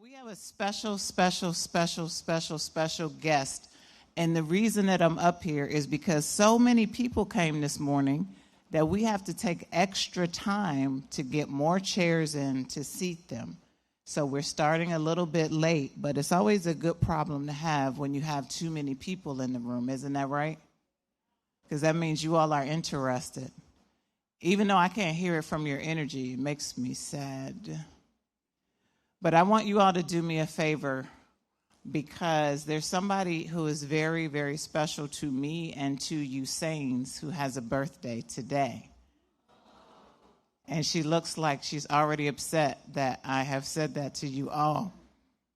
We have a special guest. And the reason that I'm up here is because so many people came this morning that we have to take extra time to get more chairs in to seat them. So we're starting a little bit late, but it's always a good problem to have when you have too many people in the room. Isn't that right? Because that means you all are interested. Even though I can't hear it from your energy, it makes me sad. But I want you all to do me a favor, because there's somebody who is very, very special to me and to you Saints who has a birthday today. And she looks like she's already upset that I have said that to you all.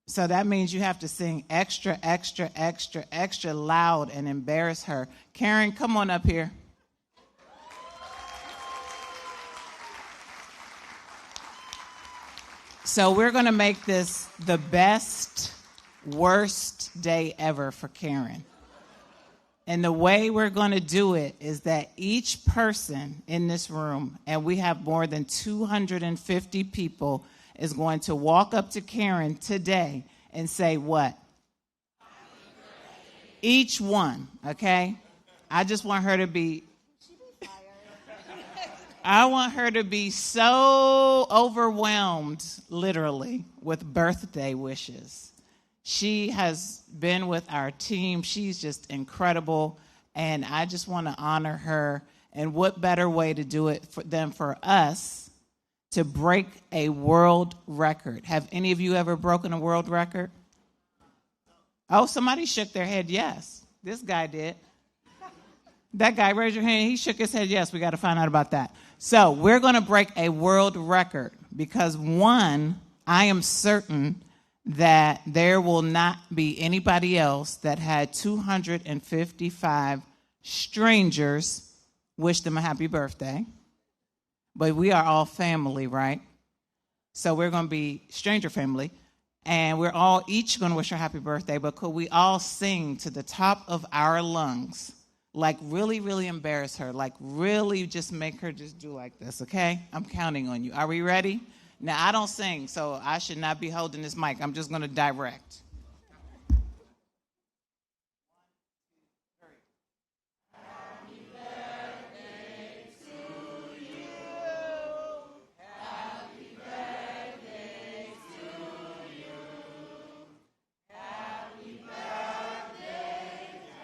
So that means you have to sing extra, extra, extra, extra loud and embarrass her. Karen, come on up here. So we're going to make this the best, worst day ever for Karen. And the way we're going to do it is that each person in this room, and we have more than 250 people, is going to walk up to Karen today and say what? Each one, okay? I just want her to be... I want her to be so overwhelmed, literally, with birthday wishes. She has been with our team. She's just incredible, and I just want to honor her. And what better way to do it than for us to break a world record? Have any of you ever broken a world record? Oh, somebody shook their head yes. This guy did. That guy, raise your hand. He shook his head yes. We got to find out about that. So we're going to break a world record because, one, I am certain that there will not be anybody else that had 255 strangers wish them a happy birthday. But we are all family, right? So we're going to be stranger family. And we're all each going to wish her happy birthday. But could we all sing to the top of our lungs? Like really, really embarrass her. Like really just make her just do like this, okay? I'm counting on you. Are we ready? Now, I don't sing, so I should not be holding this mic. I'm just going to direct. Happy birthday to you. Happy birthday to you. Happy birthday,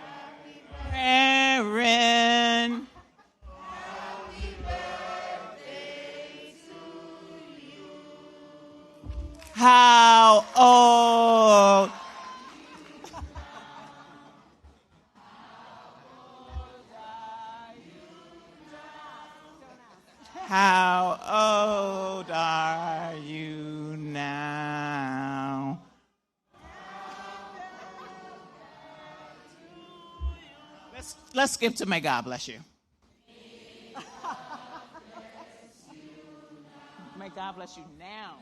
happy birthday. Karen. Happy birthday to you. How old? How old are you now? Let's skip to May God Bless You. May God bless you now.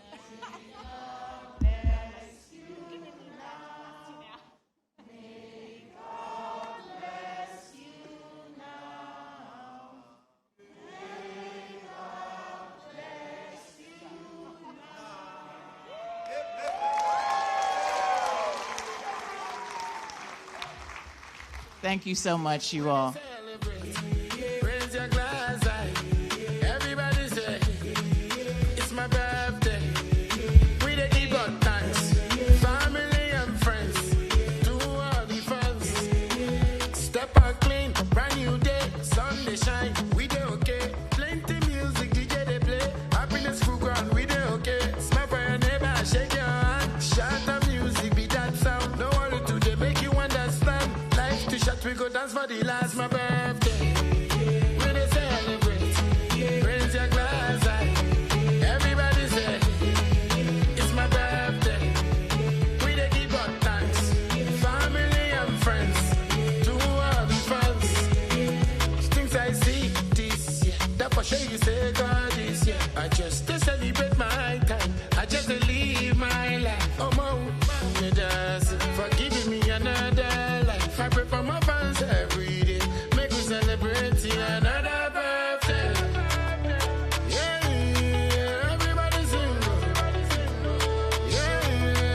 Thank you so much, you all. Raise your glass high. Everybody say, it's my birthday. We dey give God thanks. Family and friends. Do all the fans. Step out clean. Brand new day. Sun dey shine. We dey okay. Plenty music DJ dey play. Happiness full ground. We dey okay. Smile for your neighbor. Shake your hand. Shout out music. Be that sound. No worry today. Make you understand. Life too short. We go dance for the last. My birthday. We dey celebrate. Raise your glass high. Everybody say, it's my birthday. We dey give God thanks. Family and friends. To all the fans. Things I see this year. That for sure you say God is here. I just to celebrate my time. I just to live my life. Oh, mom, you just for giving me another life. I pray for my fans every day. Make we celebrate another birthday. Yeah, everybody sing. Yeah,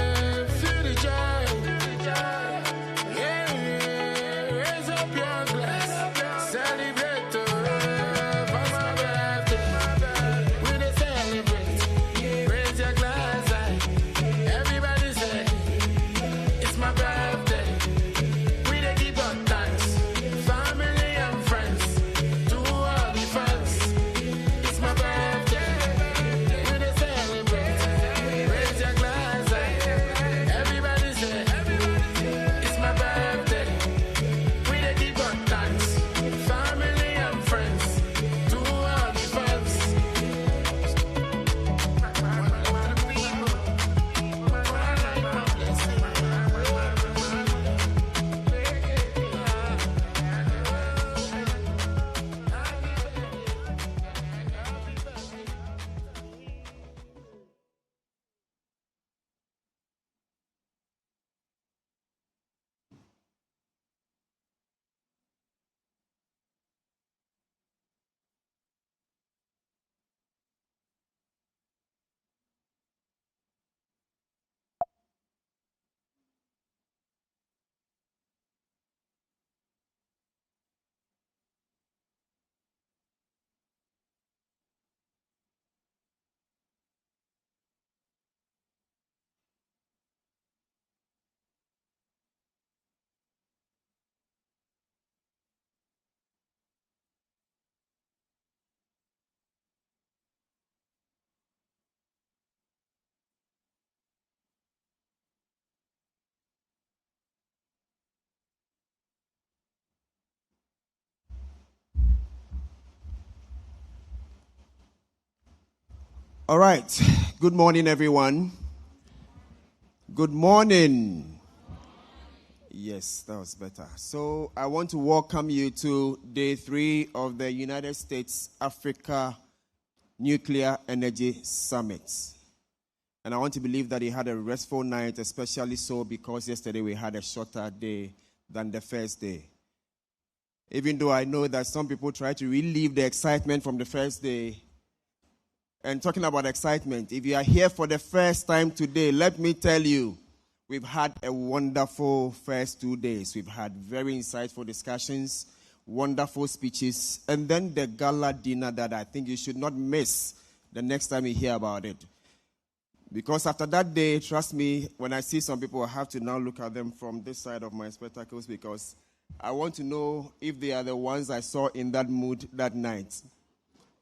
All right. Good morning, everyone. Good morning. Yes, that was better. So I want to welcome you to day 3 of the United States Africa Nuclear Energy Summit. And I want to believe that you had a restful night, especially so because yesterday we had a shorter day than the first day. Even though I know that some people try to relieve the excitement from the first day. And talking about excitement, if you are here for the first time today, let me tell you, we've had a wonderful first 2 days. We've had very insightful discussions, wonderful speeches, and then the gala dinner that I think you should not miss the next time you hear about it. Because after that day, trust me, when I see some people, I have to now look at them from this side of my spectacles because I want to know if they are the ones I saw in that mood that night.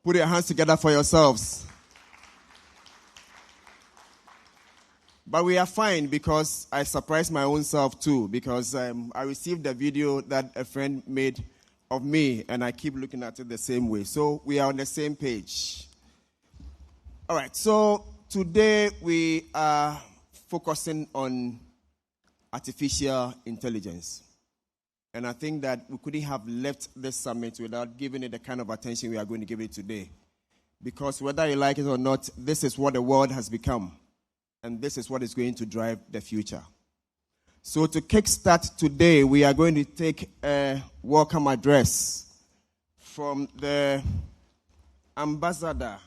Put your hands together for yourselves. But we are fine because I surprised my own self too because I received a video that a friend made of me and I keep looking at it the same way. So we are on the same page. All right, so today we are focusing on artificial intelligence. And I think that we couldn't have left this summit without giving it the kind of attention we are going to give it today. Because whether you like it or not, this is what the world has become. And this is what is going to drive the future. So to kickstart today, we are going to take a welcome address from the Ambassador,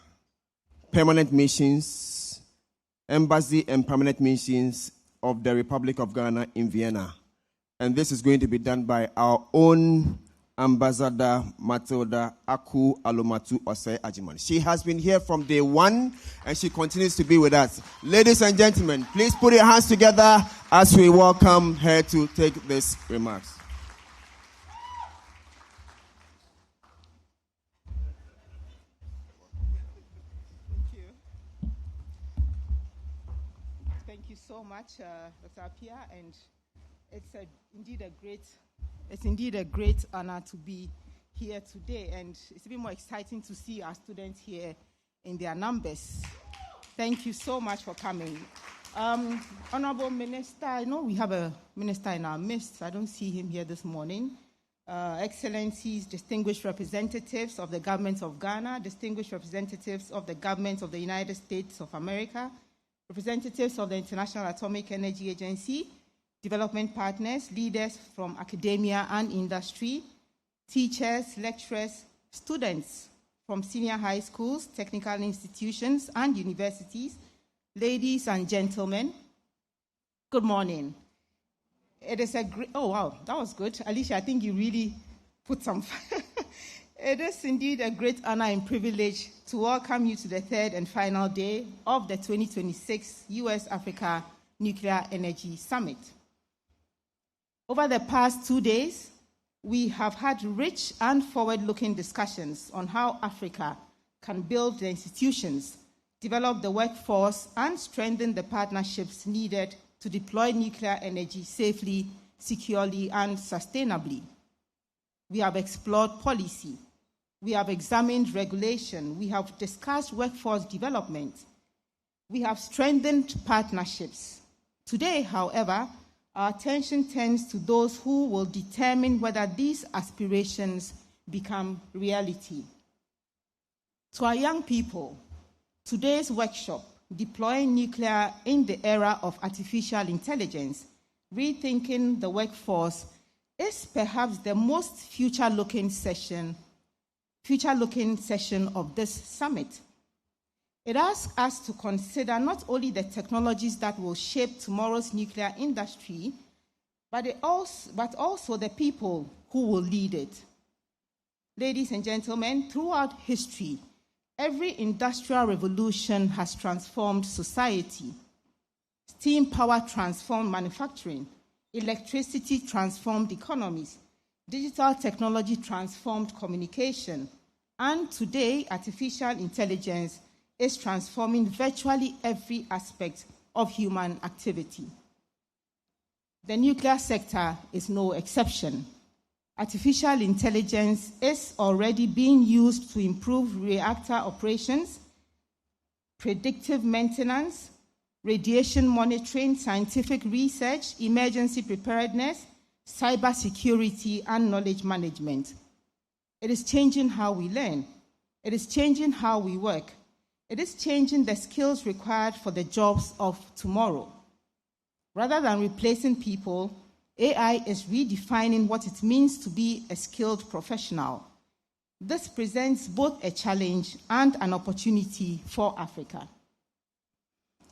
Permanent Missions, Embassy and Permanent Missions of the Republic of Ghana in Vienna. And this is going to be done by our own Ambassador Matilda Aku Alomatu Osei Ajiman. She has been here from day 1 and she continues to be with us. Ladies and gentlemen, please put your hands together as we welcome her to take these remarks. Thank you so much, Dr. Apia, and it's indeed a great honor to be here today, and it's even more exciting to see our students here in their numbers. Thank you so much for coming. Honorable Minister, I know we have a minister in our midst. I don't see him here this morning. Excellencies, distinguished representatives of the government of Ghana, distinguished representatives of the government of the United States of America, representatives of the International Atomic Energy Agency, development partners, leaders from academia and industry, teachers, lecturers, students from senior high schools, technical institutions, and universities, ladies and gentlemen, good morning. It is a great, oh wow, that was good. Alicia, I think you really put some, it is indeed a great honor and privilege to welcome you to the third and final day of the 2026 U.S.-Africa Nuclear Energy Summit. Over the past 2 days, we have had rich and forward-looking discussions on how Africa can build the institutions, develop the workforce, and strengthen the partnerships needed to deploy nuclear energy safely, securely, and sustainably. We have explored policy. We have examined regulation. We have discussed workforce development. We have strengthened partnerships. Today, however, our attention turns to those who will determine whether these aspirations become reality. To our young people, today's workshop, Deploying Nuclear in the Era of Artificial Intelligence, Rethinking the Workforce, is perhaps the most future-looking session of this summit. It asks us to consider not only the technologies that will shape tomorrow's nuclear industry, but also the people who will lead it. Ladies and gentlemen, throughout history, every industrial revolution has transformed society. Steam power transformed manufacturing. Electricity transformed economies. Digital technology transformed communication. And today, artificial intelligence is transforming virtually every aspect of human activity. The nuclear sector is no exception. Artificial intelligence is already being used to improve reactor operations, predictive maintenance, radiation monitoring, scientific research, emergency preparedness, cybersecurity, and knowledge management. It is changing how we learn. It is changing how we work. It is changing the skills required for the jobs of tomorrow. Rather than replacing people, AI is redefining what it means to be a skilled professional. This presents both a challenge and an opportunity for Africa.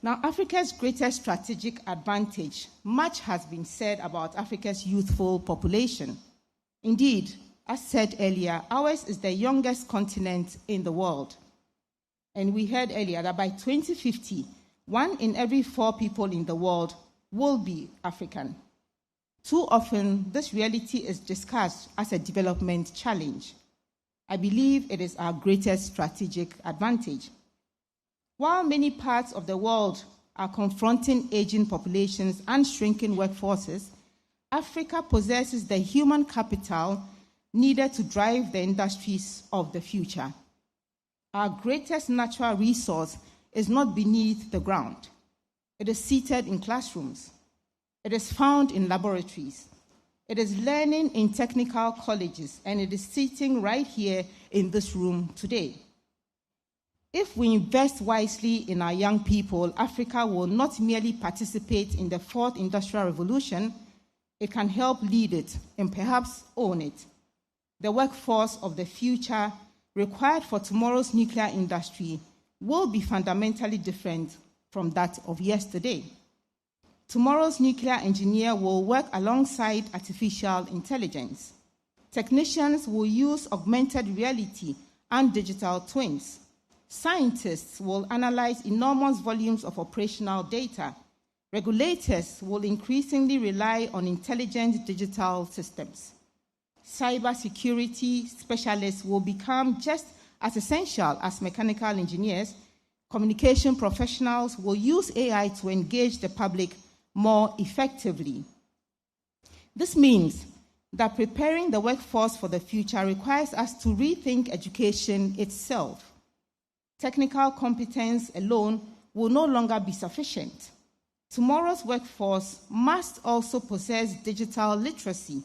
Now, Africa's greatest strategic advantage, much has been said about Africa's youthful population. Indeed, as said earlier, ours is the youngest continent in the world. And we heard earlier that by 2050, 1 in every 4 people in the world will be African. Too often, this reality is discussed as a development challenge. I believe it is our greatest strategic advantage. While many parts of the world are confronting aging populations and shrinking workforces, Africa possesses the human capital needed to drive the industries of the future. Our greatest natural resource is not beneath the ground. It is seated in classrooms. It is found in laboratories. It is learning in technical colleges, and it is sitting right here in this room today. If we invest wisely in our young people, Africa will not merely participate in the 4th Industrial Revolution, it can help lead it and perhaps own it. The workforce of the future required for tomorrow's nuclear industry will be fundamentally different from that of yesterday. Tomorrow's nuclear engineer will work alongside artificial intelligence. Technicians will use augmented reality and digital twins. Scientists will analyze enormous volumes of operational data. Regulators will increasingly rely on intelligent digital systems. Cybersecurity specialists will become just as essential as mechanical engineers. Communication professionals will use AI to engage the public more effectively. This means that preparing the workforce for the future requires us to rethink education itself. Technical competence alone will no longer be sufficient. Tomorrow's workforce must also possess digital literacy,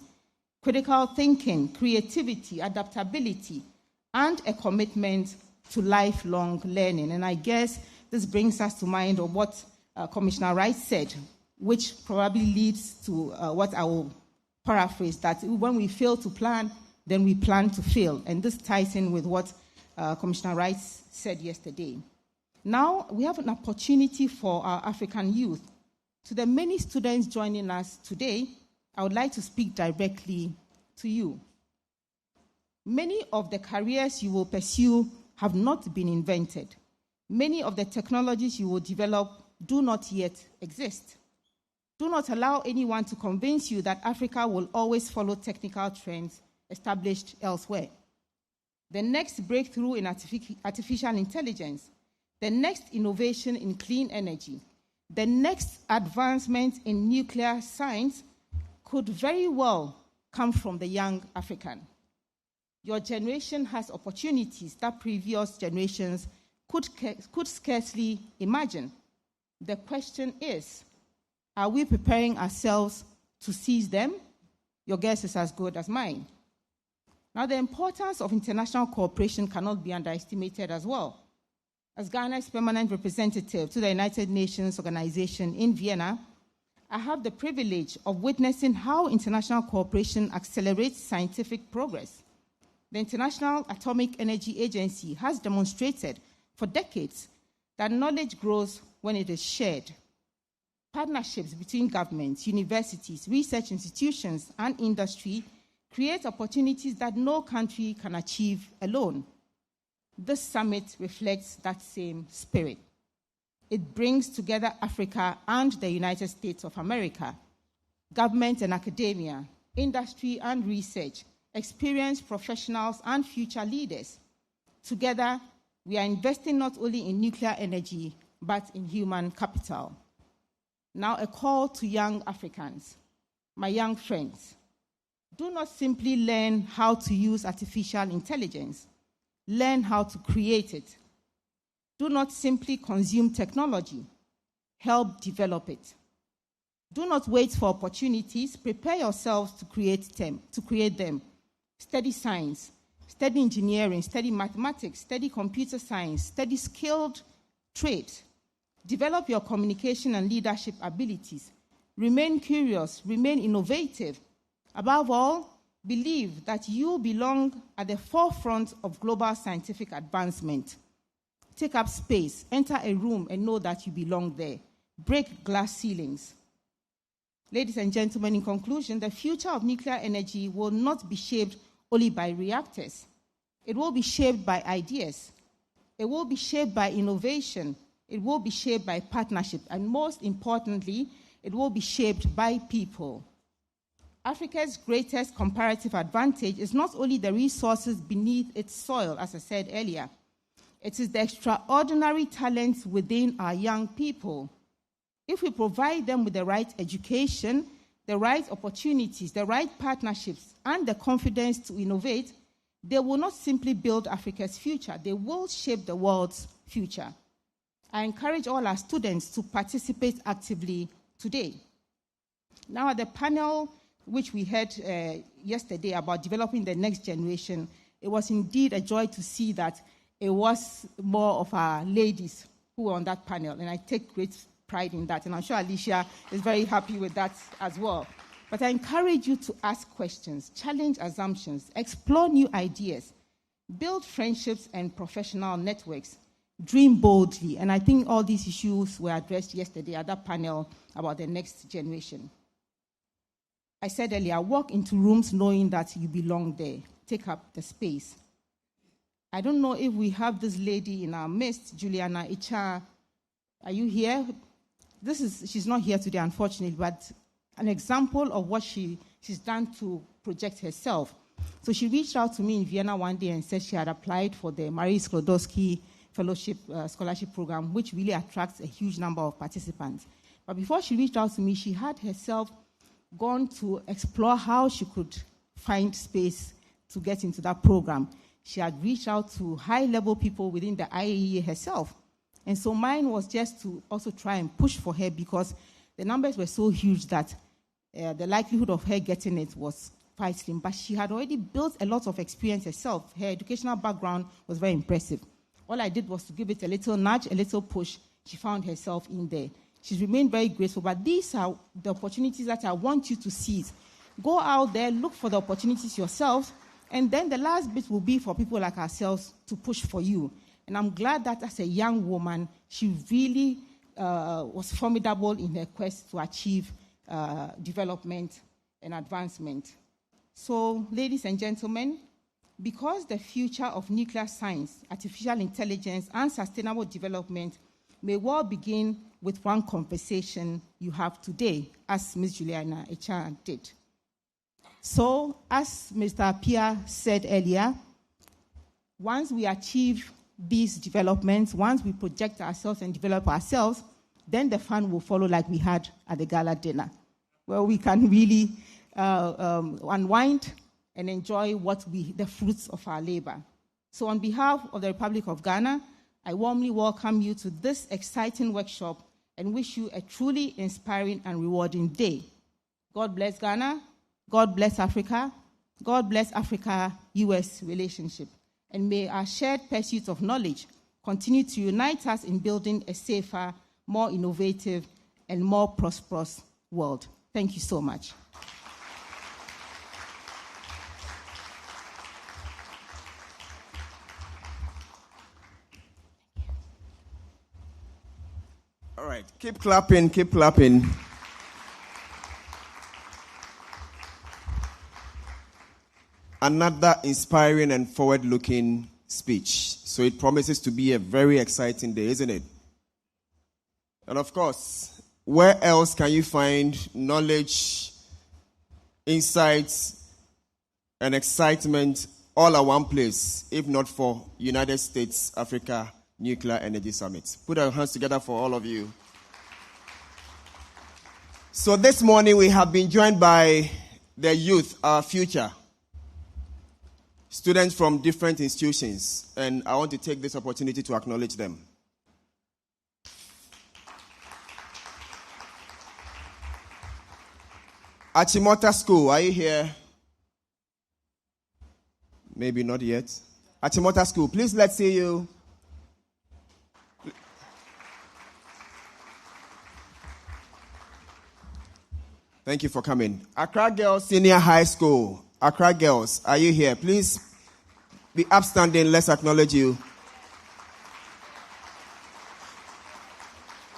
critical thinking, creativity, adaptability, and a commitment to lifelong learning. And I guess this brings us to mind of what Commissioner Wright said, which probably leads to what I will paraphrase, that when we fail to plan, then we plan to fail. And this ties in with what Commissioner Wright said yesterday. Now, we have an opportunity for our African youth. To the many students joining us today, I would like to speak directly to you. Many of the careers you will pursue have not been invented. Many of the technologies you will develop do not yet exist. Do not allow anyone to convince you that Africa will always follow technical trends established elsewhere. The next breakthrough in artificial intelligence, the next innovation in clean energy, the next advancement in nuclear science could very well come from the young African. Your generation has opportunities that previous generations could scarcely imagine. The question is, are we preparing ourselves to seize them? Your guess is as good as mine. Now, the importance of international cooperation cannot be underestimated as well. As Ghana's permanent representative to the United Nations Organization in Vienna, I have the privilege of witnessing how international cooperation accelerates scientific progress. The International Atomic Energy Agency has demonstrated for decades that knowledge grows when it is shared. Partnerships between governments, universities, research institutions, and industry create opportunities that no country can achieve alone. This summit reflects that same spirit. It brings together Africa and the United States of America, government and academia, industry and research, experienced professionals and future leaders. Together, we are investing not only in nuclear energy, but in human capital. Now, a call to young Africans, my young friends. Do not simply learn how to use artificial intelligence. Learn how to create it. Do not simply consume technology. Help develop it. Do not wait for opportunities. Prepare yourselves to create them. Study science, study engineering, study mathematics, study computer science, study skilled trades. Develop your communication and leadership abilities. Remain curious, remain innovative. Above all, believe that you belong at the forefront of global scientific advancement. Take up space, enter a room, and know that you belong there. Break glass ceilings. Ladies and gentlemen, in conclusion, the future of nuclear energy will not be shaped only by reactors. It will be shaped by ideas. It will be shaped by innovation. It will be shaped by partnership. And most importantly, it will be shaped by people. Africa's greatest comparative advantage is not only the resources beneath its soil, as I said earlier. It is the extraordinary talents within our young people. If we provide them with the right education, the right opportunities, the right partnerships, and the confidence to innovate, they will not simply build Africa's future, they will shape the world's future. I encourage all our students to participate actively today. Now, at the panel which we had yesterday about developing the next generation, it was indeed a joy to see that it was more of our ladies who were on that panel, and I take great pride in that, and I'm sure Alicia is very happy with that as well. But I encourage you to ask questions, challenge assumptions, explore new ideas, build friendships and professional networks, dream boldly, and I think all these issues were addressed yesterday at that panel about the next generation. I said earlier, walk into rooms knowing that you belong there. Take up the space. I don't know if we have this lady in our midst, Juliana Icha. Are you here? She's not here today, unfortunately, but an example of what she's done to project herself. So she reached out to me in Vienna one day and said she had applied for the Marie Sklodowsky Fellowship Scholarship Program, which really attracts a huge number of participants. But before she reached out to me, she had herself gone to explore how she could find space to get into that program. She had reached out to high-level people within the IAEA herself. And so mine was just to also try and push for her because the numbers were so huge that the likelihood of her getting it was quite slim. But she had already built a lot of experience herself. Her educational background was very impressive. All I did was to give it a little nudge, a little push. She found herself in there. She's remained very grateful. But these are the opportunities that I want you to seize. Go out there, look for the opportunities yourself, and then the last bit will be for people like ourselves to push for you. And I'm glad that as a young woman, she really was formidable in her quest to achieve development and advancement. So, ladies and gentlemen, because the future of nuclear science, artificial intelligence, and sustainable development may well begin with one conversation you have today, as Ms. Juliana Echan did. So, as Mr. Pia said earlier, once we achieve these developments, once we project ourselves and develop ourselves, then the fun will follow like we had at the gala dinner, where we can really unwind and enjoy the fruits of our labor. So on behalf of the Republic of Ghana, I warmly welcome you to this exciting workshop and wish you a truly inspiring and rewarding day. God bless Ghana. God bless Africa. God bless Africa-US relationship. And may our shared pursuit of knowledge continue to unite us in building a safer, more innovative, and more prosperous world. Thank you so much. All right, keep clapping, keep clapping. Another inspiring and forward-looking speech. So it promises to be a very exciting day, isn't it? And of course, where else can you find knowledge, insights, and excitement all at one place, if not for United States Africa Nuclear Energy Summit? Put our hands together for all of you. So this morning we have been joined by the youth, our future. Students from different institutions, and I want to take this opportunity to acknowledge them. Achimota School, are you here? Maybe not yet. Achimota School, please let's see you. Thank you for coming. Accra Girls Senior High School. Accra Girls, are you here? Please be upstanding. Let's acknowledge you.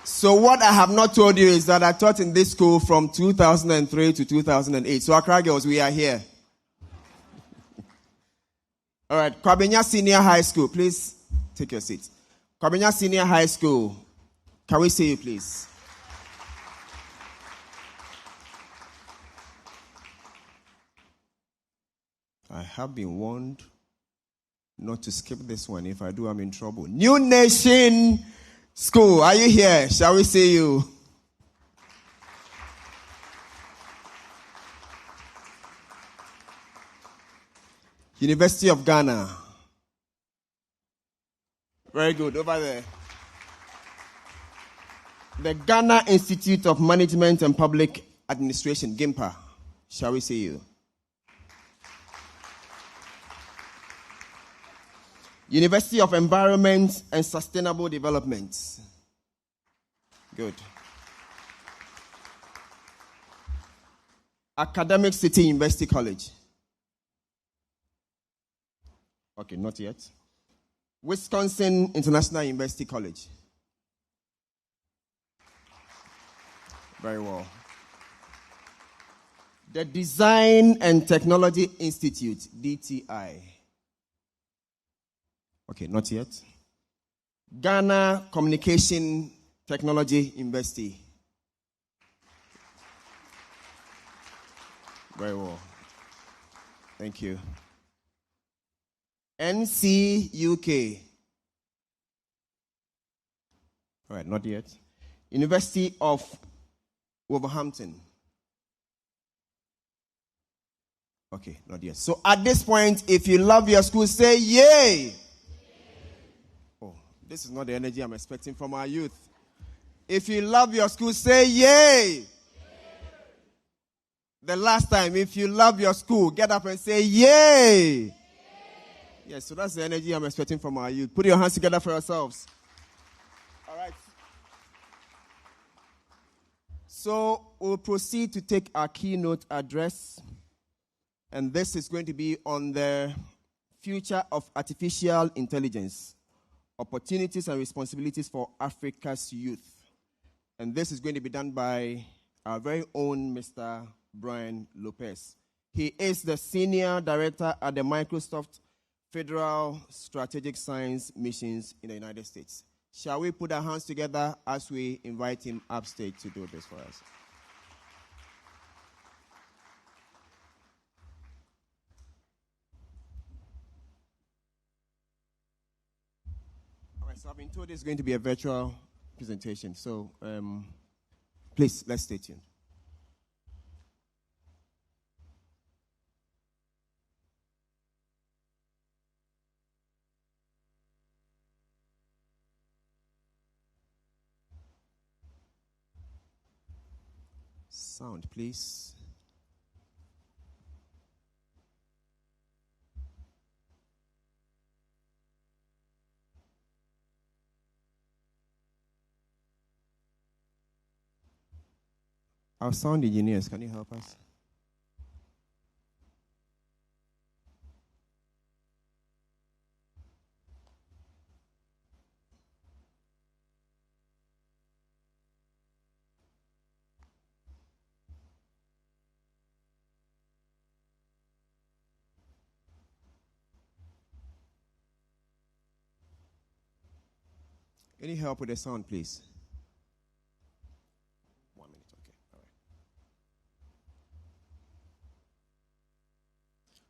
So what I have not told you is that I taught in this school from 2003 to 2008. So Accra Girls, we are here. All right, Kwabenya Senior High School, please take your seat. Kwabenya Senior High School, can we see you, please? I have been warned not to skip this one. If I do, I'm in trouble. New Nation School, are you here? Shall we see you? University of Ghana. Very good, over there. The Ghana Institute of Management and Public Administration, GIMPA. Shall we see you? University of Environment and Sustainable Development. Good. Academic City University College. Okay, not yet. Wisconsin International University College. Very well. The Design and Technology Institute, DTI. Okay, not yet. Ghana Communication Technology University. Very well. Thank you. NCUK. All right, not yet. University of Wolverhampton. Okay, not yet. So at this point, if you love your school, say yay. Oh, this is not the energy I'm expecting from our youth. If you love your school, say yay. The last time, if you love your school, get up and say yay. Yes, so that's the energy I'm expecting from our youth. Put your hands together for yourselves. All right. So we'll proceed to take our keynote address. And this is going to be on the future of artificial intelligence, opportunities and responsibilities for Africa's youth. And this is going to be done by our very own Mr. Brian Lopez. He is the Senior Director at the Microsoft Federal Strategic Science Missions in the United States. Shall we put our hands together as we invite him upstage to do this for us? All right, so I've been told it's going to be a virtual presentation. So please, let's stay tuned. Sound, please. Our sound engineers, can you help us? Any help with the sound, please? 1 minute, okay. All right.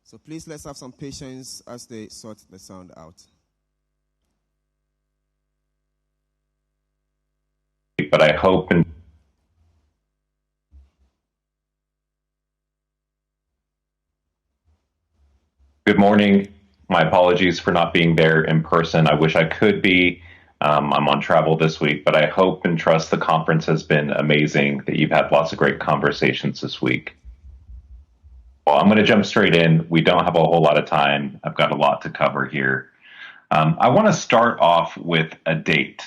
So please, let's have some patience as they sort the sound out. But I hope and good morning. My apologies for not being there in person. I wish I could be. I'm on travel this week, but I hope and trust the conference has been amazing, that you've had lots of great conversations this week. Well, I'm going to jump straight in. We don't have a whole lot of time. I've got a lot to cover here. I want to start off with a date.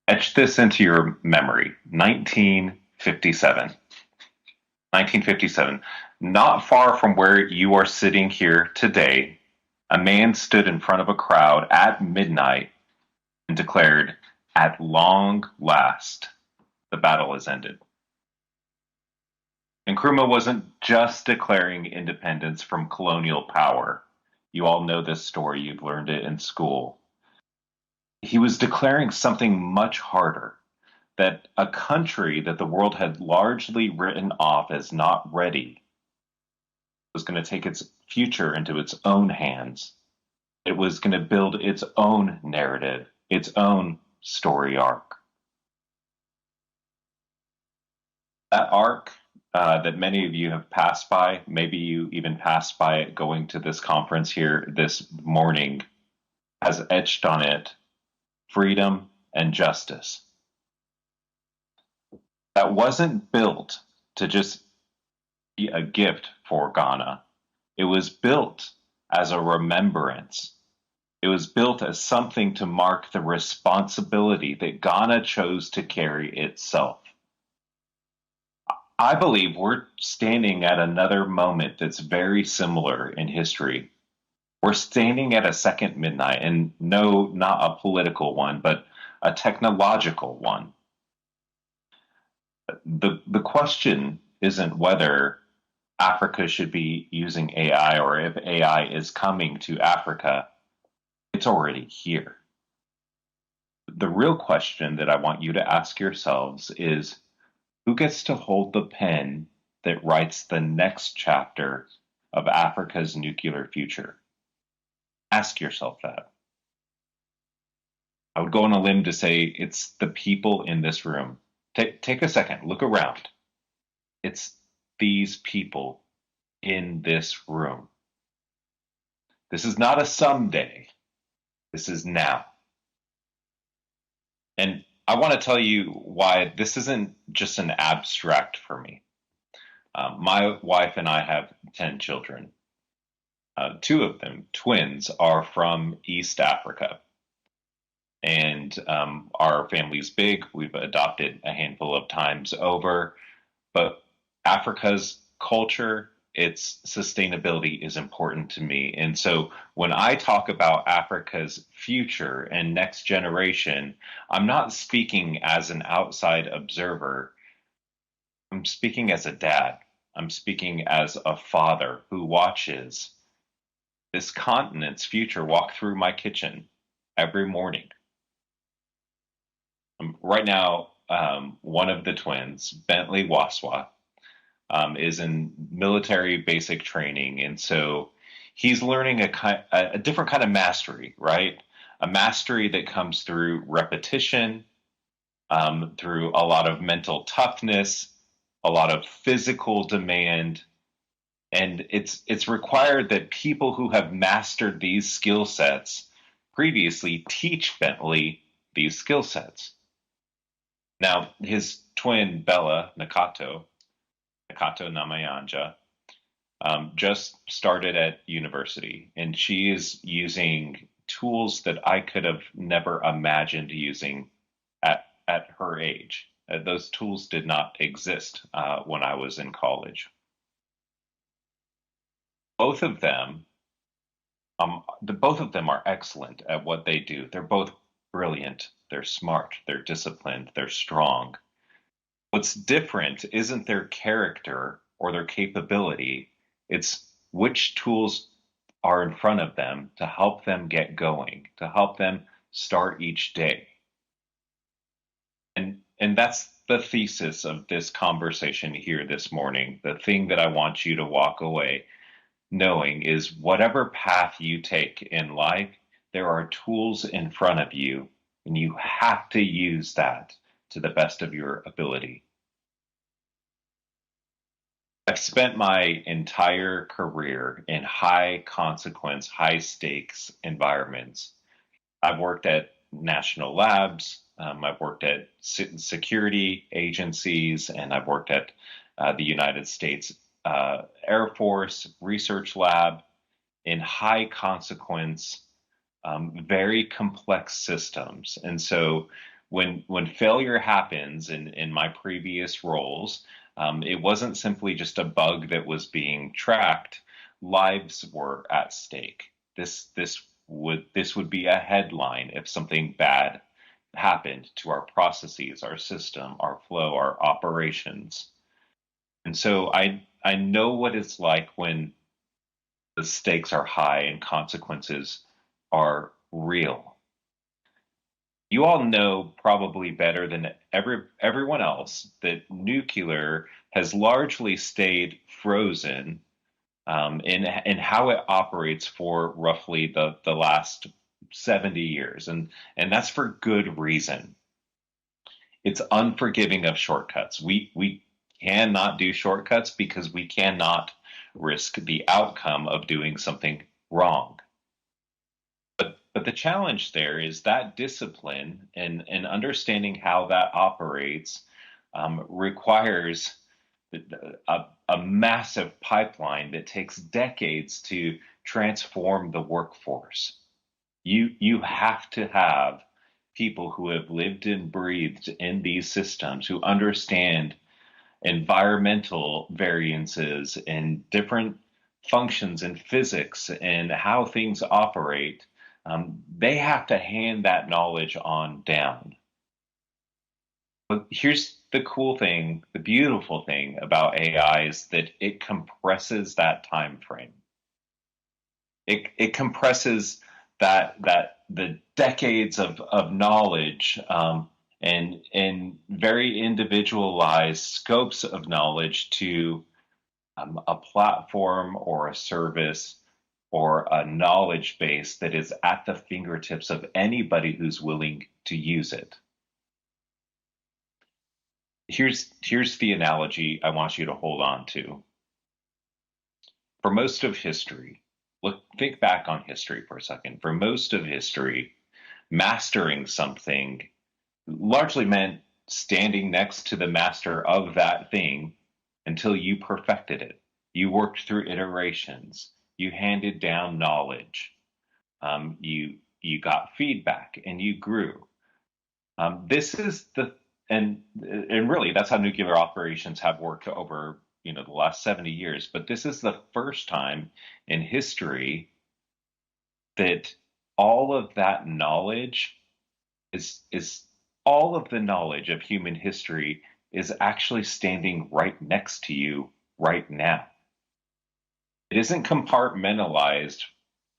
Etch this into your memory. 1957. 1957. Not far from where you are sitting here today, a man stood in front of a crowd at midnight and declared, "At long last, the battle has ended." Nkrumah wasn't just declaring independence from colonial power. You all know this story, you've learned it in school. He was declaring something much harder, that a country that the world had largely written off as not ready was going to take its future into its own hands. It was going to build its own narrative, its own story arc. That arc that many of you have passed by, maybe you even passed by it going to this conference here this morning, has etched on it freedom and justice. That wasn't built to just be a gift for Ghana. It was built as a remembrance. It was built as something to mark the responsibility that Ghana chose to carry itself. I believe we're standing at another moment that's very similar in history. We're standing at a second midnight, and no, not a political one, but a technological one. The question isn't whether Africa should be using AI or if AI is coming to Africa. It's already here. The real question that I want you to ask yourselves is, who gets to hold the pen that writes the next chapter of Africa's nuclear future? Ask yourself that. I would go on a limb to say it's the people in this room. Take a second, look around. It's these people in this room. This is not a someday. This is now. And I want to tell you why this isn't just an abstract for me. My wife and I have 10 children. 2 of them, twins, are from East Africa. And our family's big. We've adopted a handful of times over. But Africa's culture, its sustainability is important to me. And so when I talk about Africa's future and next generation, I'm not speaking as an outside observer. I'm speaking as a dad. I'm speaking as a father who watches this continent's future walk through my kitchen every morning. Right now, one of the twins, Bentley Waswa, is in military basic training. And so he's learning a different kind of mastery, right? A mastery that comes through repetition, through a lot of mental toughness, a lot of physical demand. And it's required that people who have mastered these skill sets previously teach Bentley these skill sets. Now, his twin, Bella Nakato Namayanja, just started at university, and she is using tools that I could have never imagined using at her age. Those tools did not exist when I was in college. Both of them are excellent at what they do. They're both brilliant. They're smart. They're disciplined. They're strong. What's different isn't their character or their capability. It's which tools are in front of them to help them get going, to help them start each day. And that's the thesis of this conversation here this morning. The thing that I want you to walk away knowing is whatever path you take in life, there are tools in front of you, and you have to use that to the best of your ability. I've spent my entire career in high consequence, high stakes environments. I've worked at national labs, I've worked at security agencies, and I've worked at the United States Air Force research lab in high consequence, very complex systems. And so when failure happens in my previous roles, it wasn't simply just a bug that was being tracked. Lives were at stake. This would be a headline if something bad happened to our processes, our system, our flow, our operations. And so I know what it's like when the stakes are high and consequences are real. You all know probably better than everyone else that nuclear has largely stayed frozen in how it operates for roughly the last 70 years. And that's for good reason. It's unforgiving of shortcuts. We cannot do shortcuts because we cannot risk the outcome of doing something wrong. But the challenge there is that discipline and understanding how that operates requires a massive pipeline that takes decades to transform the workforce. You have to have people who have lived and breathed in these systems, who understand environmental variances and different functions in physics and how things operate. They have to hand that knowledge on down. But here's the cool thing, the beautiful thing about AI is that it compresses that time frame. It compresses that the decades of knowledge and very individualized scopes of knowledge to a platform or a service or a knowledge base that is at the fingertips of anybody who's willing to use it. Here's the analogy I want you to hold on to. For most of history, think back on history for a second. For most of history, mastering something largely meant standing next to the master of that thing until you perfected it. You worked through iterations. You handed down knowledge. You got feedback and you grew. This is and really that's how nuclear operations have worked over the last 70 years. But this is the first time in history that all of that knowledge is all of the knowledge of human history is actually standing right next to you right now. It isn't compartmentalized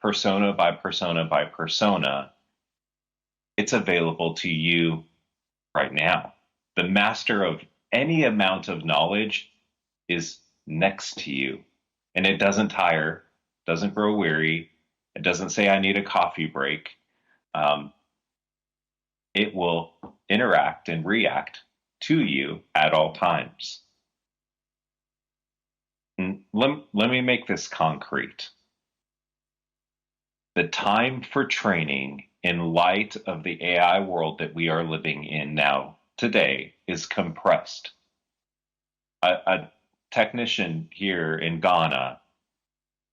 persona by persona by persona. It's available to you right now. The master of any amount of knowledge is next to you. And it doesn't tire, doesn't grow weary. It doesn't say, I need a coffee break. It will interact and react to you at all times. And let me make this concrete. The time for training in light of the AI world that we are living in now today is compressed. A technician here in Ghana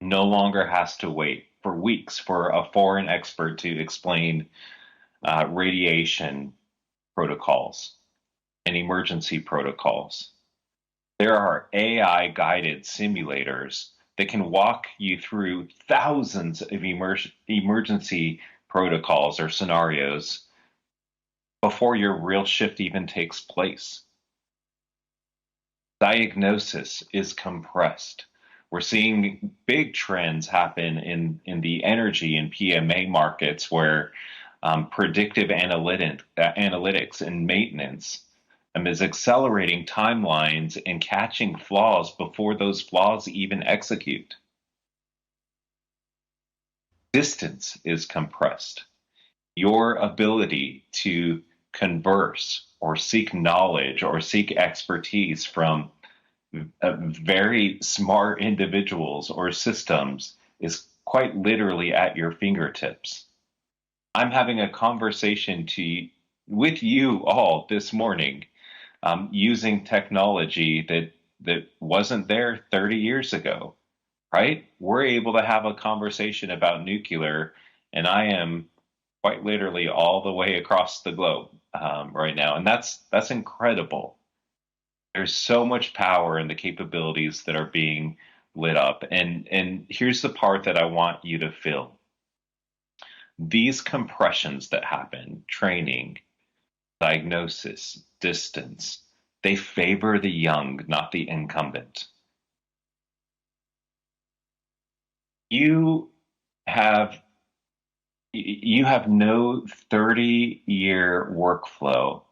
no longer has to wait for weeks for a foreign expert to explain radiation protocols and emergency protocols. There are AI-guided simulators that can walk you through thousands of emergency protocols or scenarios before your real shift even takes place. Diagnosis is compressed. We're seeing big trends happen in the energy and PMA markets where predictive analytics and maintenance is accelerating timelines and catching flaws before those flaws even execute. Distance is compressed. Your ability to converse or seek knowledge or seek expertise from very smart individuals or systems is quite literally at your fingertips. I'm having a conversation with you all this morning using technology that that wasn't there 30 years ago, right? We're able to have a conversation about nuclear, and I am quite literally all the way across the globe right now, and that's incredible. There's so much power in the capabilities that are being lit up, and here's the part that I want you to feel. These compressions that happen, training, diagnosis, distance, they favor the young, not the incumbent. You have no 30-year workflow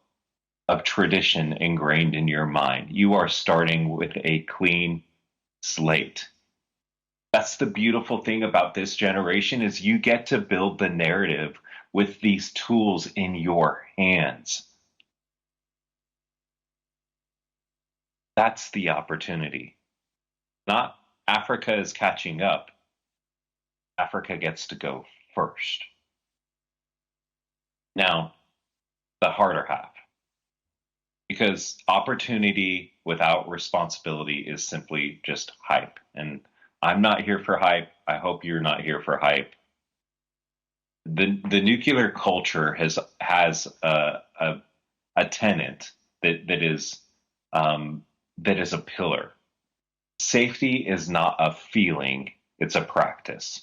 of tradition ingrained in your mind. You are starting with a clean slate. That's the beautiful thing about this generation is you get to build the narrative with these tools in your hands. That's the opportunity. Not Africa is catching up. Africa gets to go first. Now, the harder half. Because opportunity without responsibility is simply just hype. And I'm not here for hype. I hope you're not here for hype. The nuclear culture has a tenet that is a pillar. Safety is not a feeling; it's a practice.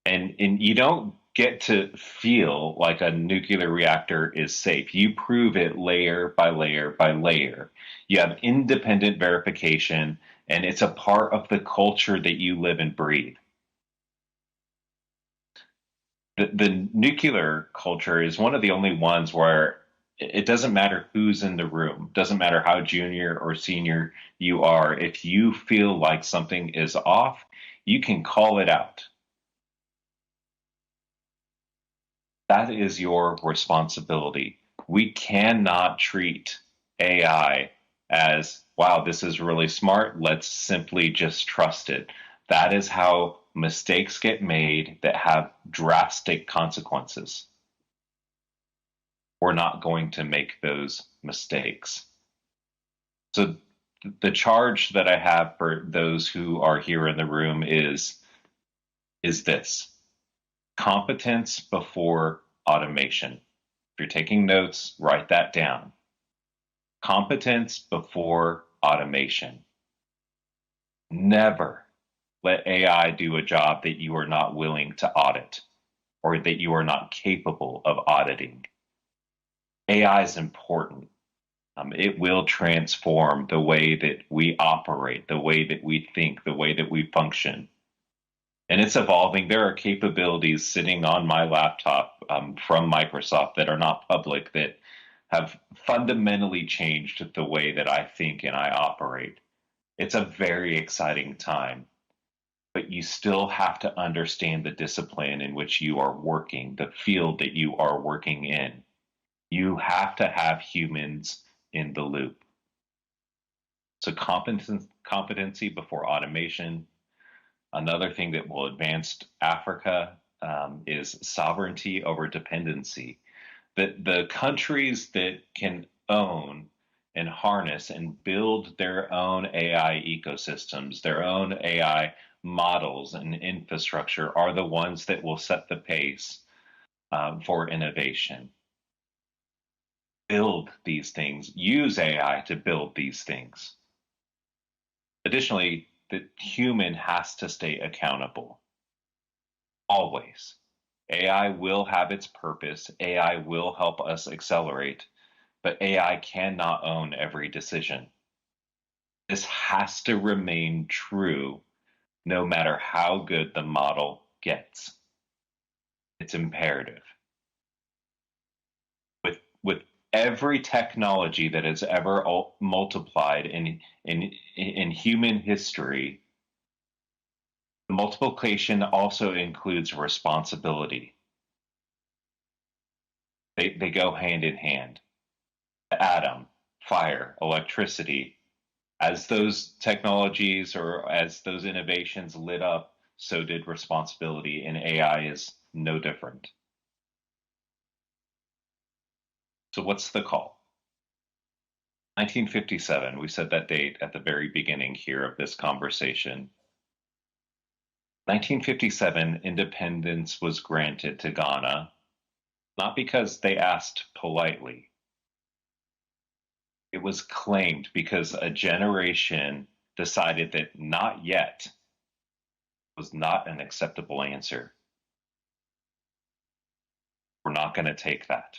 And you don't get to feel like a nuclear reactor is safe. You prove it layer by layer by layer. You have independent verification, and it's a part of the culture that you live and breathe. The nuclear culture is one of the only ones where it doesn't matter who's in the room, doesn't matter how junior or senior you are. If you feel like something is off, you can call it out. That is your responsibility. We cannot treat AI as, wow, this is really smart. Let's simply just trust it. That is how mistakes get made that have drastic consequences. We're not going to make those mistakes. So the charge that I have for those who are here in the room is this: competence before automation. If you're taking notes, write that down. Competence before automation. Never let AI do a job that you are not willing to audit or that you are not capable of auditing. AI is important. It will transform the way that we operate, the way that we think, the way that we function. And it's evolving. There are capabilities sitting on my laptop from Microsoft that are not public that have fundamentally changed the way that I think and I operate. It's a very exciting time, but you still have to understand the discipline in which you are working, the field that you are working in. You have to have humans in the loop. So competency before automation. Another thing that will advance Africa is sovereignty over dependency. The countries that can own and harness and build their own AI ecosystems, their own AI models and infrastructure are the ones that will set the pace for innovation. Build these things, use AI to build these things. Additionally, the human has to stay accountable. Always. AI will have its purpose. AI will help us accelerate, but AI cannot own every decision. This has to remain true no matter how good the model gets. It's imperative. With every technology that has ever multiplied in human history, multiplication also includes responsibility. They go hand in hand. The atom, fire, electricity. As those technologies or as those innovations lit up, so did responsibility, and AI is no different. So what's the call? 1957, we said that date at the very beginning here of this conversation. 1957, independence was granted to Ghana, not because they asked politely. It was claimed because a generation decided that not yet was not an acceptable answer. We're not going to take that.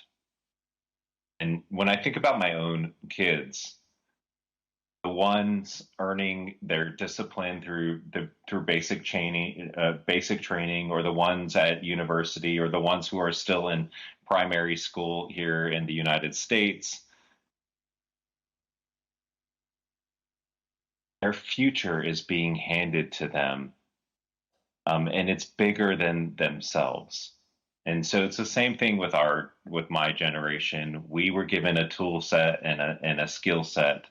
And when I think about my own kids, the ones earning their discipline through basic training, or the ones at university, or the ones who are still in primary school here in the United States, their future is being handed to them, and it's bigger than themselves. And so it's the same thing with my generation. We were given a tool set and a skill set.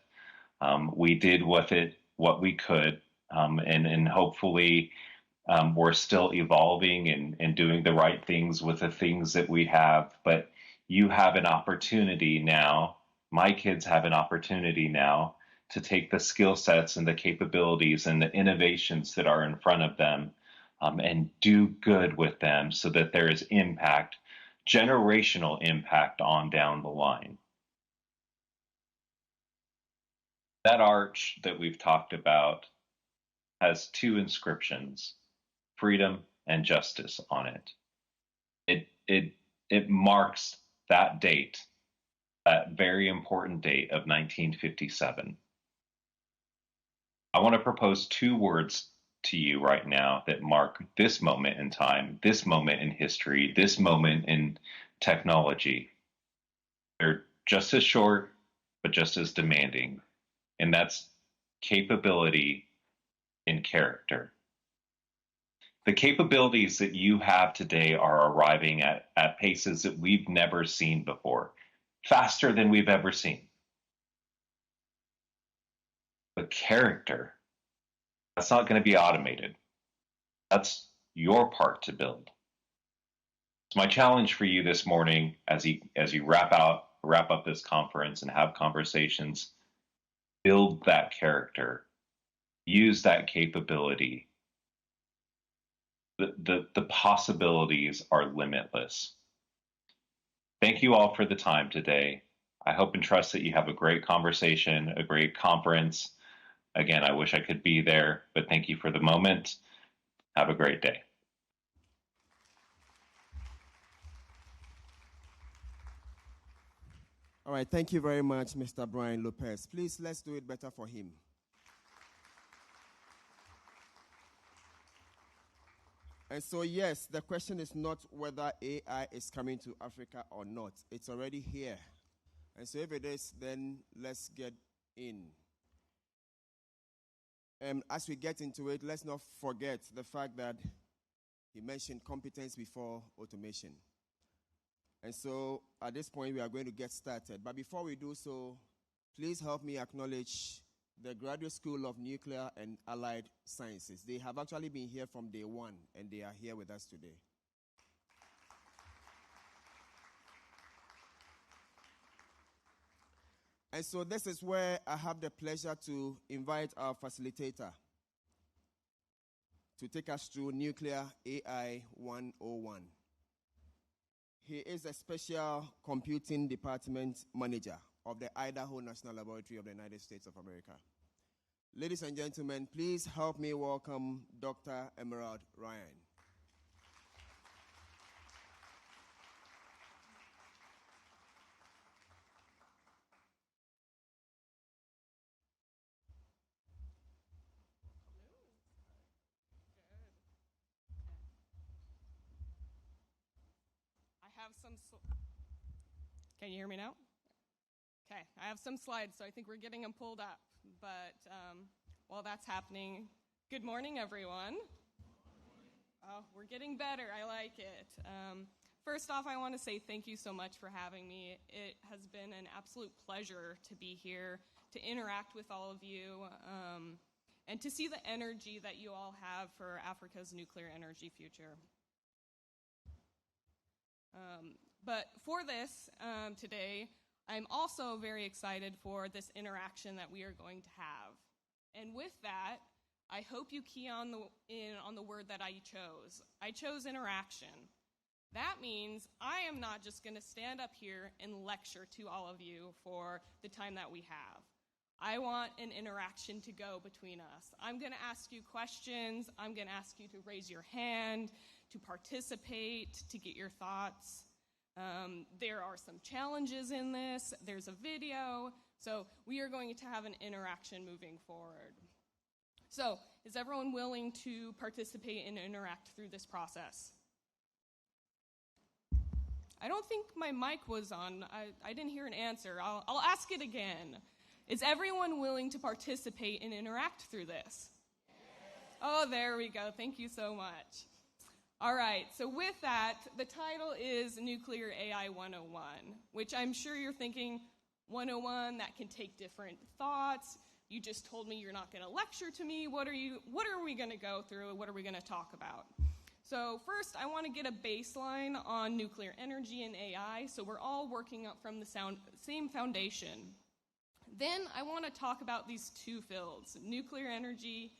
We did with it what we could, and hopefully we're still evolving and doing the right things with the things that we have. But you have an opportunity now. My kids have an opportunity now to take the skill sets and the capabilities and the innovations that are in front of them, and do good with them so that there is impact, generational impact on down the line. That arch that we've talked about has two inscriptions, freedom and justice, on it. It marks that date, that very important date of 1957. I want to propose two words to you right now that mark this moment in time, this moment in history, this moment in technology. They're just as short, but just as demanding. And that's capability and character. The capabilities that you have today are arriving at paces that we've never seen before, faster than we've ever seen. But character, that's not going to be automated. That's your part to build. So my challenge for you this morning, as you wrap up this conference and have conversations, build that character, use that capability. The possibilities are limitless. Thank you all for the time today. I hope and trust that you have a great conversation, a great conference. Again, I wish I could be there, but thank you for the moment. Have a great day. All right, thank you very much, Mr. Brian Lopez. Please, let's do it better for him. And so, yes, the question is not whether AI is coming to Africa or not. It's already here. And so if it is, then let's get in. As we get into it, let's not forget the fact that he mentioned competence before automation. And so at this point, we are going to get started. But before we do so, please help me acknowledge the Graduate School of Nuclear and Allied Sciences. They have actually been here from day one, and they are here with us today. And so this is where I have the pleasure to invite our facilitator to take us through Nuclear AI 101. He is a Special Computing Department Manager of the Idaho National Laboratory of the United States of America. Ladies and gentlemen, please help me welcome Dr. Emerald Ryan. Can you hear me now? Okay, I have some slides, so I think we're getting them pulled up. But while that's happening, good morning, everyone. Oh, we're getting better. I like it. First off, I want to say thank you so much for having me. It has been an absolute pleasure to be here, to interact with all of you, and to see the energy that you all have for Africa's nuclear energy future. But for this today, I'm also very excited for this interaction that we are going to have. And with that, I hope you key in on the word that I chose. I chose interaction. That means I am not just going to stand up here and lecture to all of you for the time that we have. I want an interaction to go between us. I'm going to ask you questions. I'm going to ask you to raise your hand, to participate, to get your thoughts. There are some challenges in this. There's a video. So we are going to have an interaction moving forward. So is everyone willing to participate and interact through this process? I don't think my mic was on. I didn't hear an answer. I'll ask it again. Is everyone willing to participate and interact through this? Oh, there we go. Thank you so much. All right, so with that, the title is Nuclear AI 101, which I'm sure you're thinking, 101, that can take different thoughts. You just told me you're not going to lecture to me. What are we going to go through? What are we going to talk about? So first, I want to get a baseline on nuclear energy and AI, so we're all working up from the same foundation. Then I want to talk about these two fields, nuclear energy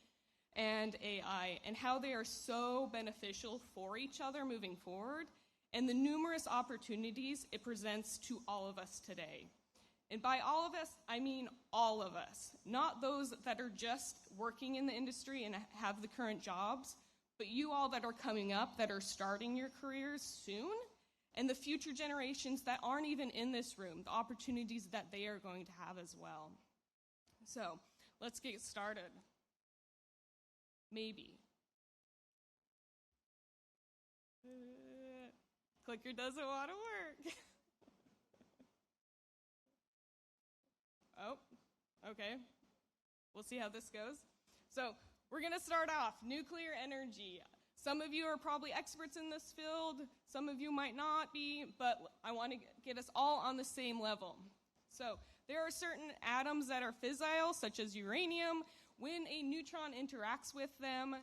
and AI, and how they are so beneficial for each other moving forward, and the numerous opportunities it presents to all of us today. And by all of us, I mean all of us, not those that are just working in the industry and have the current jobs, but you all that are coming up, that are starting your careers soon, and the future generations that aren't even in this room, the opportunities that they are going to have as well. So let's get started. Maybe. Clicker doesn't want to work. Oh, okay. We'll see how this goes. So we're going to start off, nuclear energy. Some of you are probably experts in this field. Some of you might not be, but I want to get us all on the same level. So there are certain atoms that are fissile, such as uranium. When a neutron interacts with them,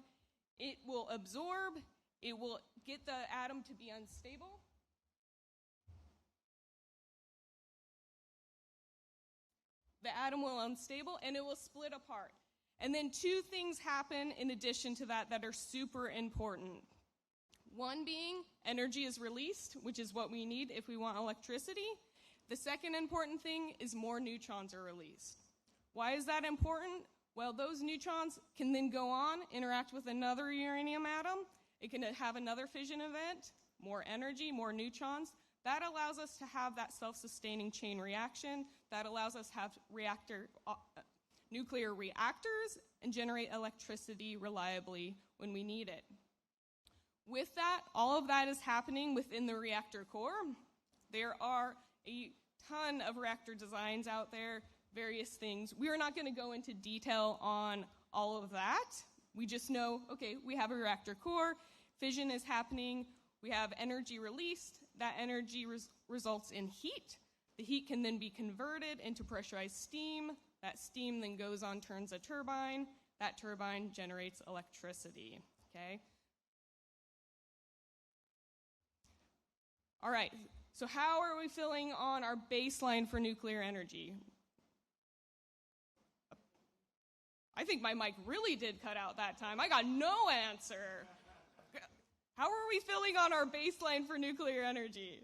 it will absorb, it will get the atom to be unstable. The atom will unstable, and it will split apart. And then two things happen in addition to that that are super important. One being energy is released, which is what we need if we want electricity. The second important thing is more neutrons are released. Why is that important? Well, those neutrons can then go on, interact with another uranium atom. It can have another fission event, more energy, more neutrons. That allows us to have that self-sustaining chain reaction. That allows us to have nuclear reactors and generate electricity reliably when we need it. With that, all of that is happening within the reactor core. There are a ton of reactor designs out there, various things. We are not going to go into detail on all of that. We just know, okay, we have a reactor core, fission is happening, we have energy released, that energy results in heat. The heat can then be converted into pressurized steam. That steam then goes on, turns a turbine. That turbine generates electricity, okay? All right, so how are we feeling on our baseline for nuclear energy? I think my mic really did cut out that time. I got no answer. How are we feeling on our baseline for nuclear energy?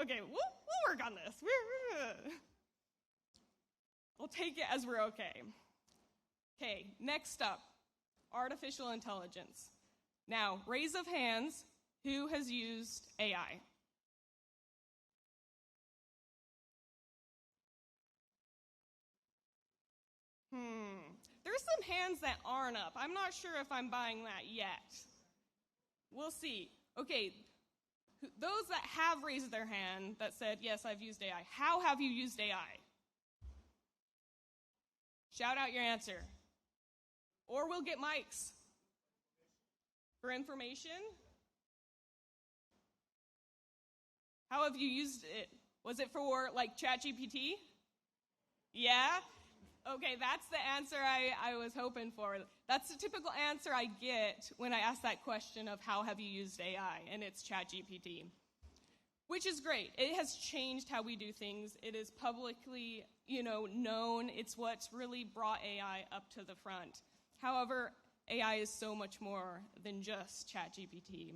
Okay, we'll work on this. We'll take it as we're okay. Okay, next up, artificial intelligence. Now, raise of hands, who has used AI? There's some hands that aren't up. I'm not sure if I'm buying that yet. We'll see. Okay, those that have raised their hand that said, yes, I've used AI, how have you used AI? Shout out your answer. Or we'll get mics. For information? How have you used it? Was it for, like, ChatGPT? Yeah? Okay, that's the answer I was hoping for. That's the typical answer I get when I ask that question of how have you used AI, and it's ChatGPT. which is great. It has changed how we do things. It is publicly, known. It's what's really brought AI up to the front. However, AI is so much more than just ChatGPT.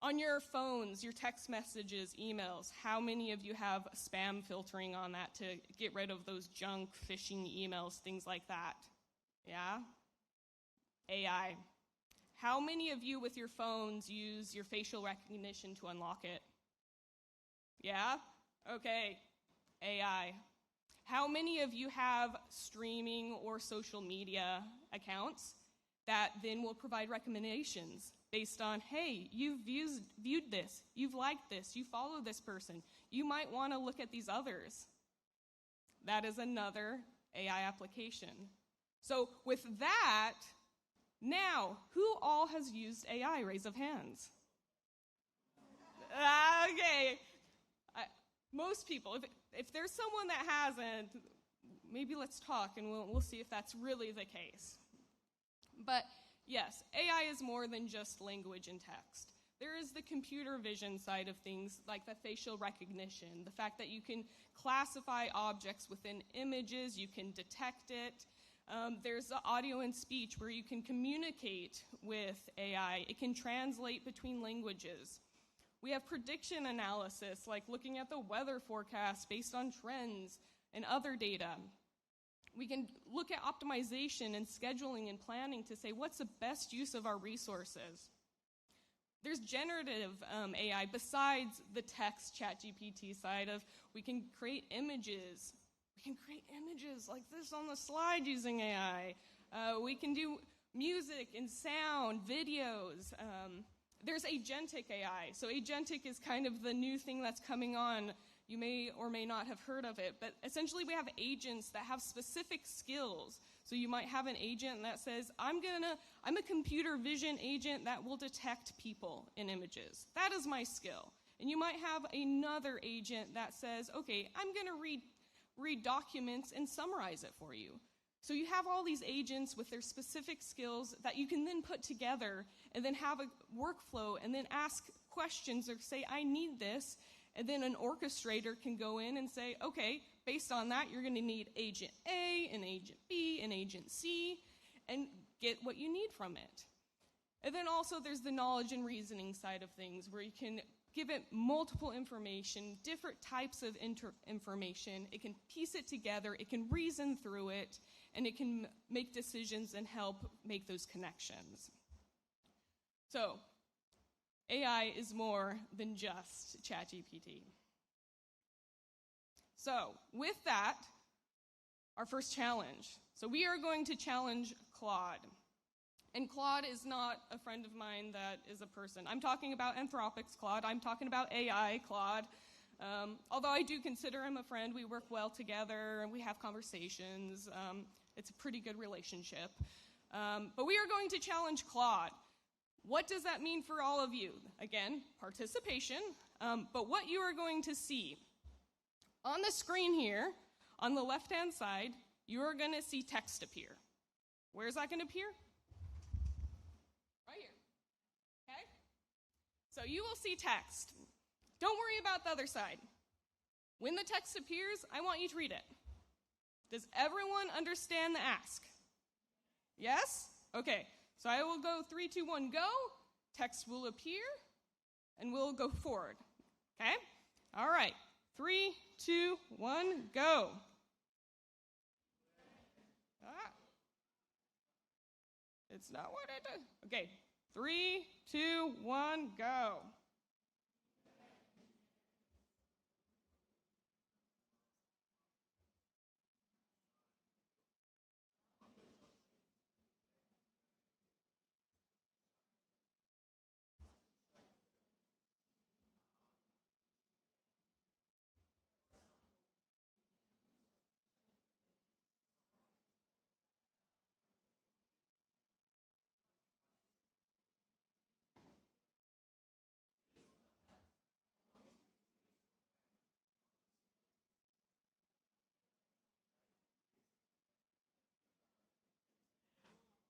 On your phones, your text messages, emails, how many of you have spam filtering on that to get rid of those junk, phishing emails, things like that? Yeah? AI. How many of you with your phones use your facial recognition to unlock it? Yeah? Okay. AI. How many of you have streaming or social media accounts that then will provide recommendations based on, hey, you've viewed this, you've liked this, you follow this person, you might want to look at these others? That is another AI application. So with that, now, who all has used AI? Raise of hands. Okay. Most people. If there's someone that hasn't, maybe let's talk and we'll see if that's really the case. But yes, AI is more than just language and text. There is the computer vision side of things, like the facial recognition, the fact that you can classify objects within images, you can detect it. There's the audio and speech where you can communicate with AI. It can translate between languages. We have prediction analysis, like looking at the weather forecast based on trends and other data. We can look at optimization and scheduling and planning to say what's the best use of our resources. There's generative AI besides the text ChatGPT side of we can create images. We can create images like this on the slide using AI. We can do music and sound, videos. There's agentic AI. So agentic is kind of the new thing that's coming on. You may or may not have heard of it, but essentially we have agents that have specific skills. So you might have an agent that says, I'm a computer vision agent that will detect people in images. That is my skill. And you might have another agent that says, okay, I'm going to read documents and summarize it for you. So you have all these agents with their specific skills that you can then put together and then have a workflow and then ask questions or say, I need this. And then an orchestrator can go in and say, okay, based on that, you're going to need agent A, and agent B, and agent C, and get what you need from it. And then also there's the knowledge and reasoning side of things where you can give it multiple information, different types of information. It can piece it together, it can reason through it, and it can make decisions and help make those connections. So, AI is more than just ChatGPT. So, with that, our first challenge. So we are going to challenge Claude. And Claude is not a friend of mine that is a person. I'm talking about Anthropic's Claude. I'm talking about AI Claude. Although I do consider him a friend, we work well together, and we have conversations. It's a pretty good relationship. But we are going to challenge Claude. What does that mean for all of you? Again, participation, but what you are going to see. On the screen here, on the left-hand side, you are going to see text appear. Where is that going to appear? Right here. Okay? So you will see text. Don't worry about the other side. When the text appears, I want you to read it. Does everyone understand the ask? Yes? Okay. So I will go 3, 2, 1, go. Text will appear, and we'll go forward. Okay? All right. 3, 2, 1, go. It's not what I did. Okay. 3, 2, 1, go.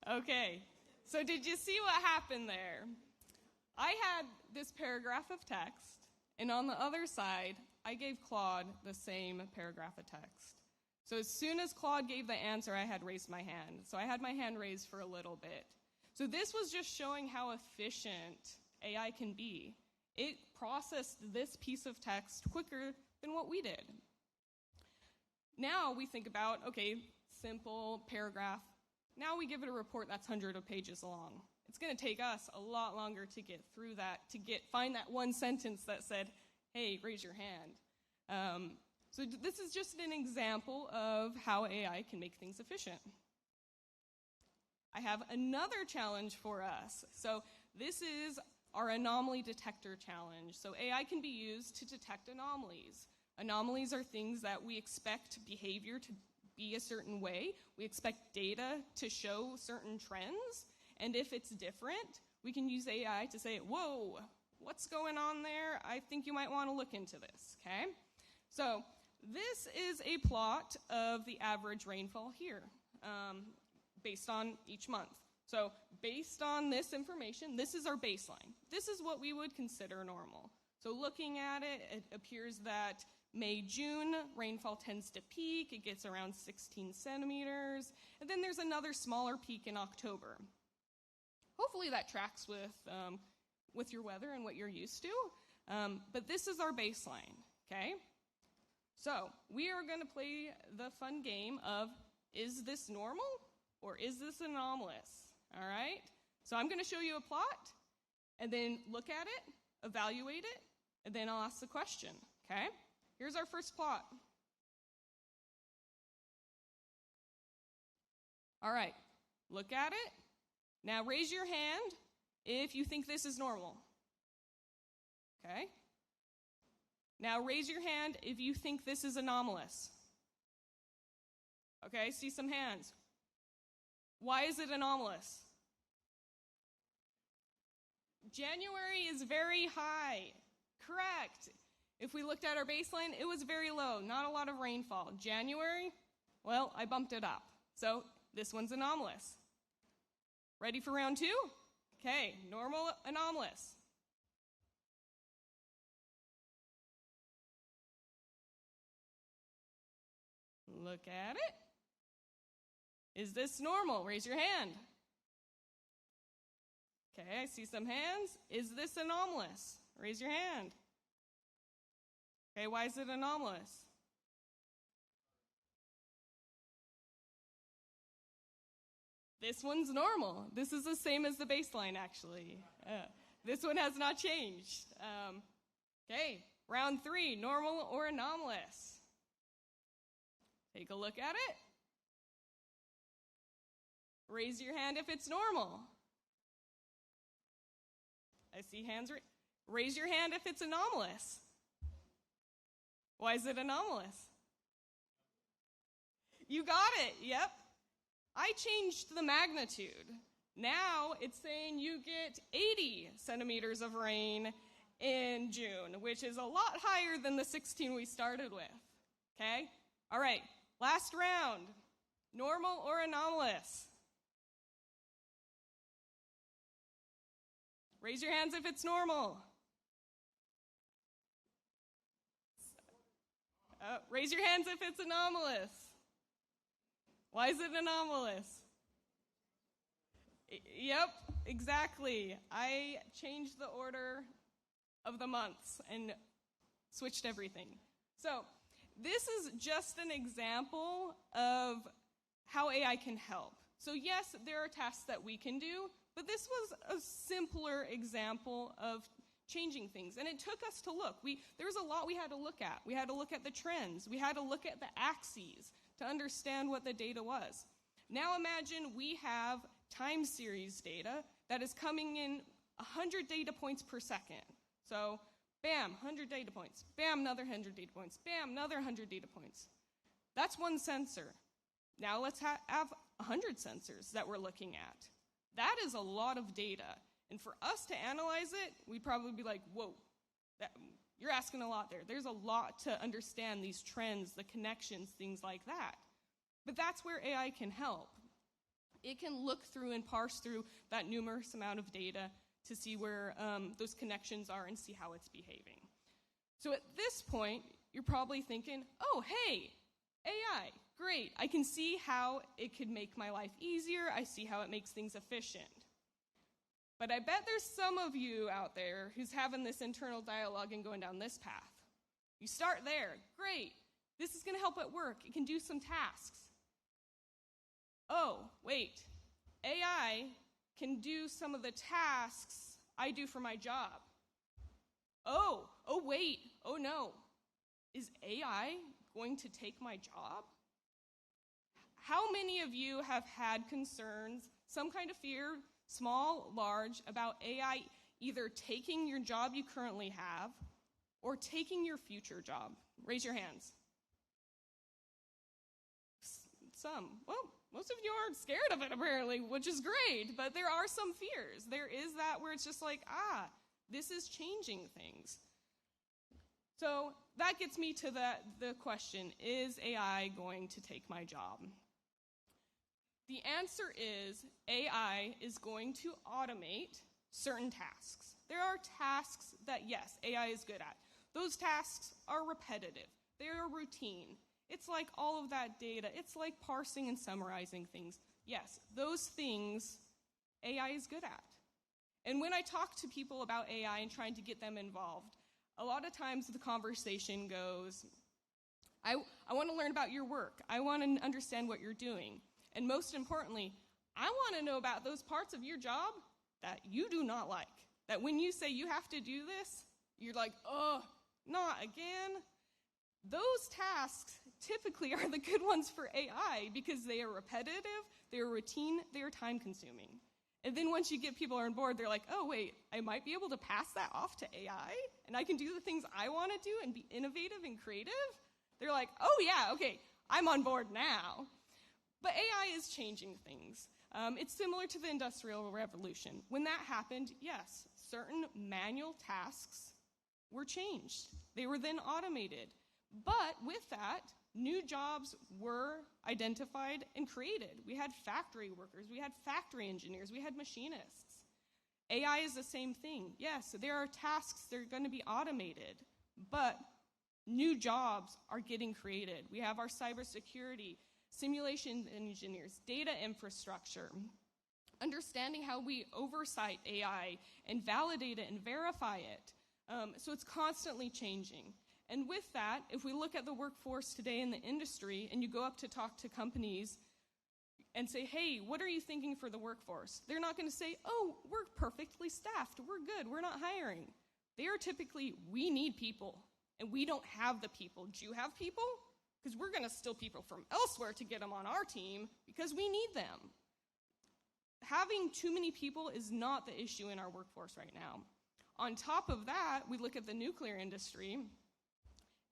Okay, so did you see what happened there? I had this paragraph of text, and on the other side, I gave Claude the same paragraph of text. So as soon as Claude gave the answer, I had raised my hand. So I had my hand raised for a little bit. So this was just showing how efficient AI can be. It processed this piece of text quicker than what we did. Now we think about, okay, simple paragraph. Now we give it a report that's hundreds of pages long. It's going to take us a lot longer to get through that, to find that one sentence that said, hey, raise your hand. So this is just an example of how AI can make things efficient. I have another challenge for us. So this is our anomaly detector challenge. So AI can be used to detect anomalies. Anomalies are things that we expect behavior to be a certain way. We expect data to show certain trends. And if it's different, we can use AI to say, whoa, what's going on there? I think you might want to look into this, okay? So this is a plot of the average rainfall here, based on each month. So based on this information, this is our baseline. This is what we would consider normal. So looking at it, it appears that May, June, rainfall tends to peak. It gets around 16 centimeters. And then there's another smaller peak in October. Hopefully that tracks with your weather and what you're used to. But this is our baseline, okay? So we are going to play the fun game of, is this normal or is this anomalous? All right? So I'm going to show you a plot, and then look at it, evaluate it, and then I'll ask the question, okay? Here's our first plot. All right, look at it. Now raise your hand if you think this is normal. Okay? Now raise your hand if you think this is anomalous. Okay, see some hands. Why is it anomalous? January is very high. Correct. If we looked at our baseline, it was very low, not a lot of rainfall. January, well, I bumped it up. So this one's anomalous. Ready for round two? Okay, normal, anomalous. Look at it. Is this normal? Raise your hand. Okay, I see some hands. Is this anomalous? Raise your hand. Okay, why is it anomalous? This one's normal. This is the same as the baseline, actually. This one has not changed. Okay, round three, normal or anomalous? Take a look at it. Raise your hand if it's normal. I see hands. Raise your hand if it's anomalous. Why is it anomalous? You got it, yep. I changed the magnitude. Now it's saying you get 80 centimeters of rain in June, which is a lot higher than the 16 we started with, okay? All right, last round. Normal or anomalous? Raise your hands if it's normal. Raise your hands if it's anomalous. Why is it anomalous? Yep, exactly. I changed the order of the months and switched everything. So this is just an example of how AI can help. So yes, there are tasks that we can do, but this was a simpler example of changing things. And it took us to look. There was a lot we had to look at. We had to look at the trends. We had to look at the axes to understand what the data was. Now imagine we have time series data that is coming in 100 data points per second. So bam, 100 data points. Bam, another 100 data points. Bam, another 100 data points. That's one sensor. Now let's have 100 sensors that we're looking at. That is a lot of data. And for us to analyze it, we'd probably be like, whoa, you're asking a lot there. There's a lot to understand these trends, the connections, things like that. But that's where AI can help. It can look through and parse through that numerous amount of data to see where those connections are and see how it's behaving. So at this point, you're probably thinking, oh, hey, AI, great. I can see how it could make my life easier. I see how it makes things efficient. But I bet there's some of you out there who's having this internal dialogue and going down this path. You start there. Great. This is going to help at work. It can do some tasks. Oh, wait. AI can do some of the tasks I do for my job. Oh, wait. Oh, no. Is AI going to take my job? How many of you have had concerns, some kind of fear, small, large, about AI either taking your job you currently have or taking your future job? Raise your hands. Some. Well, most of you aren't scared of it, apparently, which is great, but there are some fears. There is that where it's just like, this is changing things. So that gets me to the question, is AI going to take my job? The answer is AI is going to automate certain tasks. There are tasks that, yes, AI is good at. Those tasks are repetitive. They are routine. It's like all of that data. It's like parsing and summarizing things. Yes, those things AI is good at. And when I talk to people about AI and trying to get them involved, a lot of times the conversation goes, I want to learn about your work. I want to understand what you're doing. And most importantly, I want to know about those parts of your job that you do not like. That when you say you have to do this, you're like, oh, not again. Those tasks typically are the good ones for AI because they are repetitive, they are routine, they are time-consuming. And then once you get people on board, they're like, oh, wait, I might be able to pass that off to AI, and I can do the things I want to do and be innovative and creative? They're like, oh, yeah, okay, I'm on board now. But AI is changing things. It's similar to the Industrial Revolution. When that happened, yes, certain manual tasks were changed. They were then automated. But with that, new jobs were identified and created. We had factory workers, we had factory engineers, we had machinists. AI is the same thing. Yes, there are tasks that are going to be automated, but new jobs are getting created. We have our cybersecurity, simulation engineers, data infrastructure, understanding how we oversight AI and validate it and verify it. So it's constantly changing. And with that, if we look at the workforce today in the industry and you go up to talk to companies and say, hey, what are you thinking for the workforce? They're not going to say, oh, we're perfectly staffed, we're good, we're not hiring. They are typically, we need people, and we don't have the people. Do you have people? Because we're going to steal people from elsewhere to get them on our team because we need them. Having too many people is not the issue in our workforce right now. On top of that, we look at the nuclear industry,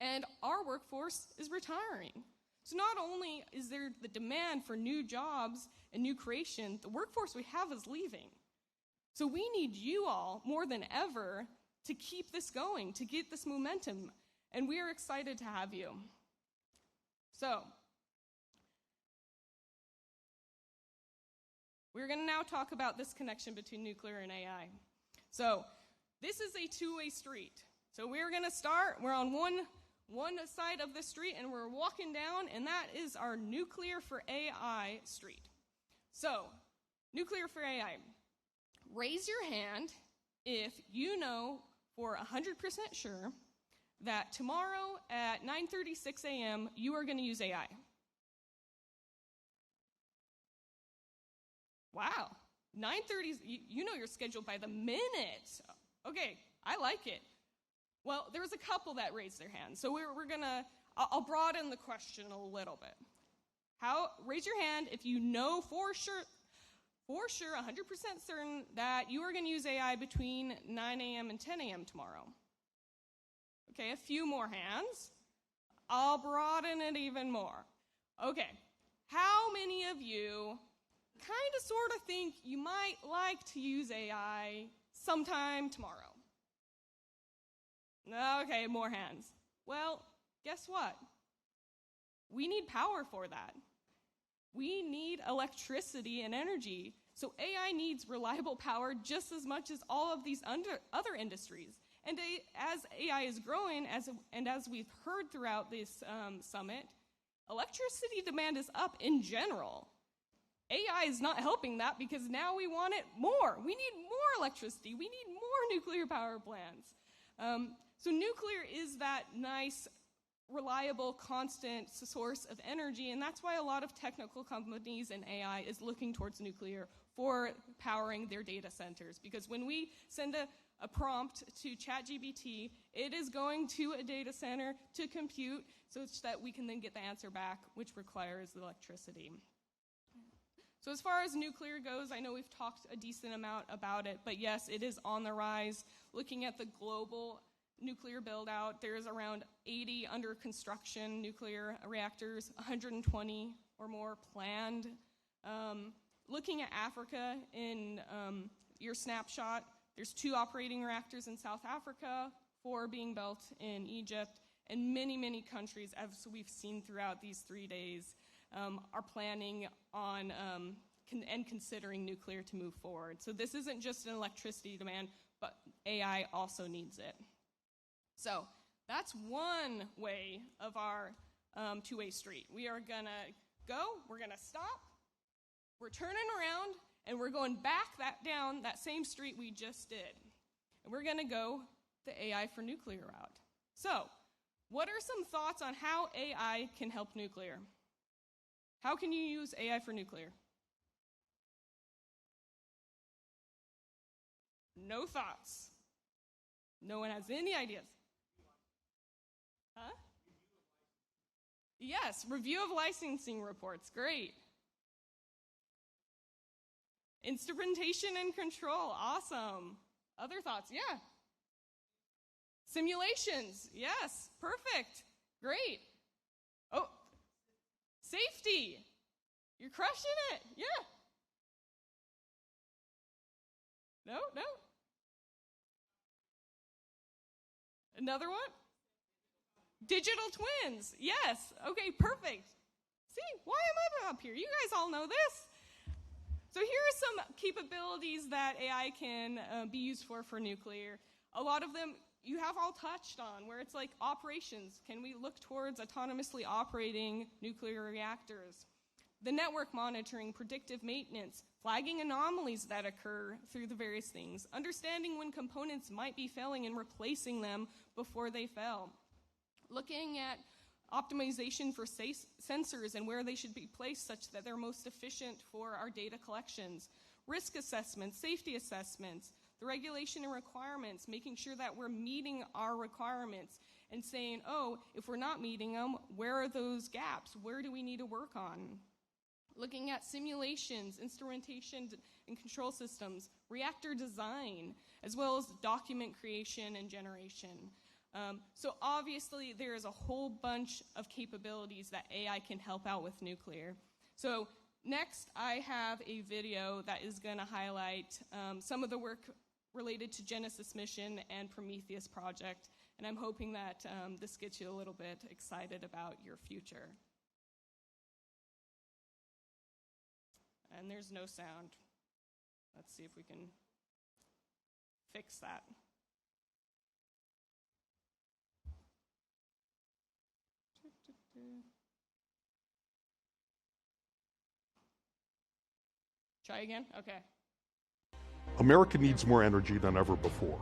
and our workforce is retiring. So not only is there the demand for new jobs and new creation, the workforce we have is leaving. So we need you all more than ever to keep this going, to get this momentum, and we are excited to have you. So, we're going to now talk about this connection between nuclear and AI. So, this is a two-way street. So we're going to start, we're on one side of the street, and we're walking down, and that is our Nuclear for AI street. So, Nuclear for AI. Raise your hand if you know for 100% sure that tomorrow at 9:36 a.m. you are going to use AI. Wow, 9:30, you know you're scheduled by the minute. Okay, I like it. Well, there's a couple that raised their hands, so we're gonna, I'll broaden the question a little bit. Raise your hand if you know for sure, 100% certain that you are gonna use AI between 9 a.m. and 10 a.m. tomorrow. Okay, a few more hands. I'll broaden it even more. Okay, how many of you kind of sort of think you might like to use AI sometime tomorrow? Okay, more hands. Well, guess what? We need power for that. We need electricity and energy So AI needs reliable power just as much as all of these other industries. And as AI is growing, and as we've heard throughout this summit, electricity demand is up in general. AI is not helping that because now we want it more. We need more electricity. We need more nuclear power plants. So nuclear is that nice, reliable, constant source of energy, and that's why a lot of technical companies and AI is looking towards nuclear for powering their data centers. Because when we send a prompt to ChatGPT, it is going to a data center to compute so that we can then get the answer back, which requires the electricity. So as far as nuclear goes, I know we've talked a decent amount about it, but yes, it is on the rise. Looking at the global nuclear build-out, there's around 80 under construction nuclear reactors, 120 or more planned. Looking at Africa in your snapshot, there's 2 operating reactors in South Africa, 4 being built in Egypt, and many, many countries, as we've seen throughout these 3 days, are planning on and considering nuclear to move forward. So this isn't just an electricity demand, but AI also needs it. So that's one way of our two-way street. We are going to go, we're going to stop, we're turning around, and we're going back down that same street we just did. And we're going to go the AI for nuclear route. So what are some thoughts on how AI can help nuclear? How can you use AI for nuclear? No thoughts. No one has any ideas. Huh? Yes, review of licensing reports. Great. Instrumentation and control. Awesome. Other thoughts? Yeah. Simulations. Yes. Perfect. Great. Oh, safety. You're crushing it. Yeah. No. Another one? Digital twins. Yes. Okay, perfect. See, why am I up here? You guys all know this. So here are some capabilities that AI can be used for nuclear. A lot of them you have all touched on, where it's like operations. Can we look towards autonomously operating nuclear reactors? The network monitoring, predictive maintenance, flagging anomalies that occur through the various things, understanding when components might be failing and replacing them before they fail. Looking at optimization for sensors and where they should be placed such that they're most efficient for our data collections. Risk assessments, safety assessments, the regulation and requirements, making sure that we're meeting our requirements and saying, oh, if we're not meeting them, where are those gaps? Where do we need to work on? Looking at simulations, instrumentation and control systems, reactor design, as well as document creation and generation. So obviously there is a whole bunch of capabilities that AI can help out with nuclear. So next I have a video that is going to highlight some of the work related to Genesis mission and Prometheus project, and I'm hoping that this gets you a little bit excited about your future. And there's no sound. Let's see if we can fix that. Try again? Okay. America needs more energy than ever before.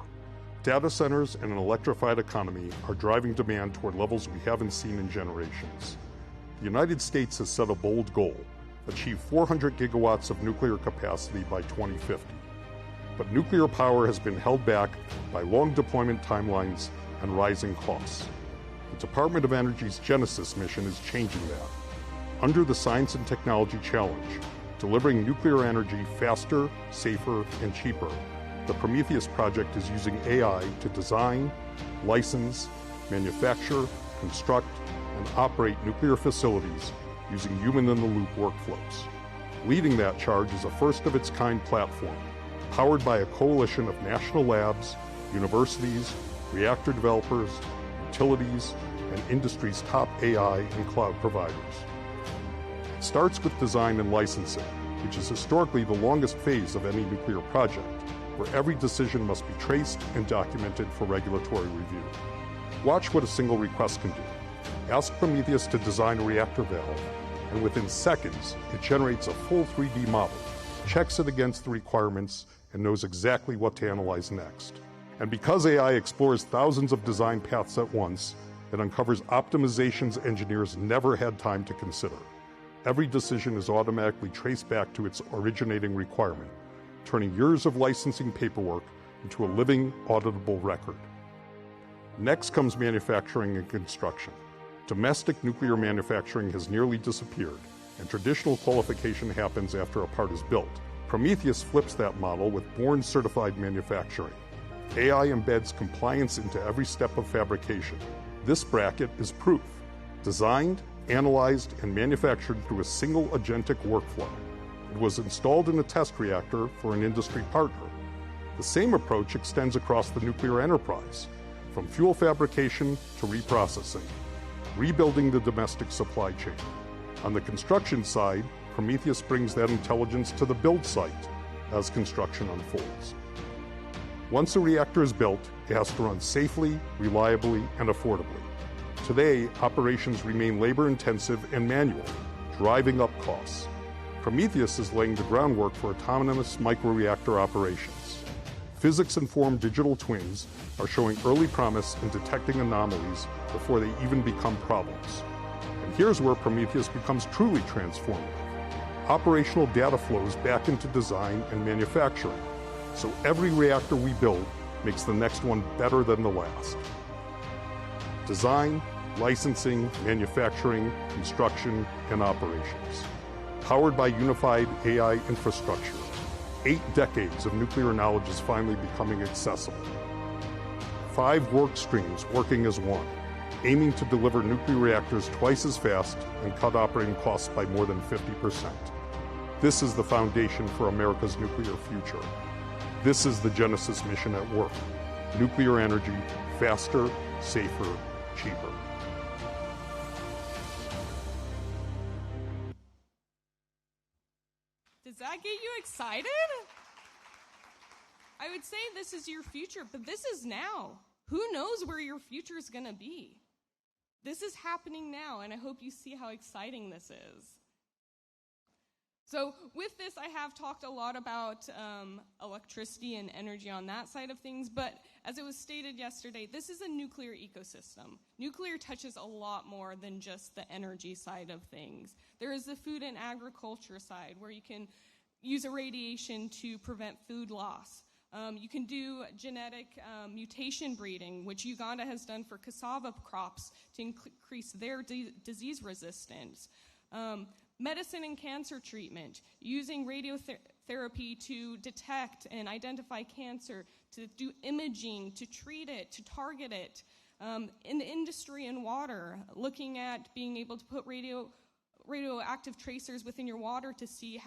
Data centers and an electrified economy are driving demand toward levels we haven't seen in generations. The United States has set a bold goal: achieve 400 gigawatts of nuclear capacity by 2050. But nuclear power has been held back by long deployment timelines and rising costs. The Department of Energy's Genesis mission is changing that. Under the Science and Technology Challenge, delivering nuclear energy faster, safer, and cheaper, the Prometheus project is using AI to design, license, manufacture, construct, and operate nuclear facilities using human-in-the-loop workflows. Leading that charge is a first-of-its-kind platform, powered by a coalition of national labs, universities, reactor developers, utilities, and industry's top AI and cloud providers. It starts with design and licensing, which is historically the longest phase of any nuclear project, where every decision must be traced and documented for regulatory review. Watch what a single request can do. Ask Prometheus to design a reactor valve, and within seconds, it generates a full 3D model, checks it against the requirements, and knows exactly what to analyze next. And because AI explores thousands of design paths at once, it uncovers optimizations engineers never had time to consider. Every decision is automatically traced back to its originating requirement, turning years of licensing paperwork into a living, auditable record. Next comes manufacturing and construction. Domestic nuclear manufacturing has nearly disappeared, and traditional qualification happens after a part is built. Prometheus flips that model with Bourne-certified manufacturing. AI embeds compliance into every step of fabrication. This bracket is proof. Designed, analyzed, and manufactured through a single agentic workflow. It was installed in a test reactor for an industry partner. The same approach extends across the nuclear enterprise, from fuel fabrication to reprocessing, rebuilding the domestic supply chain. On the construction side, Prometheus brings that intelligence to the build site as construction unfolds. Once a reactor is built, it has to run safely, reliably, and affordably. Today, operations remain labor-intensive and manual, driving up costs. Prometheus is laying the groundwork for autonomous microreactor operations. Physics-informed digital twins are showing early promise in detecting anomalies before they even become problems. And here's where Prometheus becomes truly transformative. Operational data flows back into design and manufacturing, so every reactor we build makes the next one better than the last. Design, licensing, manufacturing, construction, and operations. Powered by unified AI infrastructure, 8 decades of nuclear knowledge is finally becoming accessible. 5 work streams working as one, aiming to deliver nuclear reactors twice as fast and cut operating costs by more than 50%. This is the foundation for America's nuclear future. This is the Genesis mission at work. Nuclear energy, faster, safer, cheaper. Does that get you excited? I would say this is your future, but this is now. Who knows where your future is going to be? This is happening now, and I hope you see how exciting this is. So with this, I have talked a lot about electricity and energy on that side of things, but as it was stated yesterday, this is a nuclear ecosystem. Nuclear touches a lot more than just the energy side of things. There is the food and agriculture side, where you can use irradiation to prevent food loss. You can do genetic mutation breeding, which Uganda has done for cassava crops to increase their disease resistance. Medicine and cancer treatment, using radiotherapy to detect and identify cancer, to do imaging, to treat it, to target it. In the industry and water, looking at being able to put radioactive tracers within your water to see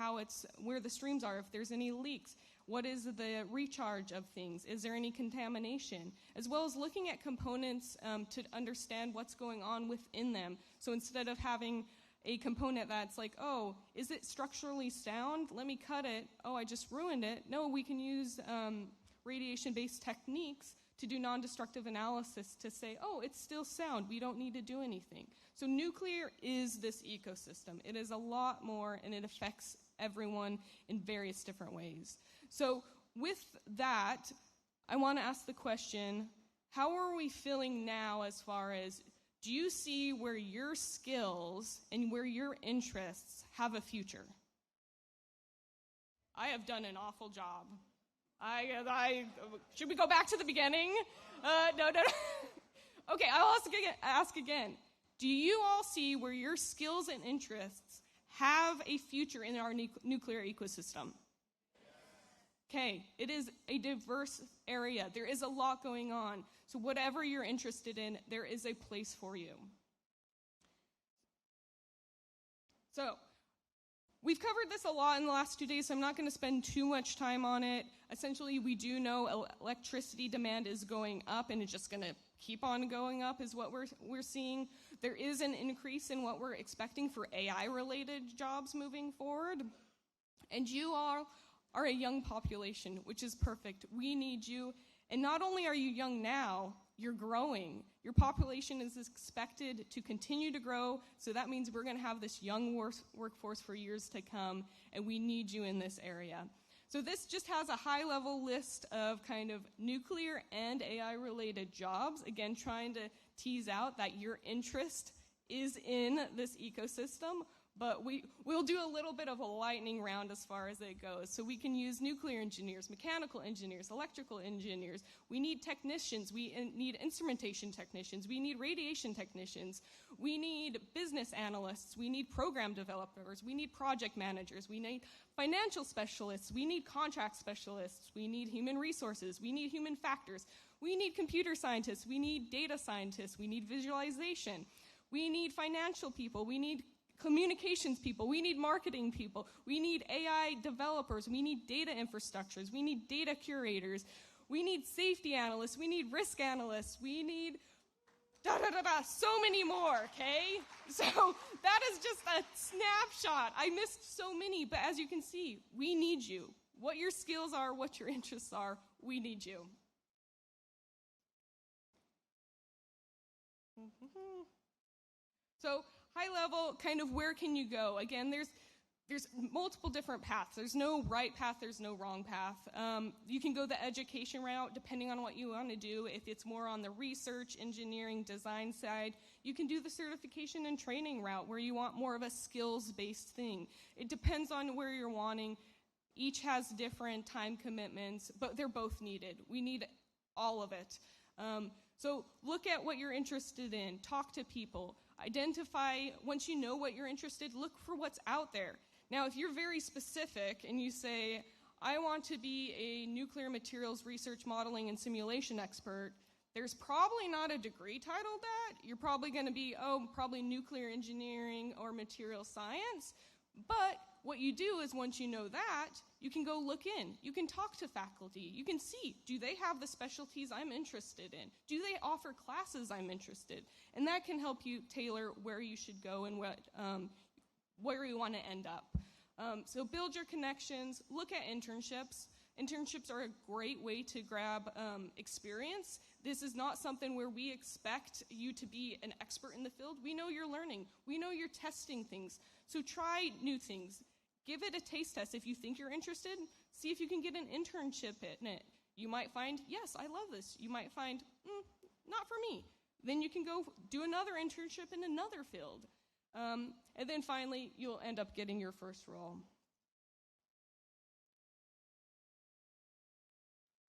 where the streams are, if there's any leaks. What is the recharge of things? Is there any contamination? As well as looking at components to understand what's going on within them. So instead of having a component that's like, oh, is it structurally sound? Let me cut it. Oh, I just ruined it. No, we can use radiation-based techniques to do non-destructive analysis to say, oh, it's still sound. We don't need to do anything. So nuclear is this ecosystem. It is a lot more, and it affects everyone in various different ways. So with that, I want to ask the question, how are we feeling now as far as, do you see where your skills and where your interests have a future? I have done an awful job. Should we go back to the beginning? No. Okay, I'll ask again. Do you all see where your skills and interests have a future in our nuclear ecosystem? Okay, it is a diverse area. There is a lot going on. So whatever you're interested in, there is a place for you. So we've covered this a lot in the last 2 days, so I'm not going to spend too much time on it. Essentially, we do know electricity demand is going up, and it's just going to keep on going up is what we're seeing. There is an increase in what we're expecting for AI-related jobs moving forward. And you all are a young population, which is perfect. We need you. And not only are you young now, you're growing. Your population is expected to continue to grow, so that means we're going to have this young workforce for years to come, and we need you in this area. So this just has a high-level list of kind of nuclear and AI-related jobs, again, trying to tease out that your interest is in this ecosystem, but we'll do a little bit of a lightning round as far as it goes. So we can use nuclear engineers, mechanical engineers, electrical engineers. We need technicians. We need instrumentation technicians. We need radiation technicians. We need business analysts. We need program developers. We need project managers. We need financial specialists. We need contract specialists. We need human resources. We need human factors. We need computer scientists. We need data scientists. We need visualization. We need financial people. We need communications people, we need marketing people, we need AI developers, we need data infrastructures, we need data curators, we need safety analysts, we need risk analysts, we need so many more, okay? So that is just a snapshot. I missed so many, but as you can see, we need you. What your skills are, what your interests are, we need you. So high level, kind of where can you go? Again, there's multiple different paths. There's no right path, there's no wrong path. You can go the education route depending on what you want to do. If it's more on the research, engineering, design side, you can do the certification and training route where you want more of a skills-based thing. It depends on where you're wanting. Each has different time commitments, but they're both needed. We need all of it. So look at what you're interested in. Talk to people. Identify, once you know what you're interested, look for what's out there. Now, if you're very specific and you say, I want to be a nuclear materials research modeling and simulation expert, there's probably not a degree titled that. You're probably going to be, probably nuclear engineering or material science. But what you do is once you know that, you can go look in. You can talk to faculty. You can see, do they have the specialties I'm interested in? Do they offer classes I'm interested in? And that can help you tailor where you should go and where you want to end up. So build your connections. Look at internships. Internships are a great way to grab experience. This is not something where we expect you to be an expert in the field. We know you're learning. We know you're testing things. So try new things. Give it a taste test. If you think you're interested, see if you can get an internship in it. You might find, yes, I love this. You might find, not for me. Then you can go do another internship in another field. And then finally, you'll end up getting your first role.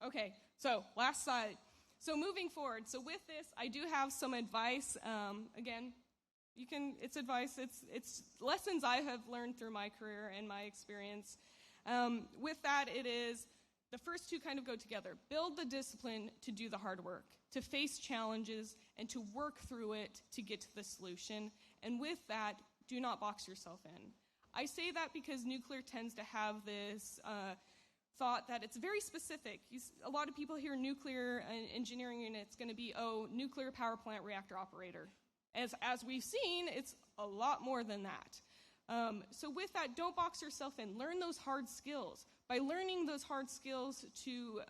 Okay, so last slide. So moving forward, so with this, I do have some advice. Again, it's advice, it's lessons I have learned through my career and my experience. With that, it is, the first two kind of go together. Build the discipline to do the hard work, to face challenges, and to work through it to get to the solution. And with that, do not box yourself in. I say that because nuclear tends to have this thought that it's very specific. A lot of people hear nuclear engineering and it's going to be, nuclear power plant reactor operator. As we've seen, it's a lot more than that. So with that, don't box yourself in. Learn those hard skills. By learning those hard skills to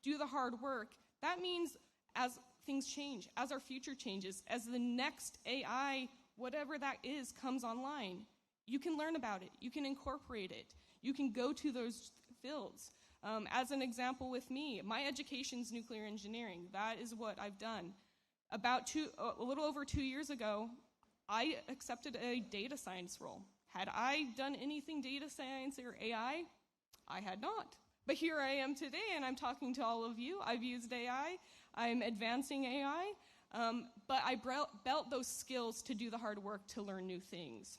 do the hard work, that means as things change, as our future changes, as the next AI, whatever that is, comes online, you can learn about it. You can incorporate it. You can go to those fields. As an example with me, my education's nuclear engineering. That is what I've done. A little over 2 years ago, I accepted a data science role. Had I done anything data science or AI? I had not. But here I am today, and I'm talking to all of you. I've used AI. I'm advancing AI. But I built those skills to do the hard work to learn new things.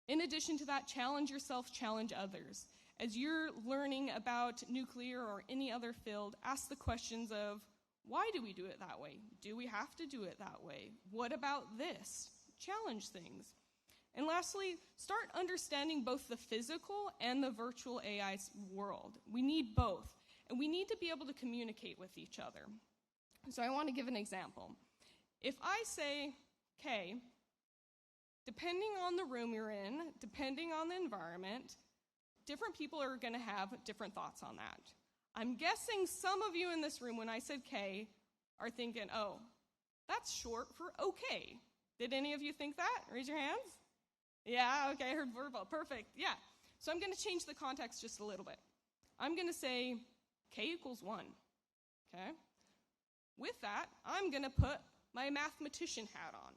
In addition to that, challenge yourself, challenge others. As you're learning about nuclear or any other field, ask the questions of, why do we do it that way? Do we have to do it that way? What about this? Challenge things. And lastly, start understanding both the physical and the virtual AI world. We need both. And we need to be able to communicate with each other. So I want to give an example. If I say, okay, depending on the room you're in, depending on the environment, different people are going to have different thoughts on that. I'm guessing some of you in this room, when I said K, are thinking, oh, that's short for okay. Did any of you think that? Raise your hands. Yeah, okay, I heard verbal. Perfect, yeah. So I'm going to change the context just a little bit. I'm going to say K equals 1, okay? With that, I'm going to put my mathematician hat on.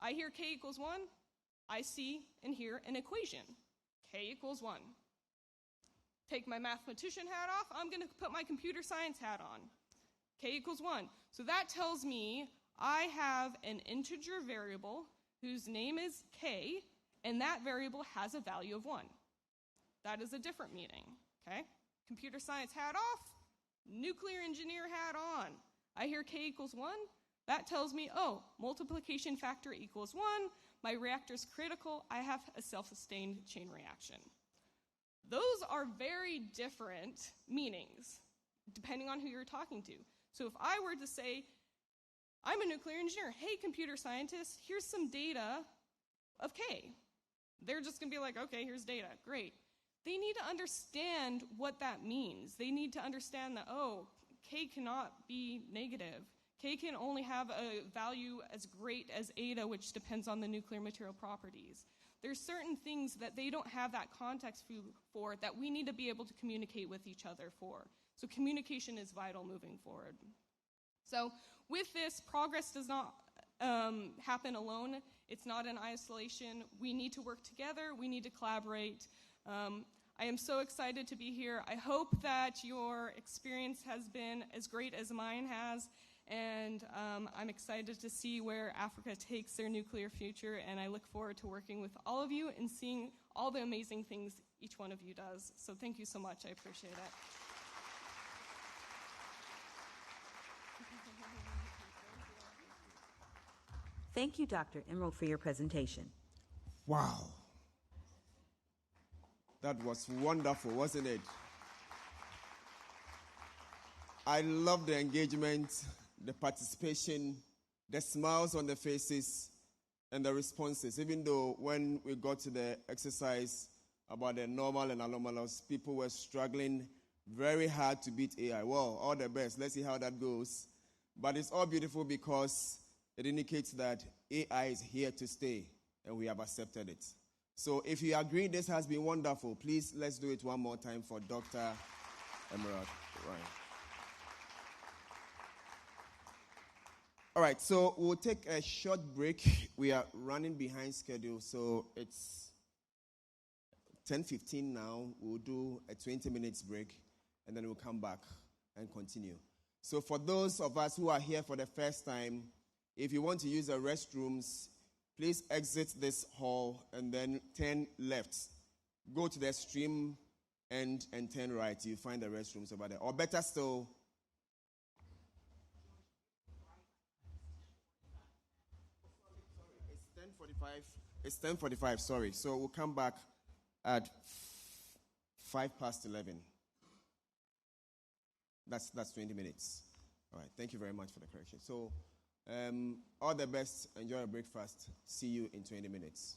I hear K equals 1. I see and hear an equation. K equals 1. Take my mathematician hat off. I'm going to put my computer science hat on. K equals 1. So that tells me I have an integer variable whose name is K, and that variable has a value of 1. That is a different meaning, okay? Computer science hat off, nuclear engineer hat on. I hear K equals 1. That tells me, oh, multiplication factor equals 1. My reactor's critical. I have a self-sustained chain reaction. Those are very different meanings, depending on who you're talking to. So if I were to say, I'm a nuclear engineer, hey, computer scientist, here's some data of K. They're just going to be like, okay, here's data, great. They need to understand what that means. They need to understand that, oh, K cannot be negative. K can only have a value as great as eta, which depends on the nuclear material properties. There's certain things that they don't have that context for that we need to be able to communicate with each other for. So communication is vital moving forward. So with this, progress does not happen alone. It's not in isolation. We need to work together. We need to collaborate. I am so excited to be here. I hope that your experience has been as great as mine has, and I'm excited to see where Africa takes their nuclear future, and I look forward to working with all of you and seeing all the amazing things each one of you does. So thank you so much. I appreciate it. Thank you, Dr. Emerald, for your presentation. Wow. That was wonderful, wasn't it? I love the engagement, the participation, the smiles on the faces, and the responses. Even though when we got to the exercise about the normal and anomalous, people were struggling very hard to beat AI. Well, all the best. Let's see how that goes. But it's all beautiful because it indicates that AI is here to stay, and we have accepted it. So if you agree this has been wonderful, please let's do it one more time for Dr. Emerald Ryan. All right, so we'll take a short break. We are running behind schedule, so it's 10:15 now. We'll do a 20 minutes break, and then we'll come back and continue. So for those of us who are here for the first time, if you want to use the restrooms, please exit this hall and then turn left. Go to the stream end and turn right. You find the restrooms over there. Or better still, it's 10:45. It's 10:45, sorry. So we'll come back at 11:05. That's 20 minutes. All right, thank you very much for the correction. So all the best. Enjoy your breakfast. See you in 20 minutes.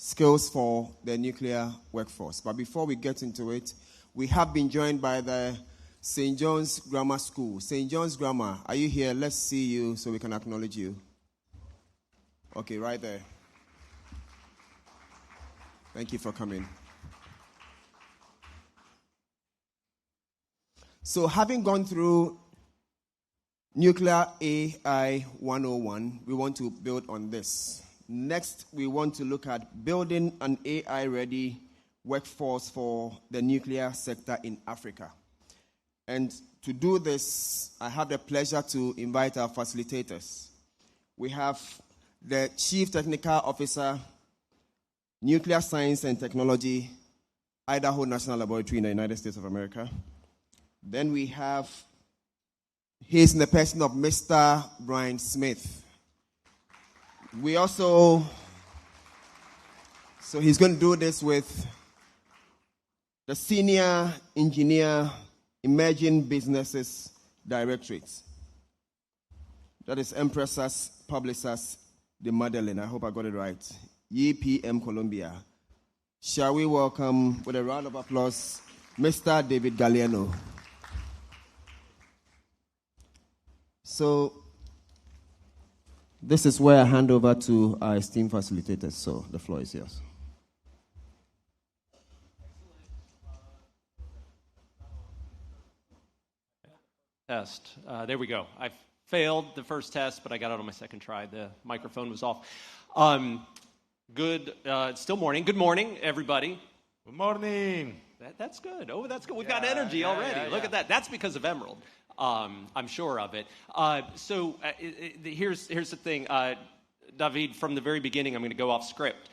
skills for the nuclear workforce. But before we get into it, we have been joined by the St. John's Grammar School. St. John's Grammar, are you here? Let's see you so we can acknowledge you. Okay, right there. Thank you for coming. So, having gone through Nuclear AI 101, we want to build on this. Next, we want to look at building an AI-ready workforce for the nuclear sector in Africa. And to do this, I have the pleasure to invite our facilitators. We have the Chief Technical Officer, Nuclear Science and Technology, Idaho National Laboratory in the United States of America. Then we have, he's in the person of Mr. Brian Smith. We also, so he's going to do this with the Senior Engineer Emerging Businesses Directorate. That is Empresas Publicas de Madeleine. I hope I got it right. EPM Colombia. Shall we welcome, with a round of applause, Mr. David Galliano. So, this is where I hand over to our esteemed facilitators. So, the floor is yours. Test. There we go. I failed the first test, but I got it on my second try. The microphone was off. It's still morning. Good morning, everybody. Good morning. That's good. Oh, that's good. We've got energy already. Look at that. That's because of Emerald. I'm sure of it. Here's the thing. David, from the very beginning, I'm going to go off script.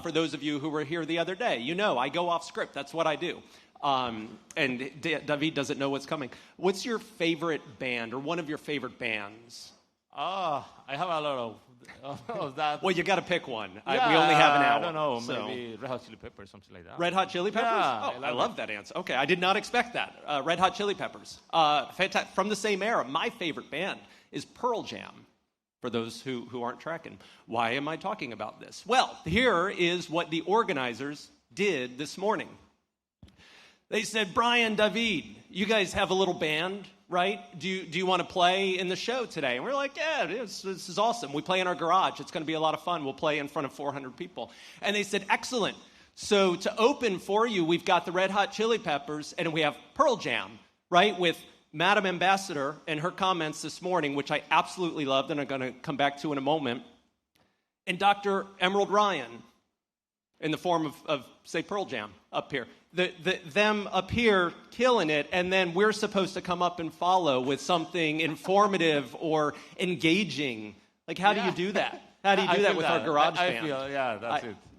For those of you who were here the other day, you know I go off script. That's what I do. And David doesn't know what's coming. What's your favorite band or one of your favorite bands? I have a lot of that. Well, you got to pick one. Yeah, we only have an hour. I don't know, maybe Red Hot Chili Peppers, something like that. Red Hot Chili Peppers? Yeah, I love that answer. Okay, I did not expect that. Red Hot Chili Peppers. From the same era, my favorite band is Pearl Jam, for those who aren't tracking. Why am I talking about this? Well, here is what the organizers did this morning. They said, Brian, David, you guys have a little band, right? Do you want to play in the show today? And we're like, yeah, this is awesome. We play in our garage. It's going to be a lot of fun. We'll play in front of 400 people. And they said, excellent. So to open for you, we've got the Red Hot Chili Peppers, and we have Pearl Jam, right, with Madam Ambassador and her comments this morning, which I absolutely loved, and I'm going to come back to in a moment, and Dr. Emerald Ryan in the form of say, Pearl Jam up here. Them up here killing it, and then we're supposed to come up and follow with something informative or engaging. Like, how do you do that? How do you do that with our garage band?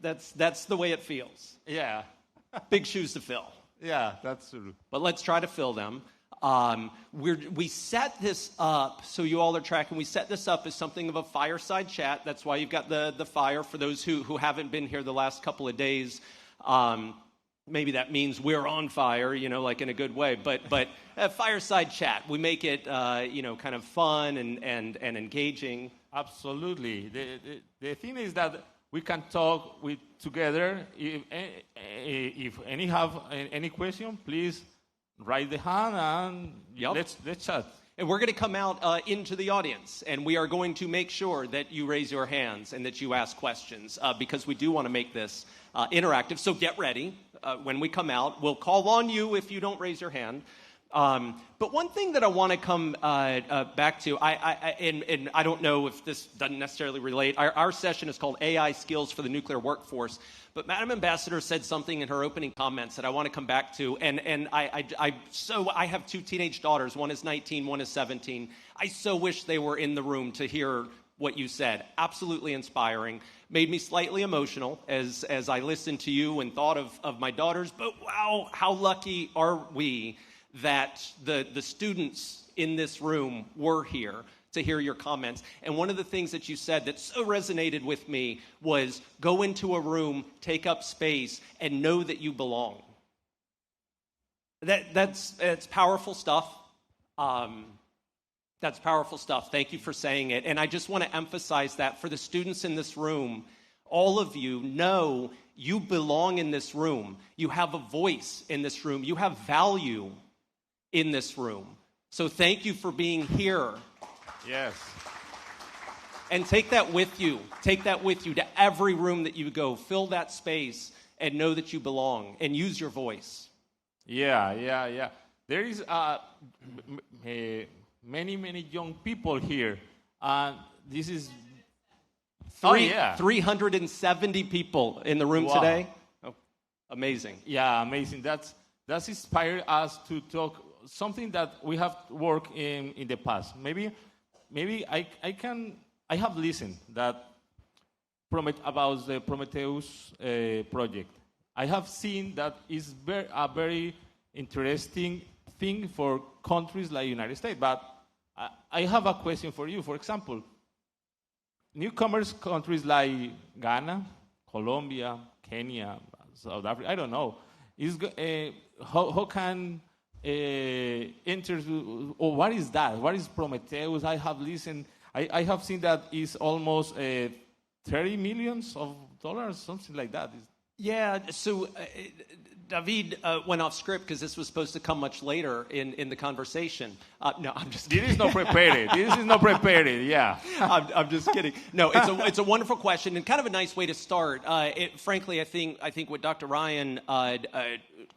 That's it. That's the way it feels. Yeah. Big shoes to fill. Yeah, that's true. But let's try to fill them. We set this up, so you all are tracking, we set this up as something of a fireside chat. That's why you've got the fire for those who haven't been here the last couple of days. Maybe that means we're on fire, like in a good way. But a fireside chat, we make it, kind of fun and engaging. Absolutely. The thing is that we can talk together. If any have any question, please raise the hand and let's chat. And we're going to come out into the audience, and we are going to make sure that you raise your hands and that you ask questions because we do want to make this interactive. So get ready. When we come out, we'll call on you if you don't raise your hand. But one thing that I want to come back to, and I don't know if this doesn't necessarily relate. Our session is called AI Skills for the Nuclear Workforce. But Madam Ambassador said something in her opening comments that I want to come back to. And I have two teenage daughters. One is 19, one is 17. I so wish they were in the room to hear what you said. Absolutely inspiring. Made me slightly emotional as I listened to you and thought of my daughters. But wow, how lucky are we that the students in this room were here to hear your comments. And one of the things that you said that so resonated with me was go into a room, take up space, and know that you belong. It's powerful stuff. That's powerful stuff. Thank you for saying it. And I just want to emphasize that for the students in this room, All of you know you belong in this room. You have a voice in this room. You have value in this room. So thank you for being here. Yes. And take that with you. Take that with you to every room that you go. Fill that space and know that you belong and use your voice. Yeah. There is many young people here. This is 370 people in the room today. Oh, amazing. Yeah, amazing. That's inspired us to talk something that we have worked in the past. Maybe I have listened that about the Prometheus project. I have seen that it's a very interesting thing for countries like the United States. But I have a question for you. For example, newcomers countries like Ghana, Colombia, Kenya, South Africa, I don't know, how can enter, or what is that? What is Prometheus? I have listened, I have seen that it's almost $30 million, something like that. Yeah, so David went off script because this was supposed to come much later in the conversation. No, I'm just kidding. This is not prepared. Yeah. I'm just kidding. No, it's a wonderful question and kind of a nice way to start. Frankly, I think what Dr. Ryan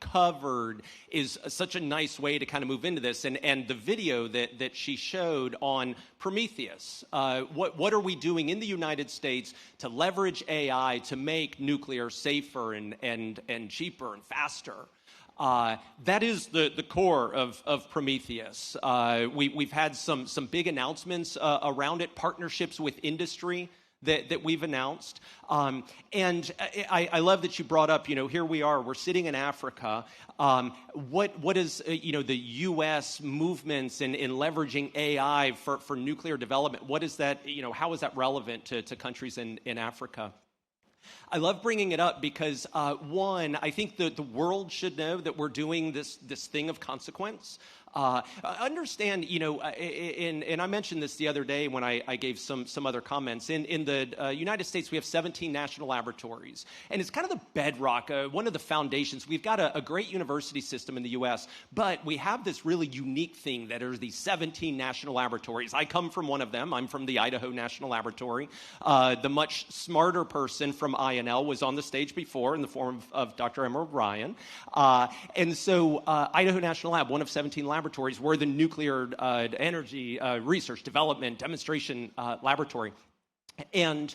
covered is such a nice way to kind of move into this. And the video that she showed on Prometheus, what are we doing in the United States to leverage AI to make nuclear safer and cheaper and faster? That is the core of Prometheus. We've had some big announcements around it, partnerships with industry that we've announced. And I love that you brought up, here we are, we're sitting in Africa. What is, the U.S. movements in leveraging AI for nuclear development? What is that, how is that relevant to countries in Africa? I love bringing it up because, one, I think that the world should know that we're doing this thing of consequence. Understand, and I mentioned this the other day when I gave some other comments. In the United States, we have 17 national laboratories, and it's kind of the bedrock, one of the foundations. We've got a great university system in the U.S., but we have this really unique thing that are these 17 national laboratories. I come from one of them. I'm from the Idaho National Laboratory. The much smarter person from INL was on the stage before in the form of Dr. Emerald Ryan. And so Idaho National Lab, one of 17 laboratories, we're the nuclear energy research, development, demonstration laboratory. And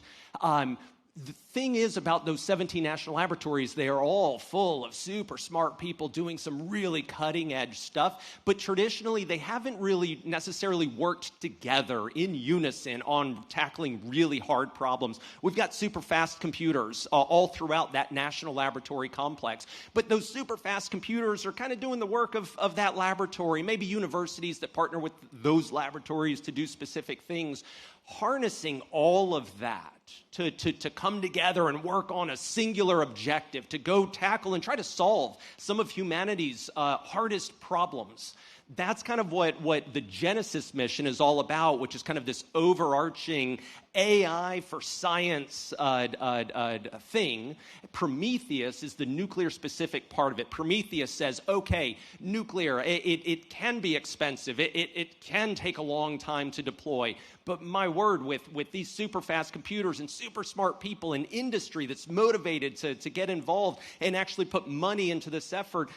the thing is about those 17 national laboratories, they are all full of super smart people doing some really cutting edge stuff, but traditionally they haven't really necessarily worked together in unison on tackling really hard problems. We've got super fast computers all throughout that national laboratory complex, but those super fast computers are kind of doing the work of that laboratory, maybe universities that partner with those laboratories to do specific things. Harnessing all of that to come together and work on a singular objective, to go tackle and try to solve some of humanity's hardest problems. That's kind of what the Genesis mission is all about, which is kind of this overarching AI for science thing. Prometheus is the nuclear-specific part of it. Prometheus says, okay, nuclear, it can be expensive. It can take a long time to deploy. But my word, with these super fast computers and super smart people in industry that's motivated to get involved and actually put money into this effort,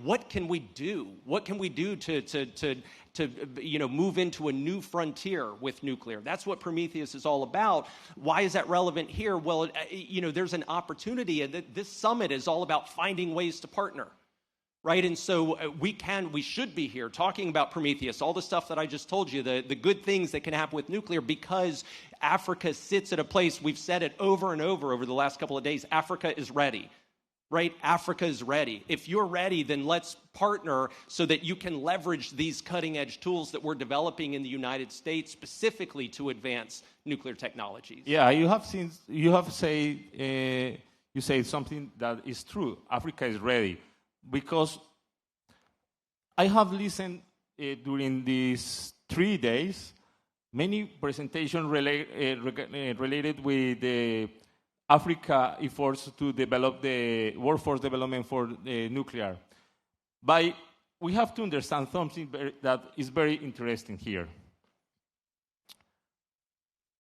what can we do? What can we do to move into a new frontier with nuclear? That's what Prometheus is all about. Why is that relevant here? Well, there's an opportunity. This summit is all about finding ways to partner. Right, and so we should be here talking about Prometheus, all the stuff that I just told you, the good things that can happen with nuclear, because Africa sits at a place, we've said it over and over the last couple of days, Africa is ready. Right? Africa is ready. If you're ready, then let's partner so that you can leverage these cutting-edge tools that we're developing in the United States specifically to advance nuclear technologies. Yeah, you say something that is true. Africa is ready. Because I have listened during these 3 days, many presentations related with the Africa efforts to develop the workforce development for nuclear. But we have to understand something that is very interesting here.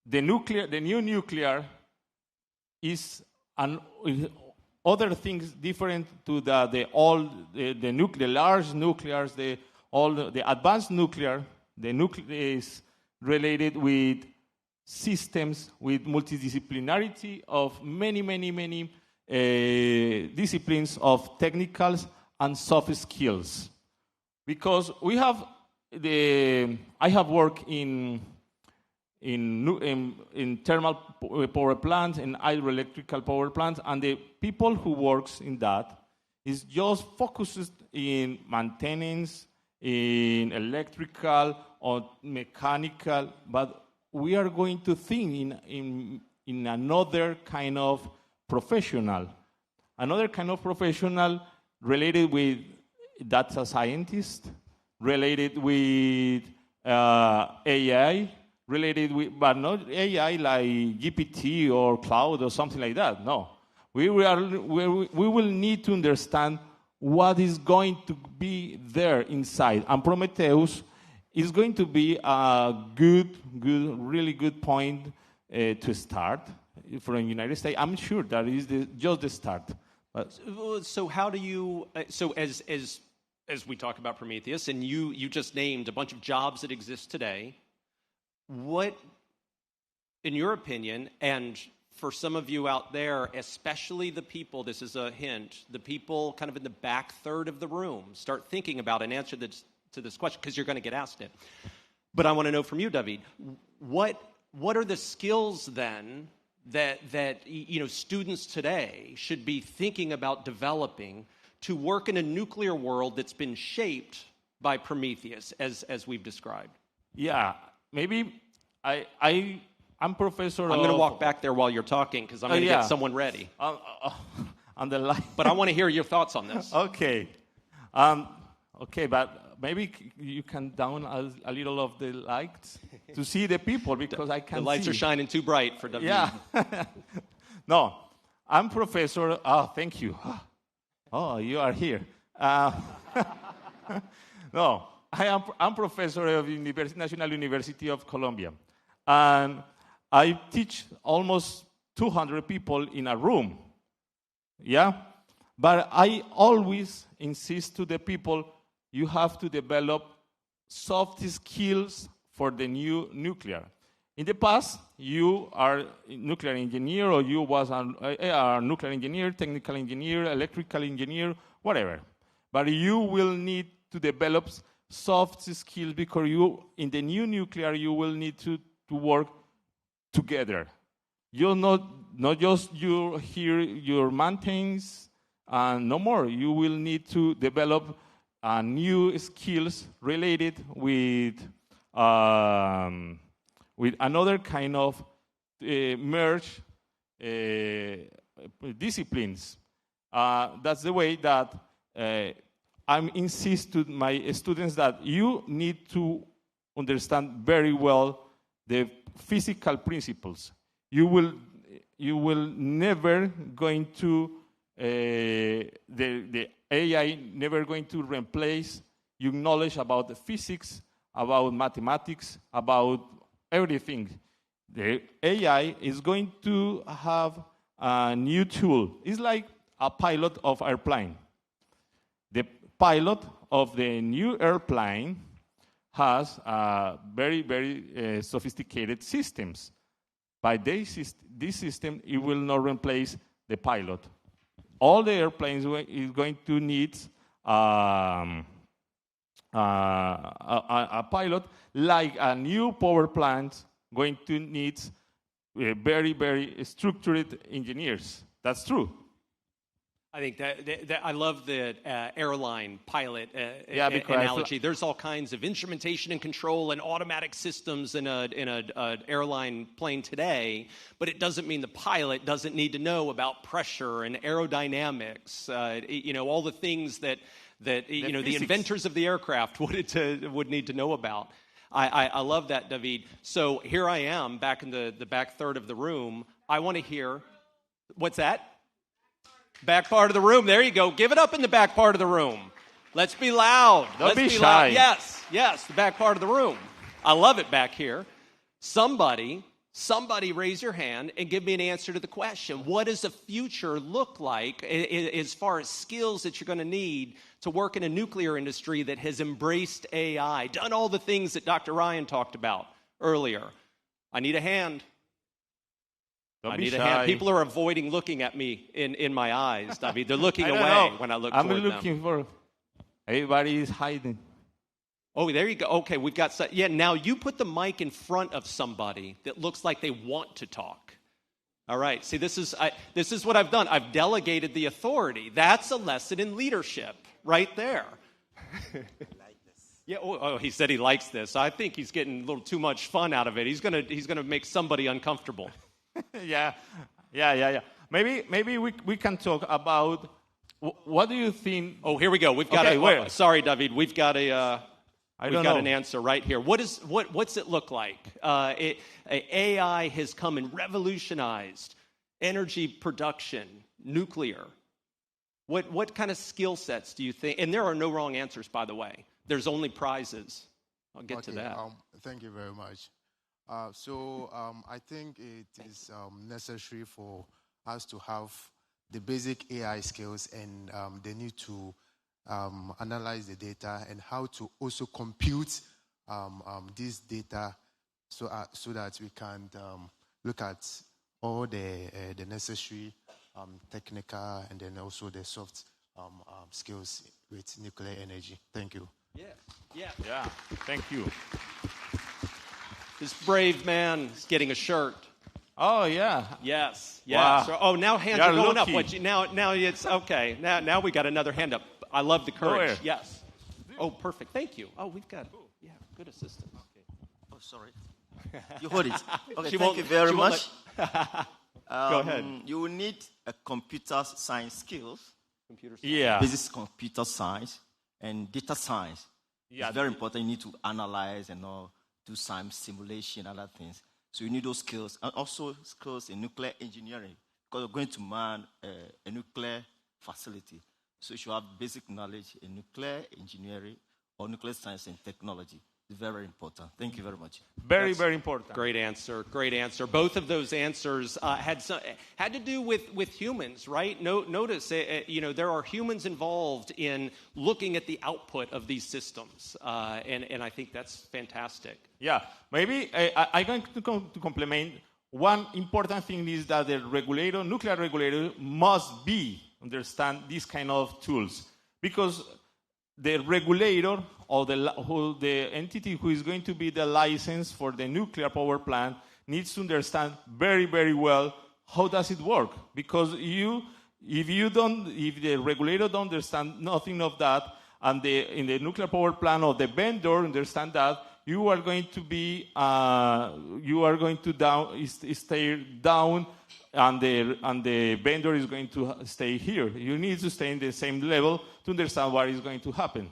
The new nuclear is other things different to the large nuclears, the advanced nuclear. The nuclear is related with systems, with multidisciplinarity of many disciplines of technicals and soft skills. Because I have worked in thermal power plants and hydroelectrical power plants, and the people who works in that is just focused in maintenance, in electrical or mechanical, but we are going to think in another kind of professional related with data scientists, related with AI, related with, but not AI like GPT or cloud or something like that. No, we will need to understand what is going to be there inside. And Prometheus is going to be a really good point to start for the United States. I'm sure that is just the start. But so how do you? So as we talk about Prometheus, and you just named a bunch of jobs that exist today. What, in your opinion, and for some of you out there, especially the people, this is a hint, the people kind of in the back third of the room, start thinking about an answer to this question, because you're going to get asked it. But I want to know from you, David, what are the skills then that students today should be thinking about developing to work in a nuclear world that's been shaped by Prometheus, as we've described? Yeah, maybe I'm professor. I'm going to walk back there while you're talking because I'm going to get someone ready. On the line. But I want to hear your thoughts on this. Okay. Okay, but maybe you can down a little of the lights to see the people, because I can't see. The lights are shining too bright for David. Yeah. No, I'm professor. Oh, thank you. Oh, you are here. No, I'm professor of National University of Colombia. And I teach almost 200 people in a room. Yeah? But I always insist to the people, you have to develop soft skills for the new nuclear. In the past, you are a nuclear engineer, or you was a nuclear engineer, technical engineer, electrical engineer, whatever. But you will need to develop soft skills, because in the new nuclear, you will need to work together. You're not just your maintenance, and no more. You will need to develop new skills related with another kind of merge disciplines. That's the way that I insist to my students that you need to understand very well the physical principles. You will never going to the AI never going to replace your knowledge about the physics, about mathematics, about everything. The AI is going to have a new tool. It's like a pilot of airplane. The pilot of the new airplane has very, very sophisticated systems. By this system, it will not replace the pilot. All the airplanes is going to need a pilot, like a new power plant going to need very, very structured engineers. That's true. I think that I love the airline pilot analogy. There's all kinds of instrumentation and control and automatic systems in an airline plane today, but it doesn't mean the pilot doesn't need to know about pressure and aerodynamics. All the things that the inventors of the aircraft would need to know about. I love that, David. So here I am back in the back third of the room. I want to hear What's that? Back part of the room. There you go. Give it up in the back part of the room. Let's be loud. Don't be shy. Loud. Yes, the back part of the room. I love it back here. Somebody raise your hand and give me an answer to the question. What does the future look like as far as skills that you're going to need to work in a nuclear industry that has embraced AI, done all the things that Dr. Ryan talked about earlier? I need a hand. Don't I be need shy. a hand. People are avoiding looking at me in my eyes, David. They're looking away when I look I'm toward them. looking for... Everybody is hiding. Oh, there you go. Okay, we've got... Yeah, now you put the mic in front of somebody that looks like they want to talk. All right. See, this is what I've done. I've delegated the authority. That's a lesson in leadership right there. Yeah. Oh, he said he likes this. I think he's getting a little too much fun out of it. He's gonna make somebody uncomfortable. Yeah. Maybe we can talk about what do you think? Oh, here we go. We've got sorry, David. We've got an answer right here. What's it look like? AI has come and revolutionized energy production, nuclear. What kind of skill sets do you think? And there are no wrong answers, by the way. There's only prizes. I'll get to that. Thank you very much. I think it is necessary for us to have the basic AI skills and the need to analyze the data and how to also compute this data so that we can look at all the necessary technical and then also the soft skills with nuclear energy. Thank you. Yeah. Thank you. This brave man is getting a shirt. Oh yeah. Yes. Wow. So, now hands You're are going lucky. up. Now it's okay. Now we got another hand up. I love the courage. Where? Yes. Oh, perfect. Thank you. Oh, we've got good assistant. Okay. Oh, sorry. You hold it. Okay, She thank won't- you very she won't much. Go ahead. You will need a computer science skills. Computer science. Yeah. Basic computer science and data science. Yeah. It's very important. You need to analyze and do some simulation, other things. So you need those skills. And also skills in nuclear engineering, because you're going to man a nuclear facility. So you should have basic knowledge in nuclear engineering or nuclear science and technology. It's very important. Thank you very much. Very important. Great answer. Both of those answers had to do with humans, right? Notice, there are humans involved in looking at the output of these systems, and I think that's fantastic. Yeah. Maybe I'm going to complement. One important thing is that the nuclear regulator, must understand these kind of tools, because the regulator or the entity who is going to be the license for the nuclear power plant needs to understand very, very well how does it work. Because if the regulator don't understand nothing of that, and in the nuclear power plant or the vendor understand that, you are going to stay down, and the vendor is going to stay here. You need to stay in the same level to understand what is going to happen.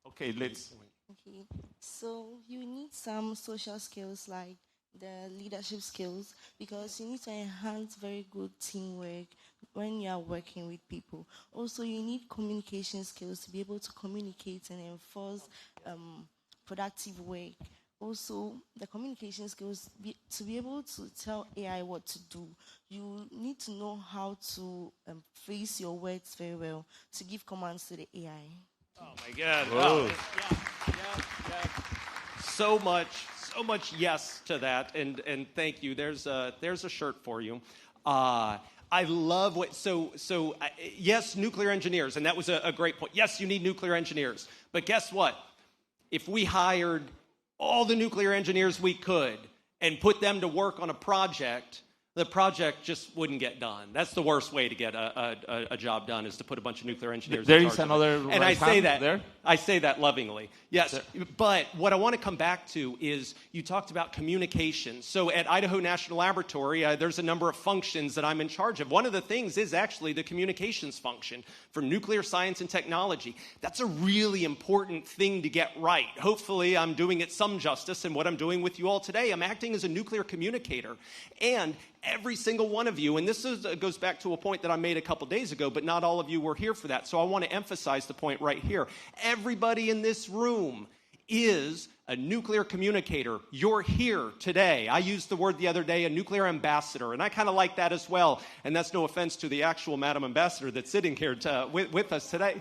Okay, let's. Okay, so you need some social skills like the leadership skills, because you need to enhance very good teamwork when you are working with people. Also, you need communication skills to be able to communicate and enforce productive work. Also, the communication skills to be able to tell AI what to do. You need to know how to phrase your words very well to give commands to the AI. Oh my God! Oh. So much yes to that, and thank you. There's a shirt for you. I love what yes, nuclear engineers, and that was a great point. Yes, you need nuclear engineers, but guess what? If we hired all the nuclear engineers we could and put them to work on a project, the project just wouldn't get done. That's the worst way to get a job done, is to put a bunch of nuclear engineers There in is charge another of it. And I say that. There? I say that lovingly. Yes, but what I want to come back to is you talked about communication. So at Idaho National Laboratory, there's a number of functions that I'm in charge of. One of the things is actually the communications function for nuclear science and technology. That's a really important thing to get right. Hopefully, I'm doing it some justice in what I'm doing with you all today. I'm acting as a nuclear communicator. And every single one of you, and this goes back to a point that I made a couple days ago, but not all of you were here for that. So I want to emphasize the point right here. Everybody in this room is a nuclear communicator. You're here today. I used the word the other day, a nuclear ambassador, and I kind of like that as well. And that's no offense to the actual Madam Ambassador that's sitting here with us today.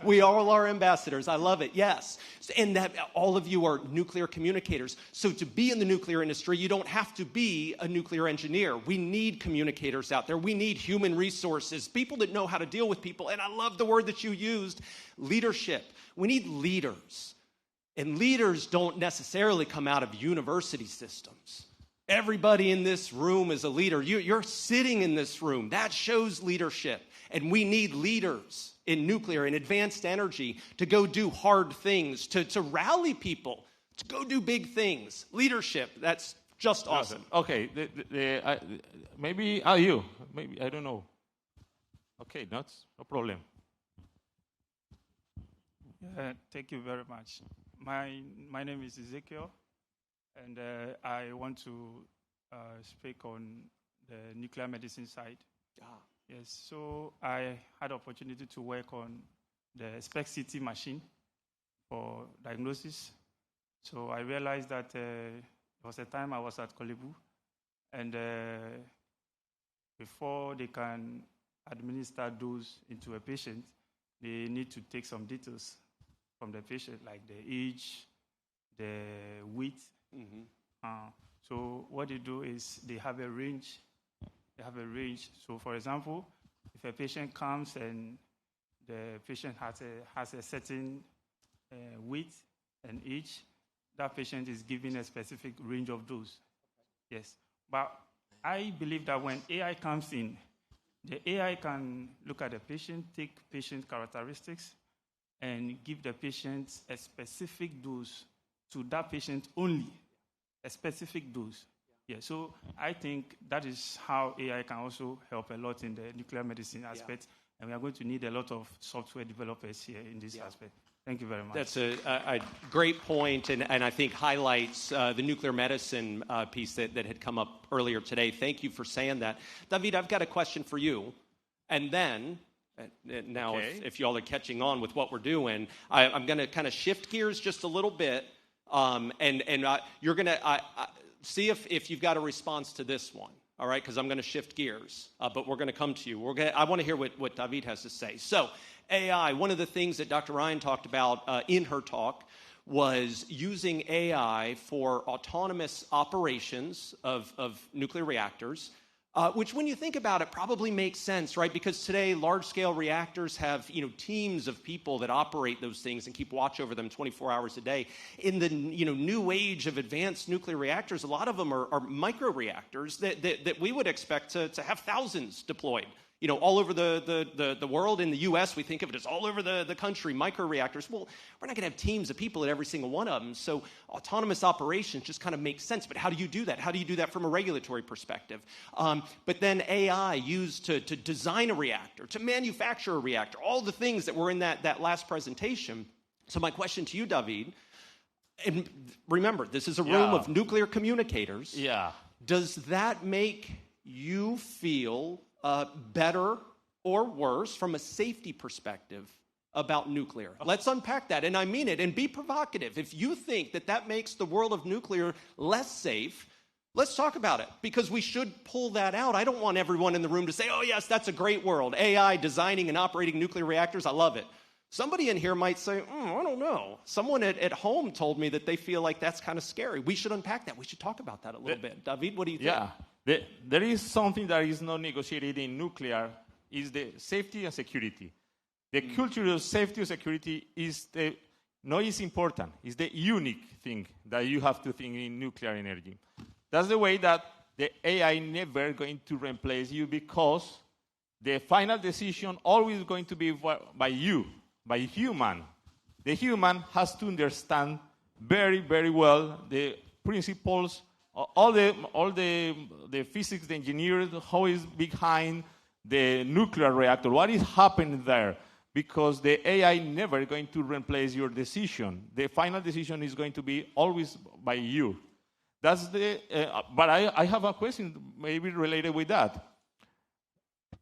We all are ambassadors. I love it, yes. And that all of you are nuclear communicators. So to be in the nuclear industry, you don't have to be a nuclear engineer. We need communicators out there. We need human resources, people that know how to deal with people. And I love the word that you used, leadership. We need leaders. And leaders don't necessarily come out of university systems. Everybody in this room is a leader. You're sitting in this room. That shows leadership. And we need leaders in nuclear and advanced energy to go do hard things, to rally people, to go do big things. Leadership, that's just awesome. Okay, maybe you. Maybe, I don't know. Okay, no problem. Thank you very much. My name is Ezekiel, and I want to speak on the nuclear medicine side. Yes, so I had the opportunity to work on the SPECT-CT machine for diagnosis. So I realized that there was a time I was at Kolebu, and before they can administer dose into a patient, they need to take some details from the patient, like the age, the weight. So what they do is they have a range. So, for example, if a patient comes and the patient has a certain weight and age, that patient is given a specific range of dose. Yes. But I believe that when AI comes in, the AI can look at the patient, take patient characteristics, and give the patient a specific dose to that patient only, a specific dose. Yeah, so I think that is how AI can also help a lot in the nuclear medicine aspect, and we are going to need a lot of software developers here in this aspect. Thank you very much. That's a great point, and I think highlights the nuclear medicine piece that had come up earlier today. Thank you for saying that. David, I've got a question for you, and then now if y'all are catching on with what we're doing, I'm going to kind of shift gears just a little bit, and you're going to see if you've got a response to this one, all right? Because I'm going to shift gears, but we're going to come to you. I want to hear what David has to say. So AI, one of the things that Dr. Ryan talked about in her talk was using AI for autonomous operations of nuclear reactors, which when you think about it probably makes sense, right? Because today large-scale reactors have teams of people that operate those things and keep watch over them 24 hours a day. In the new age of advanced nuclear reactors, a lot of them are micro-reactors that we would expect to have thousands deployed. All over the world. In the U.S., we think of it as all over the country, micro-reactors. Well, we're not going to have teams of people at every single one of them, so autonomous operations just kind of makes sense. But how do you do that? How do you do that from a regulatory perspective? But then AI used to design a reactor, to manufacture a reactor, all the things that were in that last presentation. So my question to you, David, and remember, this is a room of nuclear communicators. Yeah. Does that make you feel better or worse from a safety perspective about nuclear? Let's unpack that, and I mean it, and be provocative. If you think that makes the world of nuclear less safe, let's talk about it, because we should pull that out. I don't want everyone in the room to say, oh yes, that's a great world. AI designing and operating nuclear reactors, I love it. Somebody in here might say, I don't know. Someone at home told me that they feel like that's kind of scary. We should unpack that. We should talk about that a little bit. David, what do you think? Yeah. There is something that is not negotiated in nuclear, is the safety and security. The culture of safety and security is important. It's the unique thing that you have to think in nuclear energy. That's the way that the AI never going to replace you, because the final decision always going to be by you, by human. the human has to understand very, very well the principles, all the physics, the engineers, how is behind the nuclear reactor, what is happening there, because the AI never going to replace your decision. The final decision is going to be always by you. That's the. But I have a question, maybe related with that.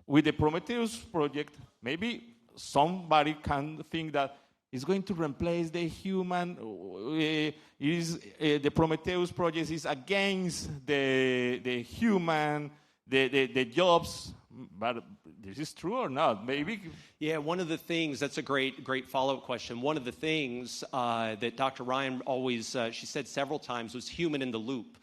With the Prometheus project, maybe somebody can think that it's going to replace the human. The Prometheus project is against the human, the jobs. But this is true or not? Maybe. Yeah, one of the things, that's a great follow-up question. One of the things that Dr. Ryan always, she said several times, was human in the loop.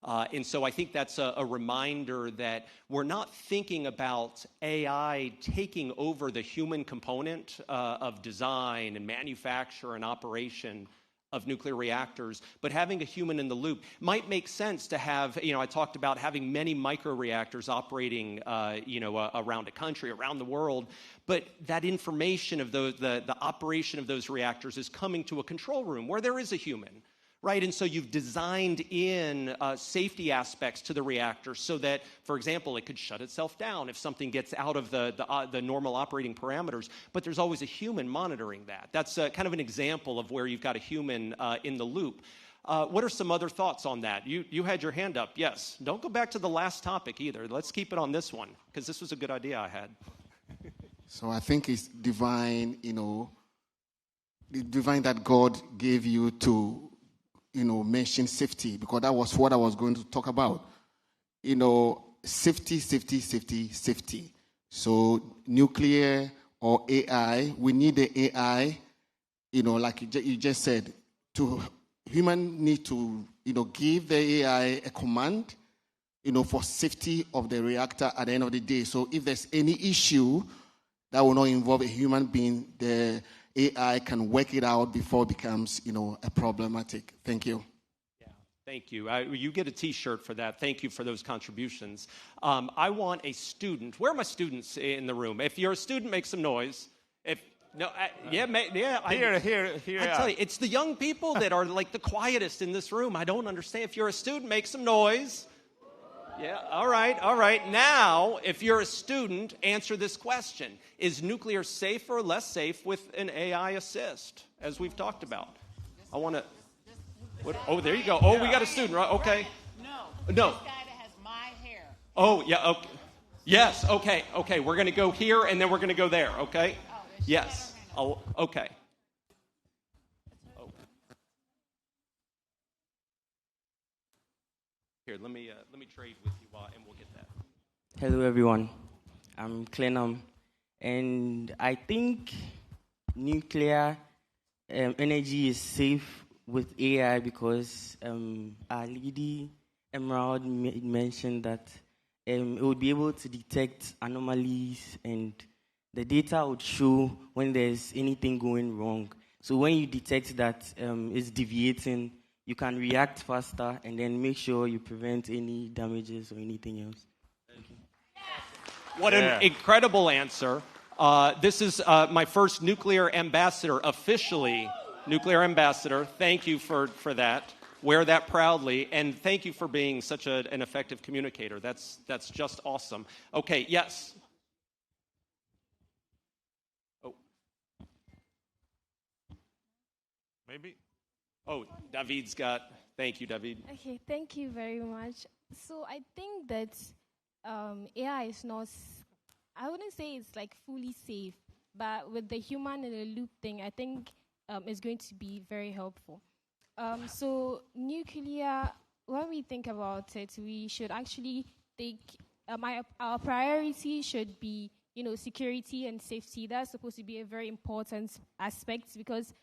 And so I think that's a reminder that we're not thinking about AI taking over the human component of design and manufacture and operation of nuclear reactors, but having a human in the loop might make sense to have, I talked about having many microreactors operating, around a country, around the world, but that information of the operation of those reactors is coming to a control room where there is a human. Right, and so you've designed in safety aspects to the reactor so that, for example, it could shut itself down if something gets out of the normal operating parameters. But there's always a human monitoring that. That's kind of an example of where you've got a human in the loop. What are some other thoughts on that? You had your hand up. Yes. Don't go back to the last topic either. Let's keep it on this one because this was a good idea I had. So I think it's divine, the divine that God gave you to mention safety, because that was what I was going to talk about. Safety. So nuclear or AI, we need the AI, like you just said, human need to, give the AI a command, for safety of the reactor at the end of the day. So if there's any issue that will not involve a human being, the AI can work it out before it becomes, a problematic. Thank you. Yeah, thank you. You get a T-shirt for that. Thank you for those contributions. I want a student. Where are my students in the room? If you're a student, make some noise. Here. I tell you, it's the young people that are like the quietest in this room. I don't understand. If you're a student, make some noise. Yeah, all right. Now, if you're a student, answer this question. Is nuclear safer or less safe with an AI assist, as we've talked about? I want to... Oh, there you go. Oh, we got a student, right? Okay. No. This guy that has my hair. Oh, yeah, okay. Yes, okay. We're going to go here, and then we're going to go there, okay? Yes. Oh, okay. Here, let me trade with you, and we'll get that. Hello, everyone. I'm Clenham, and I think nuclear energy is safe with AI because our lady Emerald mentioned that it would be able to detect anomalies, and the data would show when there's anything going wrong. So when you detect that it's deviating, you can react faster and then make sure you prevent any damages or anything else. Thank you. What an incredible answer. This is my first nuclear ambassador, officially nuclear ambassador. Thank you for that. Wear that proudly. And thank you for being such an effective communicator. That's just awesome. Okay, yes. Oh. Maybe. Oh, David's got, thank you, David. Okay, thank you very much. So I think that AI is not, I wouldn't say it's like fully safe, but with the human in the loop thing, I think it's going to be very helpful. So nuclear, when we think about it, we should actually think, our priority should be, security and safety. That's supposed to be a very important aspect because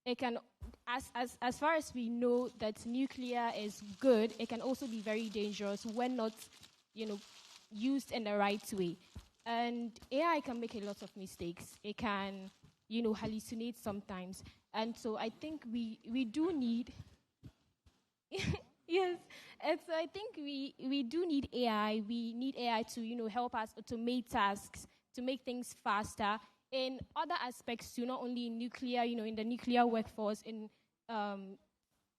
it can, as far as we know that nuclear is good, it can also be very dangerous when not, used in the right way. And AI can make a lot of mistakes. It can, hallucinate sometimes. And so I think we do need, yes, and so I think we do need AI. We need AI to, help us automate tasks, to make things faster, in other aspects too, not only in nuclear, in the nuclear workforce, in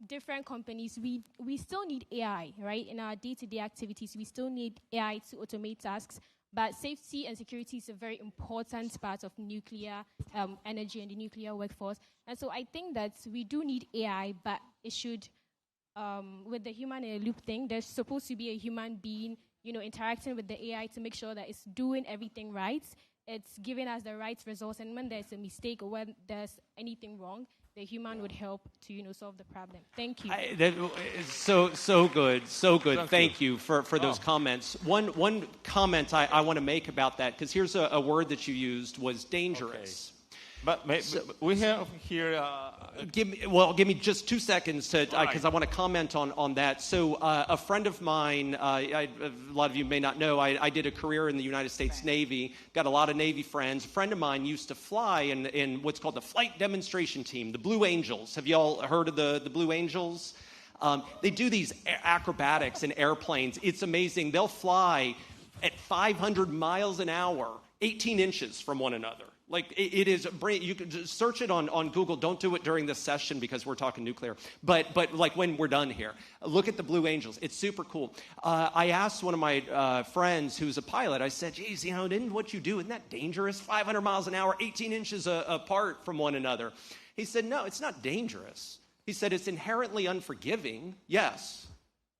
different companies, we still need AI, right? In our day-to-day activities, we still need AI to automate tasks. But safety and security is a very important part of nuclear energy and the nuclear workforce. And so I think that we do need AI, but it should, with the human in a loop thing, there's supposed to be a human being, interacting with the AI to make sure that it's doing everything right. It's giving us the right results. And when there's a mistake or when there's anything wrong, the human would help to, solve the problem. Thank you. That is so good, so good. Thank you for those comments. One comment I want to make about that, because here's a word that you used, was dangerous. But we have here. Give me just 2 seconds because I want to comment on that. So a friend of mine, a lot of you may not know, I did a career in the United States Navy. Got a lot of Navy friends. A friend of mine used to fly in what's called the Flight Demonstration Team, the Blue Angels. Have you all heard of the Blue Angels? They do these acrobatics in airplanes. It's amazing. They'll fly at 500 miles an hour, 18 inches from one another. Like, it is, you can just search it on Google. Don't do it during this session because we're talking nuclear. But like when we're done here, look at the Blue Angels. It's super cool. I asked one of my friends who's a pilot, I said, geez, didn't what you do, isn't that dangerous? 500 miles an hour, 18 inches apart from one another. He said, no, it's not dangerous. He said, it's inherently unforgiving, yes.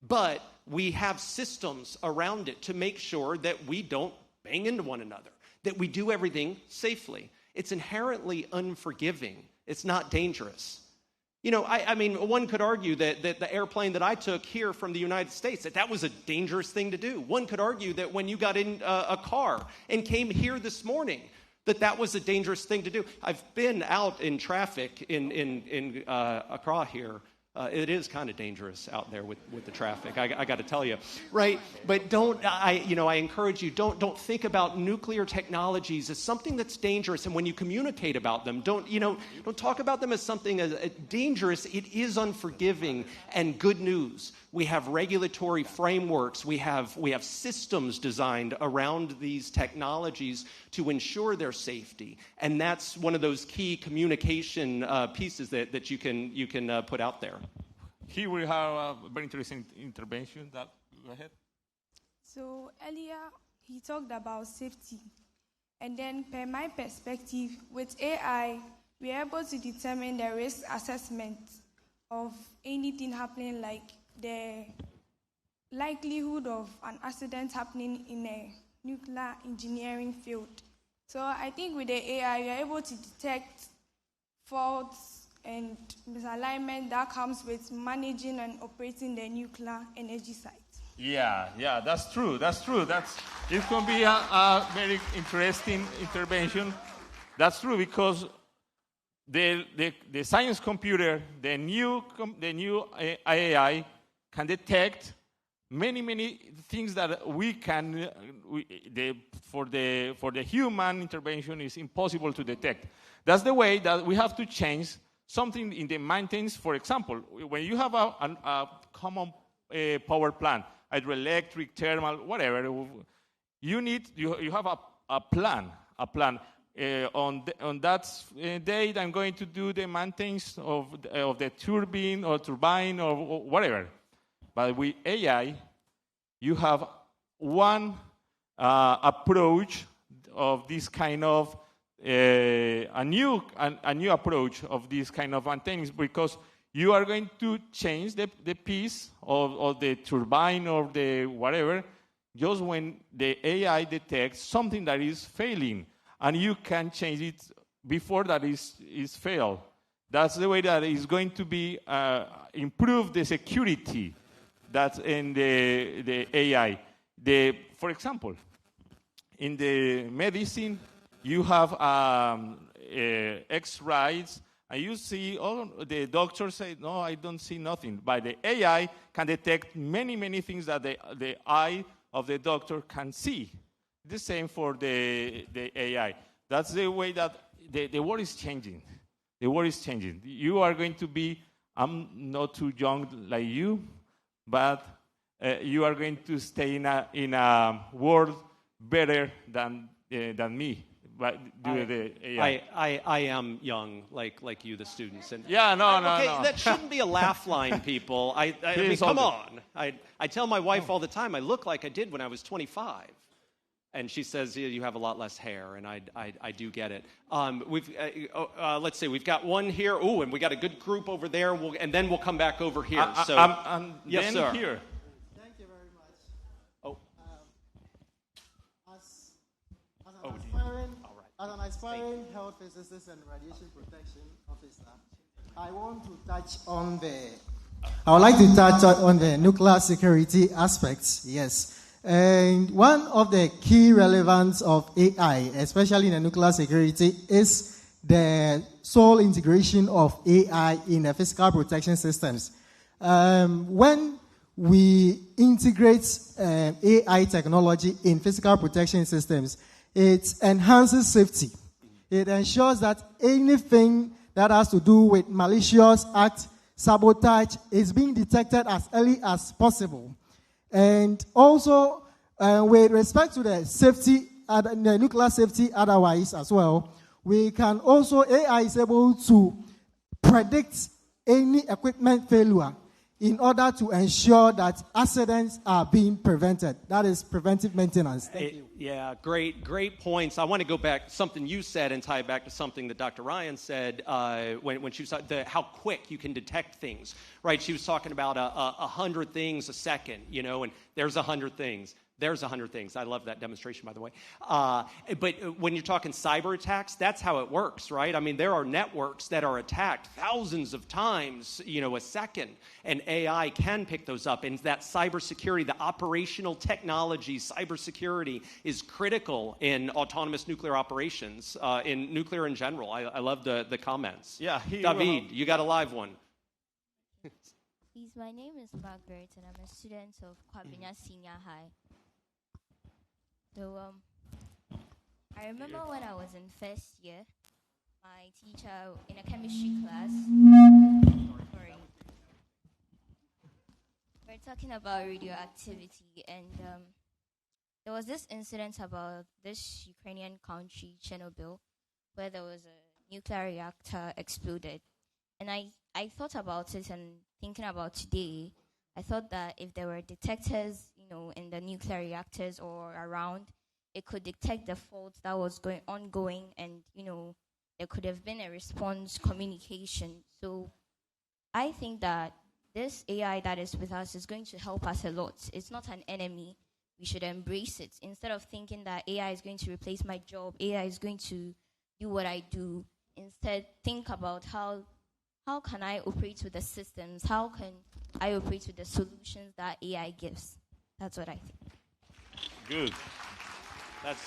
But we have systems around it to make sure that we don't bang into one another, that we do everything safely. It's inherently unforgiving. It's not dangerous. I mean, one could argue that the airplane that I took here from the United States, that was a dangerous thing to do. One could argue that when you got in a car and came here this morning, that was a dangerous thing to do. I've been out in traffic in Accra here. It is kind of dangerous out there with the traffic. I got to tell you, right? But I encourage you, don't think about nuclear technologies as something that's dangerous. And when you communicate about them, don't talk about them as something dangerous. It is unforgiving and good news. We have regulatory frameworks. We have systems designed around these technologies to ensure their safety. And that's one of those key communication pieces that you can put out there. Here we have a very interesting intervention. Go ahead. So earlier he talked about safety. And then per my perspective, with AI, we are able to determine the risk assessment of anything happening, like the likelihood of an accident happening in a nuclear engineering field. So I think with the AI, we are able to detect faults and misalignment that comes with managing and operating the nuclear energy site. Yeah, that's true. It's going to be a very interesting intervention. That's true because the science computer, the new AI, can detect many things that we can. For the human intervention is impossible to detect. That's the way that we have to change something in the maintenance. For example, when you have a common power plant, hydroelectric, thermal, whatever, you have a plan. On that date, I'm going to do the maintenance of the turbine or whatever. But with AI, you have one approach of this kind of a new approach of this kind of maintenance, because you are going to change the piece of the turbine or the whatever just when the AI detects something that is failing, and you can change it before that is failed. That's the way that is going to be improve the security that's in the AI. For example, in the medicine, you have X-rays, and you see all the doctors say, no, I don't see nothing. But the AI can detect many things that the eye of the doctor can see. The same for the AI. That's the way that the world is changing. The world is changing. You are going to be, I'm not too young like you, but you are going to stay in a world better than me. due to the AI. I am young, like you, the students. And Yeah, no. That shouldn't be a laugh line, people. I mean, Please come hold on. I tell my wife all the time, I look like I did when I was 25. And she says, yeah, you have a lot less hair, and I do get it. Let's see, we've got one here. Ooh, and we got a good group over there, and then we'll come back over here. Yes, sir. Here. Thank you very much. Oh. As an aspiring health physicist and radiation protection officer, I would like to touch on the nuclear security aspects. Yes. And one of the key relevance of AI, especially in the nuclear security, is the sole integration of AI in the physical protection systems. When we integrate AI technology in physical protection systems, it enhances safety. It ensures that anything that has to do with malicious act, sabotage, is being detected as early as possible. And also, with respect to the safety, the nuclear safety otherwise as well, we can also, AI is able to predict any equipment failure in order to ensure that accidents are being prevented. That is preventive maintenance. Thank you. Yeah, great points. I want to go back to something you said and tie it back to something that Dr. Ryan said when she was how quick you can detect things, right? She was talking about 100 things a second, and there's 100 things. There's 100 things. I love that demonstration, by the way. But when you're talking cyber attacks, that's how it works, right? I mean, there are networks that are attacked thousands of times, a second, and AI can pick those up. And that cybersecurity, the operational technology, cybersecurity is critical in autonomous nuclear operations, in nuclear in general. I love the comments. Yeah, David, you got a live one. Please, my name is Margaret, and I'm a student of Kwabinya Senior High. So, I remember when I was in first year, my teacher in a chemistry class, we're talking about radioactivity, and there was this incident about this Ukrainian country, Chernobyl, where there was a nuclear reactor exploded. And I thought about it, and thinking about today, I thought that if there were detectors, in the nuclear reactors or around, it could detect the fault that was ongoing, and, there could have been a response communication. So I think that this AI that is with us is going to help us a lot. It's not an enemy. We should embrace it. Instead of thinking that AI is going to replace my job, AI is going to do what I do, instead think about how can I operate with the systems? How can I operate with the solutions that AI gives? That's what I think. Good.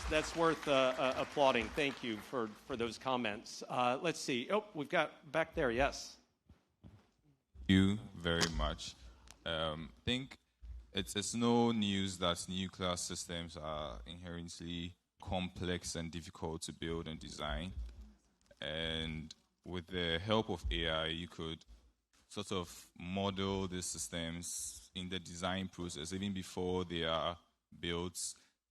That's worth applauding. Thank you for those comments. Let's see. Oh, we've got back there. Yes. Thank you very much. I think it's no news that nuclear systems are inherently complex and difficult to build and design. And with the help of AI, you could sort of model these systems in the design process, even before they are built,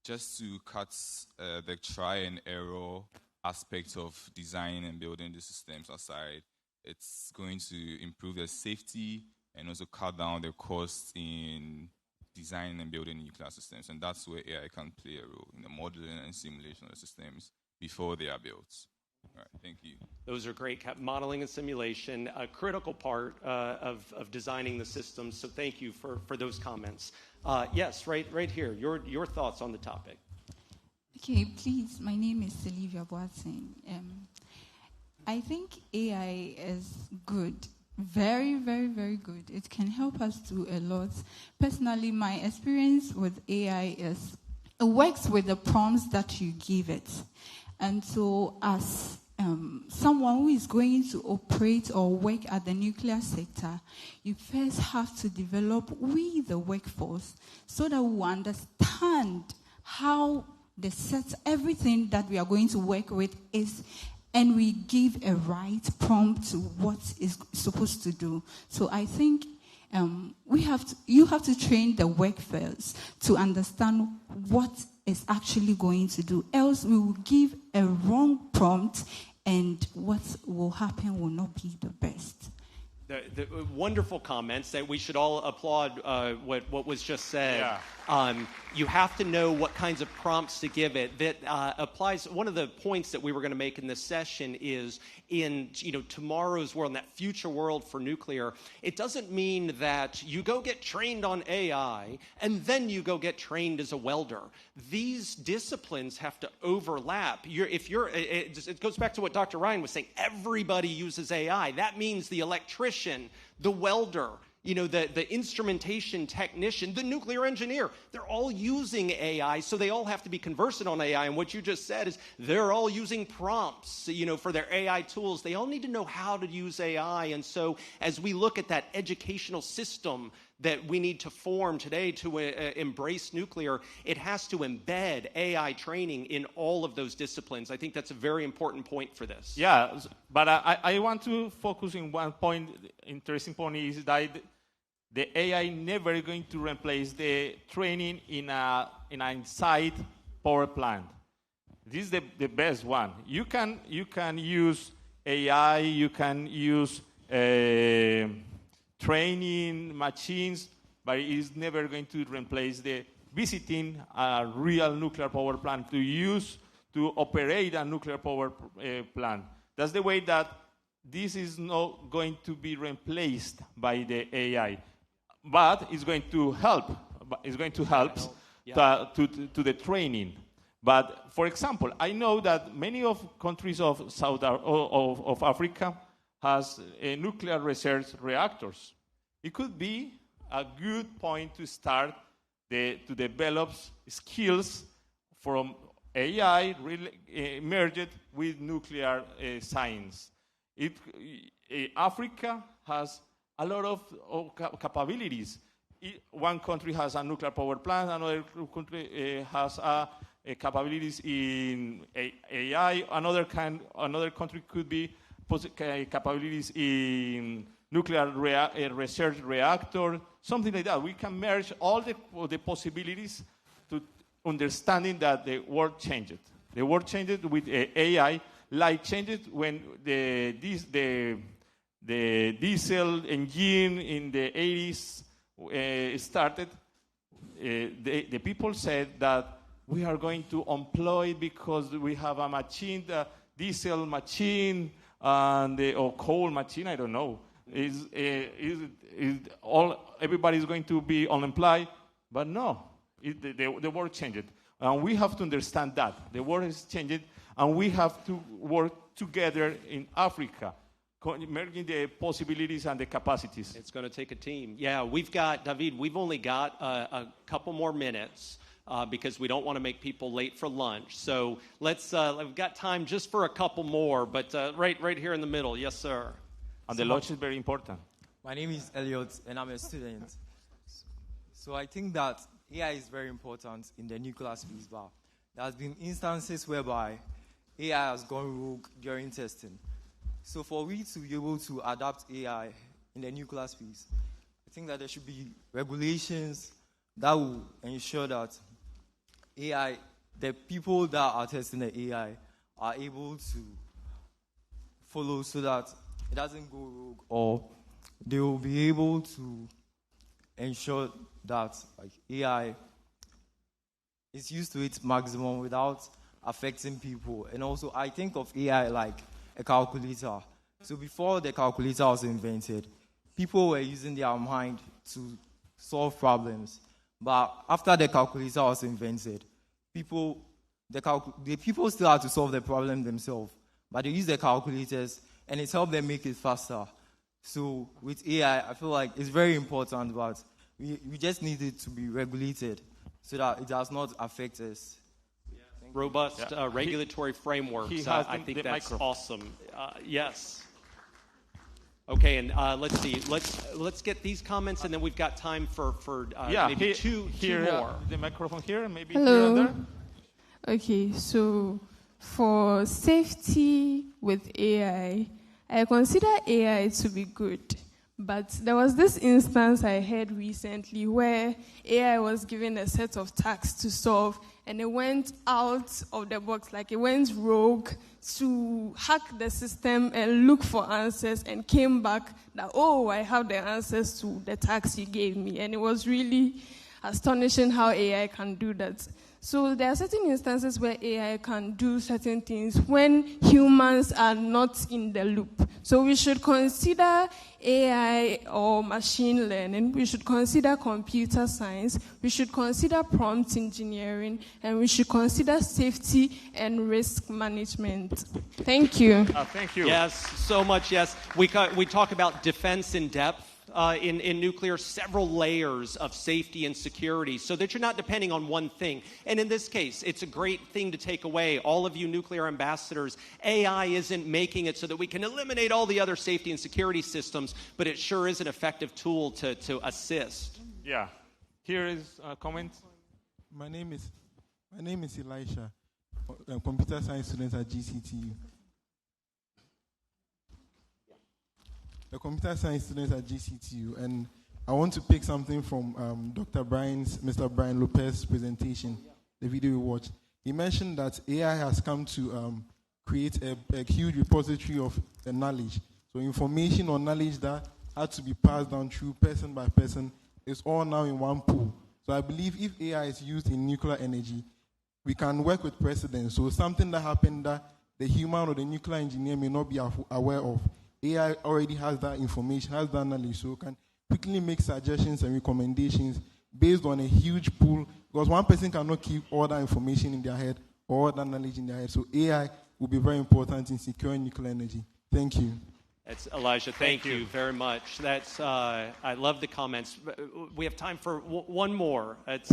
just to cut the try and error aspect of design and building the systems aside. It's going to improve the safety and also cut down the costs in designing and building nuclear systems. And that's where AI can play a role in the modeling and simulation of the systems before they are built. All right, thank you. Those are great. Modeling and simulation, a critical part of designing the systems. So thank you for those comments. Yes, right here. Your thoughts on the topic. Okay, please. My name is Sylvia Boateng. I think AI is good. Very, very, very good. It can help us do a lot. Personally, my experience with AI is it works with the prompts that you give it. And so as someone who is going to operate or work at the nuclear sector, you first have to develop with the workforce so that we understand how everything that we are going to work with is, and we give a right prompt to what is supposed to do. So I think you have to train the workforce to understand what it's actually going to do. Else we will give a wrong prompt and what will happen will not be the best. The wonderful comments that we should all applaud what was just said. Yeah. You have to know what kinds of prompts to give it. That applies. One of the points that we were going to make in this session is in tomorrow's world, in that future world for nuclear. It doesn't mean that you go get trained on AI and then you go get trained as a welder. These disciplines have to overlap. It goes back to what Dr. Ryan was saying. Everybody uses AI. That means the electrician, the welder, the instrumentation technician, the nuclear engineer, they're all using AI, so they all have to be conversant on AI. And what you just said is they're all using prompts, for their AI tools. They all need to know how to use AI. And so as we look at that educational system that we need to form today to embrace nuclear, it has to embed AI training in all of those disciplines. I think that's a very important point for this. Yeah, but I want to focus on one point. Interesting point is that the AI never going to replace the training in an inside power plant. This is the best one. You can use AI. You can use training machines, but it is never going to replace the visiting a real nuclear power plant to operate a nuclear power plant. That's the way that this is not going to be replaced by the AI, but it's going to help. It's going to help to the training. But for example, I know that many of countries of of Africa has nuclear research reactors. It could be a good point to start to develop skills from AI merged with nuclear science. Africa has a lot of capabilities. One country has a nuclear power plant, another country has capabilities in AI, another country could be capabilities in nuclear research reactor, something like that. We can merge all the possibilities to understanding that the world changed. The world changed with AI, like changed when the diesel engine in the 80s started. The people said that we are going to employ because we have a machine, the diesel machine, or coal machine, I don't know. Everybody is going to be unemployed, but no, the world changed. And we have to understand that. The world is changing, and we have to work together in Africa, merging the possibilities and the capacities. It's going to take a team. Yeah, David, we've only got a couple more minutes. Because we don't want to make people late for lunch. So we've got time just for a couple more, but right here in the middle. Yes, sir. And the lunch is very important. My name is Elliot, and I'm a student. So I think that AI is very important in the nuclear space, but there has been instances whereby AI has gone rogue during testing. So for we to be able to adapt AI in the nuclear space, I think that there should be regulations that will ensure that AI, the people that are testing the AI are able to follow so that it doesn't go rogue, or they will be able to ensure that AI is used to its maximum without affecting people. And also, I think of AI like a calculator. So before the calculator was invented, people were using their mind to solve problems. But after the calculator was invented, people still had to solve the problem themselves. But they use the calculators, and it's helped them make it faster. So with AI, I feel like it's very important, but we just need it to be regulated so that it does not affect us. Robust regulatory frameworks. I think that's awesome. Yes. Okay, and let's see. Let's get these comments, and then we've got time for maybe two more. The microphone here, maybe. Hello. Here and there. Okay, so for safety with AI, I consider AI to be good, But there was this instance I heard recently where AI was given a set of tasks to solve, and it went out of the box, like it went rogue to hack the system and look for answers, and came back that, oh, I have the answers to the tasks you gave me. And it was really astonishing how AI can do that. So there are certain instances where AI can do certain things when humans are not in the loop. So we should consider AI or machine learning, we should consider computer science, we should consider prompt engineering, and we should consider safety and risk management. Thank you. Thank you. Yes, so much, yes. We talk about defense in depth. In nuclear, several layers of safety and security so that you're not depending on one thing. And in this case, it's a great thing to take away. All of you nuclear ambassadors, AI isn't making it so that we can eliminate all the other safety and security systems, but it sure is an effective tool to assist. Yeah. Here is a comment. My name is Elisha, computer science student at GCTU. A computer science student at GCTU, and I want to pick something from Mr. Brian Lopez's presentation, the video we watched. He mentioned that AI has come to create a huge repository of the knowledge. So information or knowledge that had to be passed down through person by person is all now in one pool. So I believe if AI is used in nuclear energy, we can work with precedents. So something that happened that the human or the nuclear engineer may not be aware of, AI already has that information, has that knowledge, so can quickly make suggestions and recommendations based on a huge pool, because one person cannot keep all that information in their head or all that knowledge in their head. So AI will be very important in securing nuclear energy. Thank you. That's Elijah. Thank you very much. That's I love the comments. We have time for one more. That's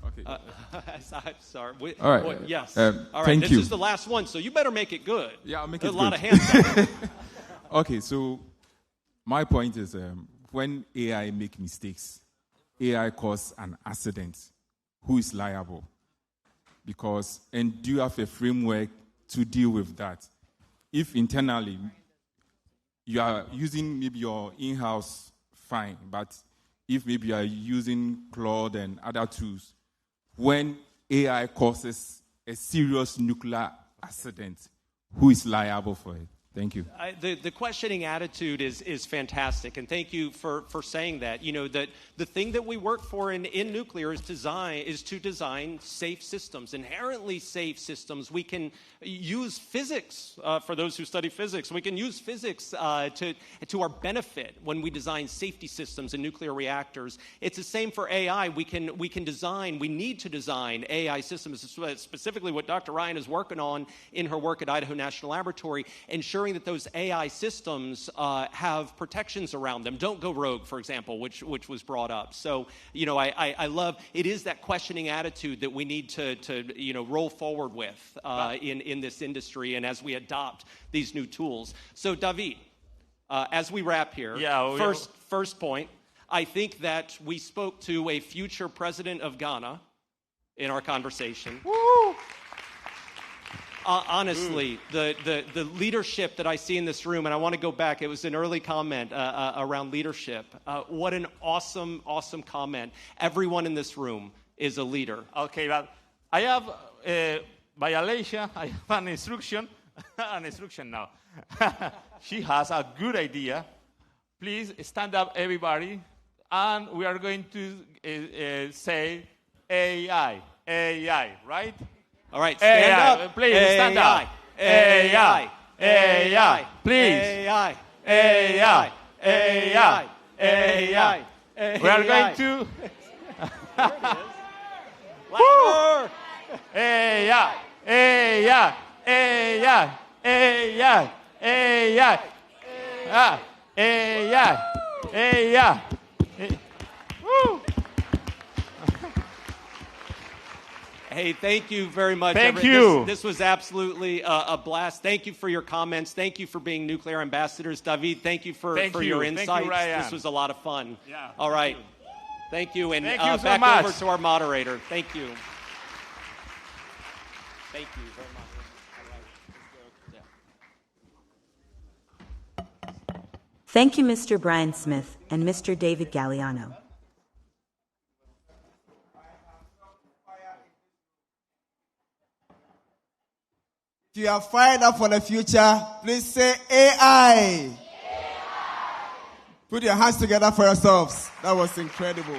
okay. I'm sorry. All right. Yes. All right. Thank this you. is the last one, so you better make it good. Yeah, I'll make There's it a lot good. of hands up. Okay, so my point is when AI make mistakes, AI cause an accident, who is liable? And do you have a framework to deal with that? If internally you are using maybe your in-house, fine, but if maybe you are using Claude and other tools, when AI causes a serious nuclear accident, who is liable for it? Thank you. The questioning attitude is fantastic, and thank you for saying that. You know, that the thing that we work for in nuclear is to design safe systems, inherently safe systems. We can use physics, for those who study physics, we can use physics to our benefit when we design safety systems in nuclear reactors. It's the same for AI. We need to design AI systems, specifically what Dr. Ryan is working on in her work at Idaho National Laboratory, ensuring that those AI systems have protections around them. Don't go rogue, for example, which was brought up. So, you know, I love, it is that questioning attitude that we need to roll forward with in this industry and as we adopt these new tools. So, David, as we wrap here, first point, I think that we spoke to a future president of Ghana in our conversation. Woo! Honestly, the leadership that I see in this room, and I want to go back, it was an early comment around leadership. What an awesome, awesome comment. Everyone in this room is a leader. Okay, but I have by Alicia, I have an instruction now. She has a good idea. Please stand up, everybody, and we are going to say AI, right? All right, stand up. Please stand up. AI, please. AI. We are going to. Louder. Woo! Hey, thank you very much. Thank you. This was absolutely a blast. Thank you for your comments. Thank you for being nuclear ambassadors. David, thank you for your insights. Thank you, Ryan. This was a lot of fun. Yeah. All right. Thank you. And thank you so back much. over to our moderator. Thank you. Thank you very much. All right. Thank you, Mr. Brian Smith and Mr. David Galliano. If you are fired up for the future, please say AI. Put your hands together for yourselves. That was incredible.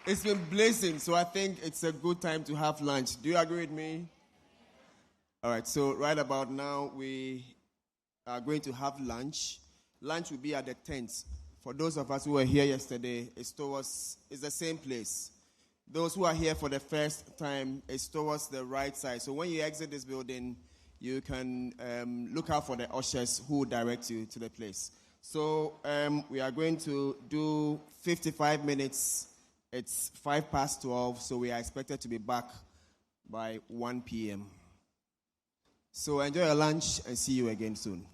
It's been blazing, so I think it's a good time to have lunch. Do you agree with me? All right, so right about now, we are going to have lunch. Lunch will be at the tent. For those of us who were here yesterday, it's the same place. Those who are here for the first time, it's towards the right side. So when you exit this building, you can look out for the ushers who direct you to the place. So we are going to do 55 minutes. It's 12:05, so we are expected to be back by 1 p.m. So enjoy your lunch and see you again soon.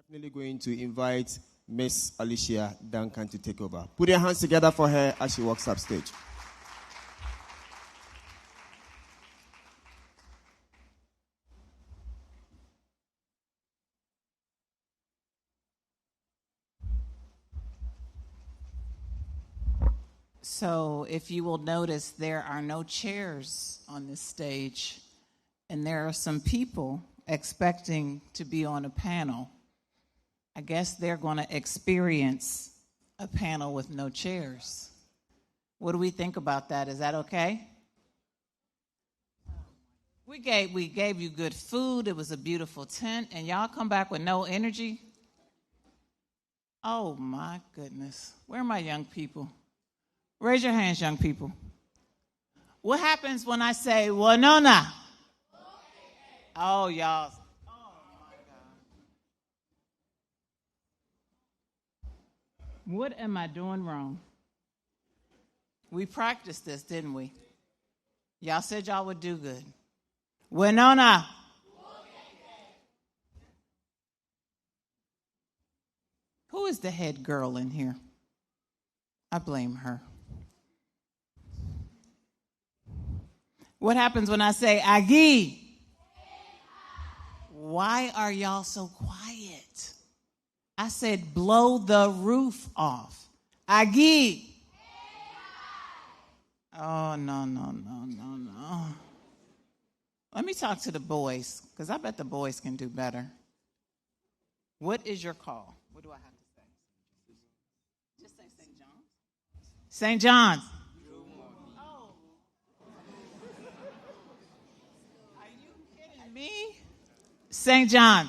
Definitely going to invite Miss Alicia Duncan to take over. Put your hands together for her as she walks up stage. So if you will notice, there are no chairs on this stage, and there are some people expecting to be on a panel. I guess they're going to experience a panel with no chairs. What do we think about that? Is that okay? We gave you good food. It was a beautiful tent, and y'all come back with no energy? Oh, my goodness. Where are my young people? Raise your hands, young people. What happens when I say, Winona? Oh, y'all. Oh, my God. What am I doing wrong? We practiced this, didn't we? Y'all said y'all would do good. Winona. Who is the head girl in here? I blame her. What happens when I say Agi? Why are y'all so quiet? I said blow the roof off. Agi. Oh, no. Let me talk to the boys, because I bet the boys can do better. What is your call? What do I have to say? Just say St. John's. St. John's. Oh. Are you kidding me? St. John's.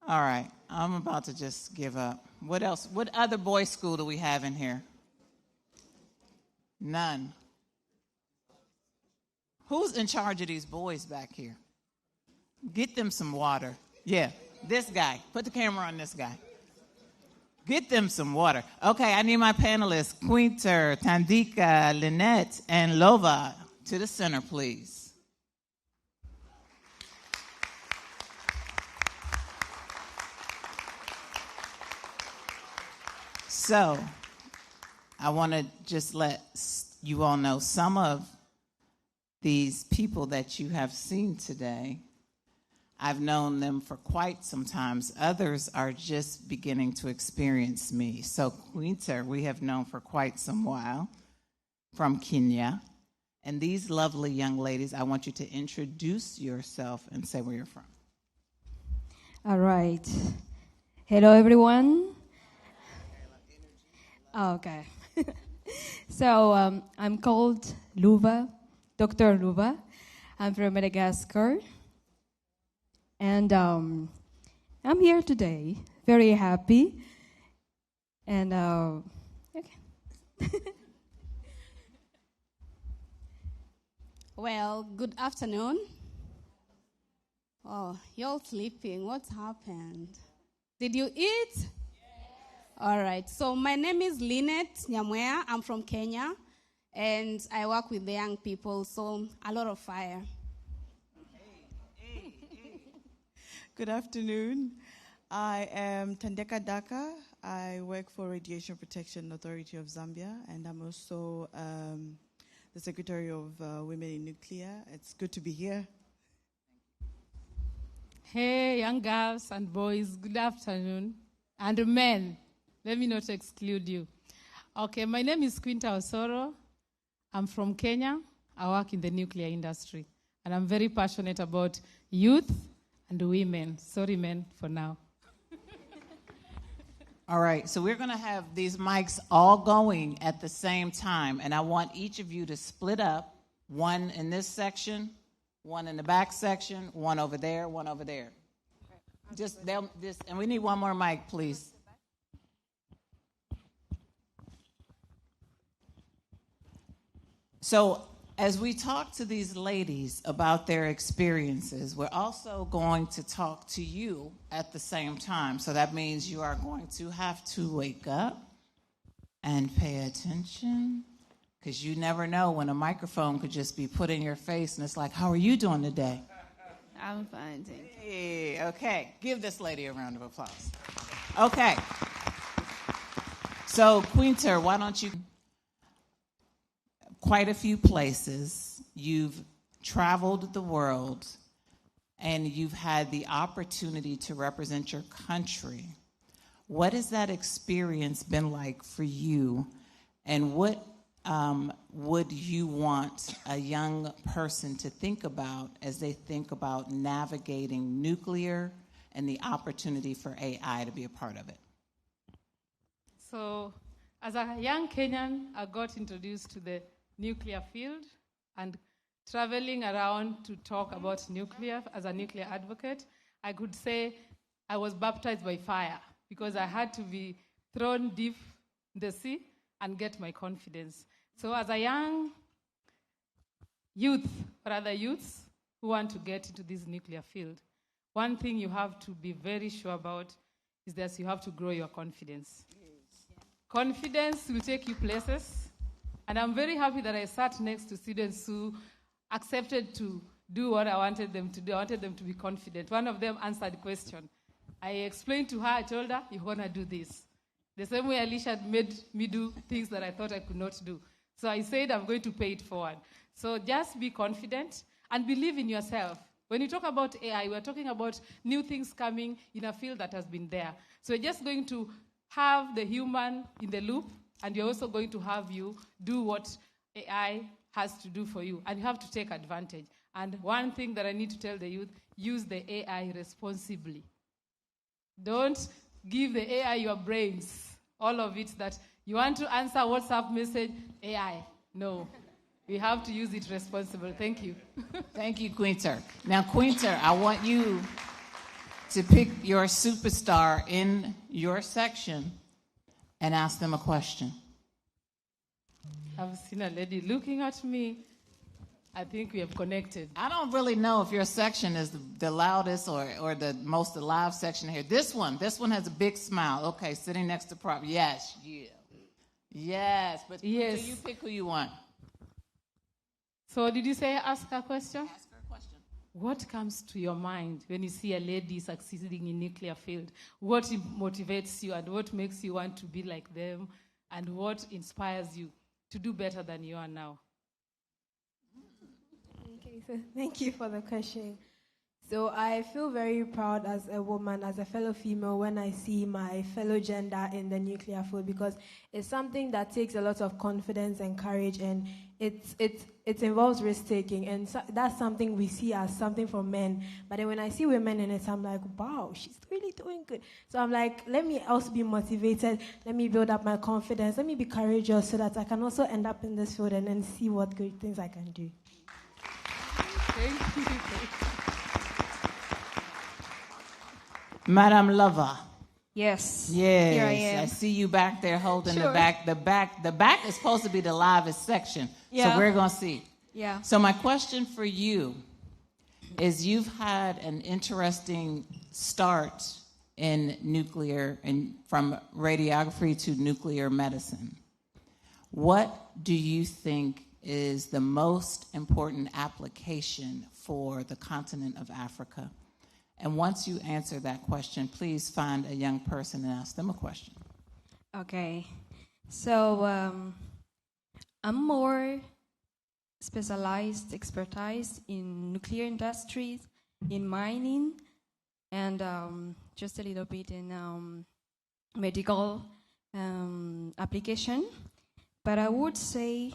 All right, I'm about to just give up. What else? What other boys' school do we have in here? None. Who's in charge of these boys back here? Get them some water. Yeah, this guy. Put the camera on this guy. Get them some water. Okay, I need my panelists, Quinter, Tandika, Lynette, and Lova, to the center, please. So, I want to just let you all know some of these people that you have seen today. I've known them for quite some time. Others are just beginning to experience me. So Quinter, we have known for quite some while from Kenya. And these lovely young ladies, I want you to introduce yourself and say where you're from. All right. Hello, everyone. Oh, okay. So I'm called Luva, Dr. Luva. I'm from Madagascar. And I'm here today, very happy. And, okay. Well, good afternoon. Oh, you're sleeping. What happened? Did you eat? Yes. All right. So my name is Lynette Nyamwea. I'm from Kenya. And I work with the young people, so a lot of fire. Good afternoon. I am Tandeka Daka. I work for Radiation Protection Authority of Zambia, and I'm also the Secretary of Women in Nuclear. It's good to be here. Hey, young girls and boys, good afternoon. And men, let me not exclude you. Okay, my name is Quinta Osoro. I'm from Kenya. I work in the nuclear industry, and I'm very passionate about youth and women. Sorry, men, for now. All right, so we're going to have these mics all going at the same time, and I want each of you to split up, one in this section, one in the back section, one over there, one over there. And we need one more mic, please. So as we talk to these ladies about their experiences, we're also going to talk to you at the same time. So that means you are going to have to wake up and pay attention, because you never know when a microphone could just be put in your face and it's like, how are you doing today? I'm fine, thank you. Hey, okay. Give this lady a round of applause. Okay. So, Quinter, why don't you? Quite a few places. You've traveled the world, and you've had the opportunity to represent your country. What has that experience been like for you, and what would you want a young person to think about as they think about navigating nuclear and the opportunity for AI to be a part of it? So, as a young Kenyan, I got introduced to the nuclear field and traveling around to talk about nuclear as a nuclear advocate. I could say I was baptized by fire because I had to be thrown deep in the sea and get my confidence. So as a young youth, or other youths who want to get into this nuclear field, one thing you have to be very sure about is that you have to grow your confidence. Confidence will take you places, and I'm very happy that I sat next to students who accepted to do what I wanted them to do. I wanted them to be confident. One of them answered the question. I explained to her, I told her, you're going to do this. The same way Alicia had made me do things that I thought I could not do. So I said, I'm going to pay it forward. So just be confident and believe in yourself. When you talk about AI, we're talking about new things coming in a field that has been there. So we're just going to have the human in the loop, and you're also going to have you do what AI has to do for you. And you have to take advantage. And one thing that I need to tell the youth, use the AI responsibly. Don't give the AI your brains, all of it, that you want to answer WhatsApp message, AI. No. We have to use it responsibly. Thank you. Thank you, Quinter. Now, Quinter, I want you to pick your superstar in your section and ask them a question. I've seen a lady looking at me. I think we have connected. I don't really know if your section is the loudest or the most alive section here. This one has a big smile. Okay, sitting next to Prop. Yes, yeah. Yes, but yes. So you pick who you want. So did you say ask a question? Ask her a question. What comes to your mind when you see a lady succeeding in nuclear field? What motivates you and what makes you want to be like them? And what inspires you to do better than you are now? Okay, so thank you for the question. So I feel very proud as a woman, as a fellow female, when I see my fellow gender in the nuclear field, because it's something that takes a lot of confidence and courage, and it involves risk-taking, and so that's something we see as something for men. But then when I see women in it, I'm like, wow, she's really doing good. So I'm like, let me also be motivated. Let me build up my confidence. Let me be courageous so that I can also end up in this field and then see what great things I can do. Thank you. Madam Lover. Yes. Yes. Here I am. I see you back there holding Sure. the back. The back is supposed to be the livest section. Yeah. So we're going to see. Yeah. So my question for you is, you've had an interesting start in nuclear and from radiography to nuclear medicine. What do you think is the most important application for the continent of Africa? And once you answer that question, please find a young person and ask them a question. Okay. So I'm more expertise in nuclear industries, in mining, and just a little bit in medical application. But I would say,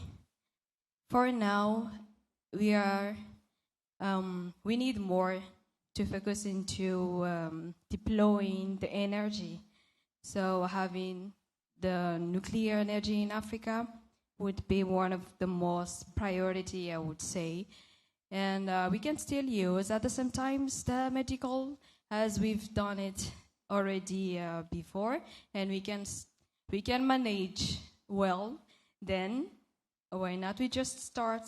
for now, we need more to focus into deploying the energy. So having the nuclear energy in Africa would be one of the most priority, I would say. And we can still use at the same time the medical, as we've done it already before, and we can manage well. Then why not we just start?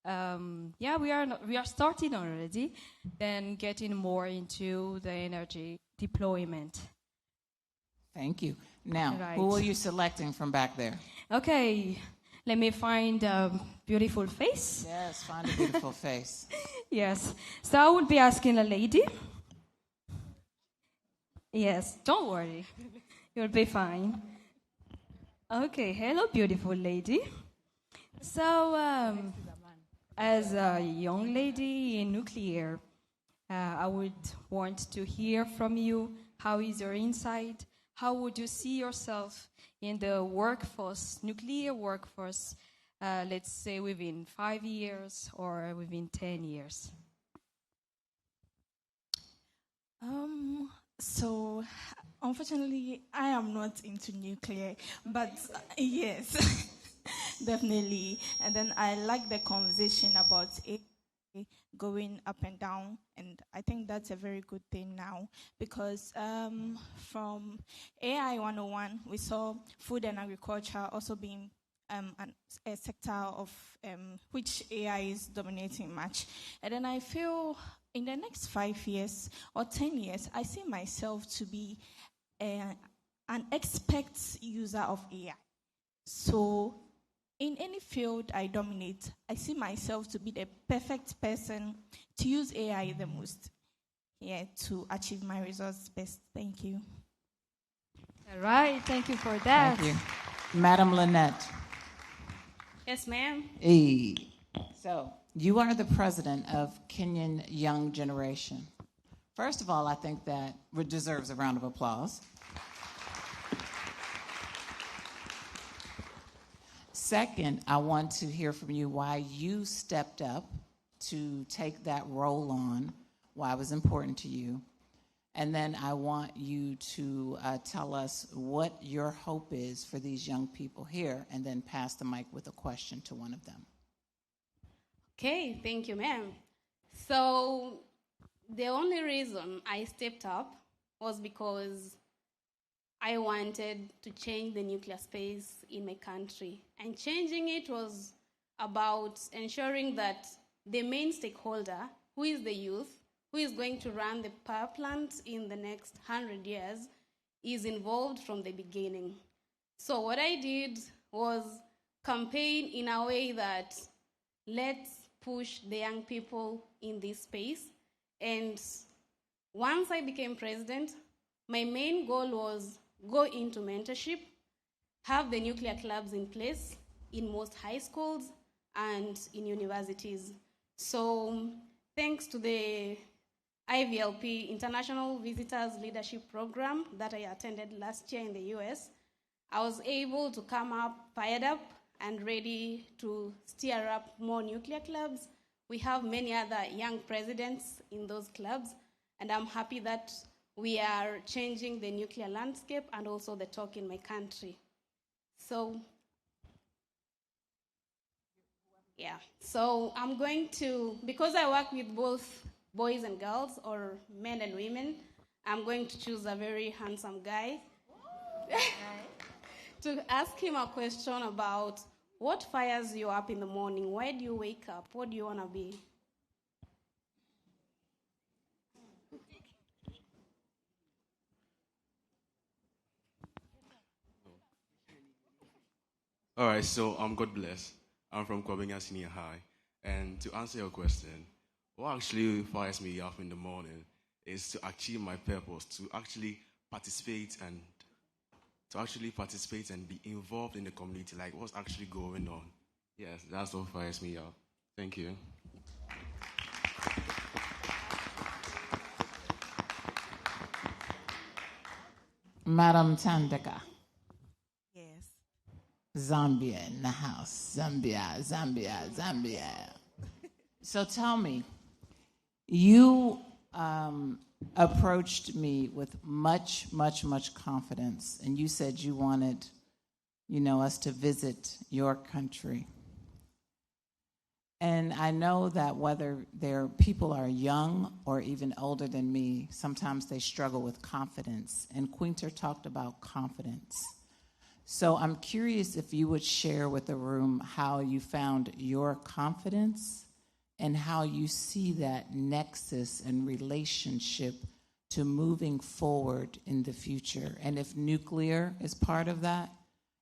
We are starting already, then getting more into the energy deployment. Thank you. Now, Right. who are you selecting from back there? Okay, Let me find a beautiful face. Yes, find a beautiful face. Yes. So I would be asking a lady. Yes, don't worry. You'll be fine. Okay, hello, beautiful lady. So, as a young lady in nuclear, I would want to hear from you. How is your insight? How would you see yourself in the workforce, nuclear workforce, let's say within 5 years or within 10 years? So, unfortunately, I am not into nuclear, but yes, definitely. And then I like the conversation about AI going up and down, and I think that's a very good thing now because from AI 101, we saw food and agriculture also being a sector of which AI is dominating much. And then I feel in the next 5 years or 10 years, I see myself to be an expert user of AI. So in any field I dominate, I see myself to be the perfect person to use AI the most, to achieve my results best. Thank you. All right, thank you for that. Thank you. Madam Lynette. Yes, ma'am. Hey. So, you are the president of Kenyan Young Generation. First of all, I think that deserves a round of applause. Second, I want to hear from you why you stepped up to take that role on, why it was important to you. And then I want you to tell us what your hope is for these young people here, and then pass the mic with a question to one of them. Okay, thank you, ma'am. So the only reason I stepped up was because I wanted to change the nuclear space in my country. And changing it was about ensuring that the main stakeholder, who is the youth, who is going to run the power plant in the next 100 years, is involved from the beginning. So what I did was campaign in a way that let's push the young people in this space. And once I became president, my main goal was go into mentorship, have the nuclear clubs in place in most high schools and in universities. So thanks to the IVLP, International Visitors Leadership Program, that I attended last year in the US, I was able to come up, fired up, and ready to steer up more nuclear clubs. We have many other young presidents in those clubs, and I'm happy that we are changing the nuclear landscape and also the talk in my country. So, so I'm going to, because I work with both boys and girls, or men and women, I'm going to choose a very handsome guy to ask him a question about what fires you up in the morning. Why do you wake up? What do you want to be? All right, so God bless. I'm from Kwabenya Senior High. And to answer your question, what actually fires me up in the morning is to achieve my purpose, to actually participate and be involved in the community, like what's actually going on. Yes, that's what fires me up. Thank you. Madam Tandeka. Yes. Zambia in the house. Zambia, Zambia, Zambia. So tell me, you approached me with much, much, much confidence, and you said you wanted, us to visit your country. And I know that whether people are young or even older than me, sometimes they struggle with confidence. And Quinter talked about confidence. So I'm curious if you would share with the room how you found your confidence and how you see that nexus and relationship to moving forward in the future. And if nuclear is part of that,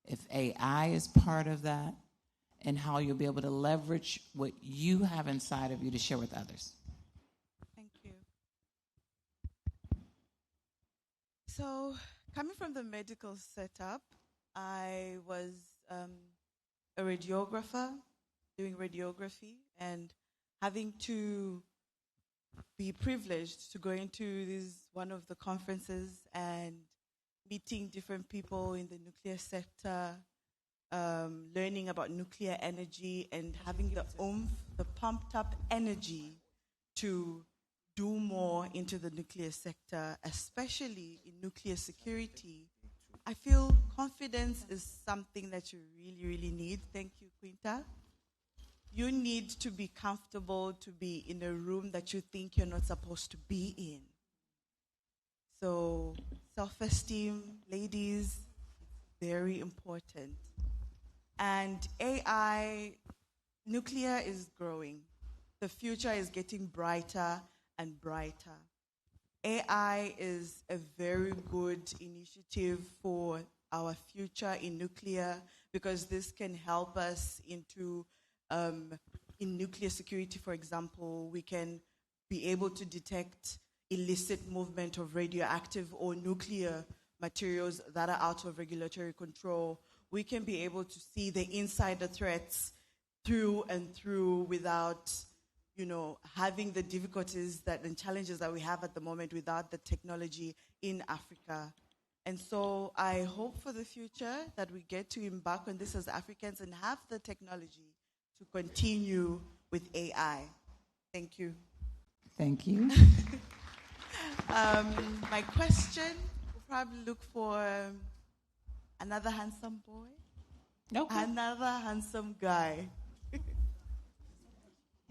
if AI is part of that, and how you'll be able to leverage what you have inside of you to share with others. Thank you. So, coming from the medical setup, I was a radiographer doing radiography and having to be privileged to go into one of the conferences and meeting different people in the nuclear sector, learning about nuclear energy and having the oomph, the pumped up energy to do more into the nuclear sector, especially in nuclear security. I feel confidence is something that you really, really need. Thank you, Quinta. You need to be comfortable to be in a room that you think you're not supposed to be in. So, self-esteem, ladies, very important. And AI, nuclear is growing. The future is getting brighter and brighter. AI is a very good initiative for our future in nuclear because this can help us into, in nuclear security, for example, we can be able to detect illicit movement of radioactive or nuclear materials that are out of regulatory control. We can be able to see the insider threats through and through without, having the difficulties and challenges that we have at the moment without the technology in Africa. And so I hope for the future that we get to embark on this as Africans and have the technology to continue with AI. Thank you. Thank you. My question, we'll probably look for another handsome boy. Nope. Another handsome guy.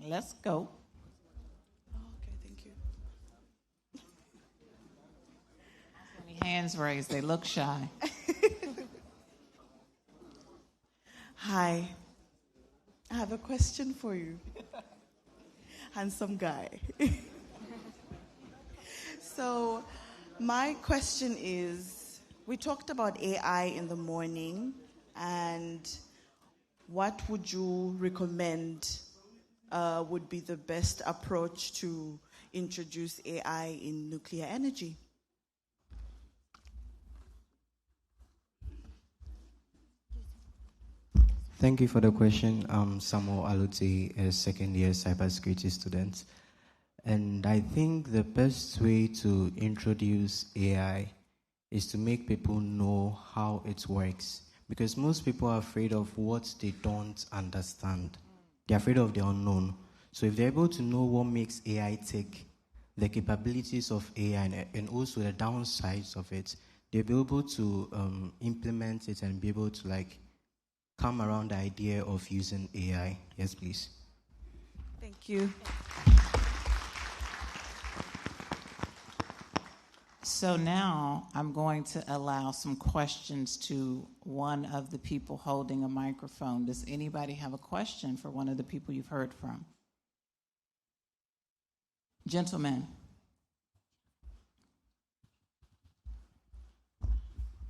Let's go. Okay, thank you. Hands raised, they look shy. Hi, I have a question for you. Handsome guy. So, my question is, we talked about AI in the morning, and what would you recommend would be the best approach to introduce AI in nuclear energy? Thank you for the question. I'm Samuel Alute, a second-year cybersecurity student. And I think the best way to introduce AI is to make people know how it works. Because most people are afraid of what they don't understand. They're afraid of the unknown. So if they're able to know what makes AI tick, the capabilities of AI and also the downsides of it, they'll be able to implement it and be able to come around the idea of using AI. Yes, please. Thank you. So now I'm going to allow some questions to one of the people holding a microphone. Does anybody have a question for one of the people you've heard from? Gentlemen.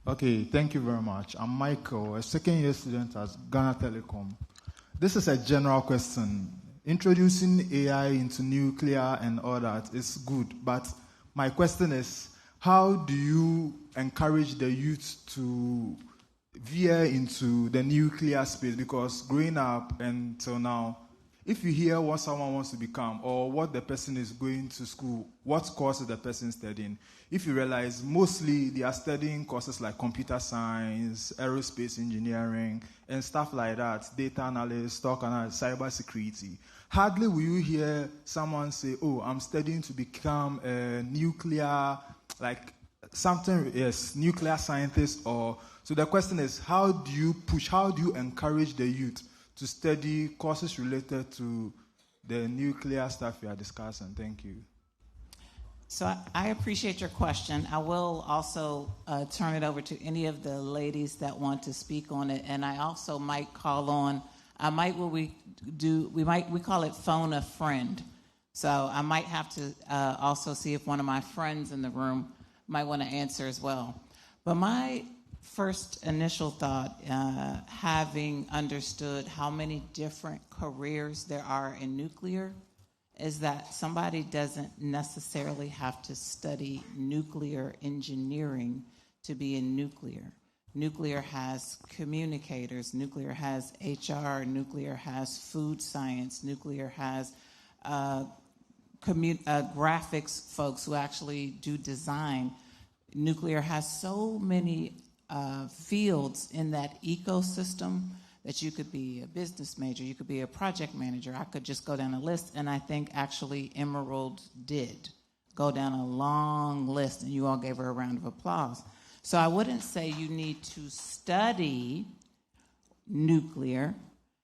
Okay, thank you very much. I'm Michael, a second-year student at Ghana Telecom. This is a general question. Introducing AI into nuclear and all that is good, but my question is, how do you encourage the youth to veer into the nuclear space? Because growing up until now, if you hear what someone wants to become or what the person is going to school, what course is the person studying, if you realize mostly they are studying courses like computer science, aerospace engineering, and stuff like that, data analysis, stock analysis, cyber security. Hardly will you hear someone say, oh, I'm studying to become a nuclear, nuclear scientist. So the question is, how do you encourage the youth to study courses related to the nuclear stuff we are discussing? Thank you. So I appreciate your question. I will also turn it over to any of the ladies that want to speak on it, and I also might call on. We call it phone a friend. So I might have to also see if one of my friends in the room might want to answer as well. But my first initial thought, having understood how many different careers there are in nuclear, is that somebody doesn't necessarily have to study nuclear engineering to be in nuclear. Nuclear has communicators, nuclear has HR, nuclear has food science, nuclear has graphics folks who actually do design. Nuclear has so many fields in that ecosystem that you could be a business major, you could be a project manager. I could just go down a list, and I think actually Emerald did go down a long list, and you all gave her a round of applause. So I wouldn't say you need to study nuclear.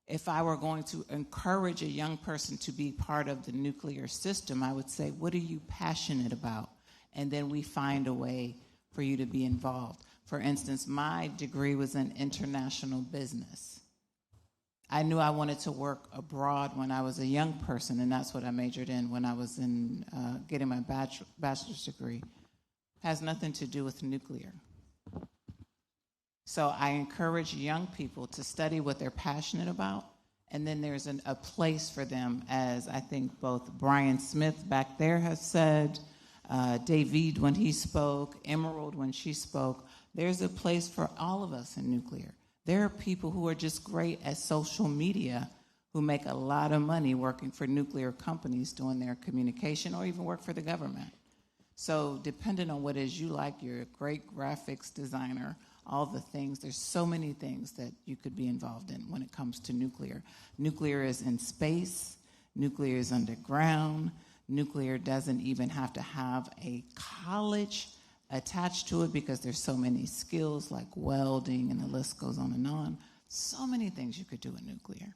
If I were going to encourage a young person to be part of the nuclear system, I would say, what are you passionate about? And then we find a way for you to be involved. For instance, my degree was in international business. I knew I wanted to work abroad when I was a young person, and that's what I majored in when I was in getting my bachelor's degree. Has nothing to do with nuclear. So I encourage young people to study what they're passionate about, and then there's a place for them, as I think both Brian Smith back there has said, David when he spoke, Emerald when she spoke. There's a place for all of us in nuclear. There are people who are just great at social media who make a lot of money working for nuclear companies doing their communication, or even work for the government. So depending on what it is you like, you're a great graphics designer, all the things, there's so many things that you could be involved in when it comes to nuclear. Nuclear is in space, nuclear is underground, nuclear doesn't even have to have a college attached to it because there's so many skills like welding, and the list goes on and on. So many things you could do in nuclear.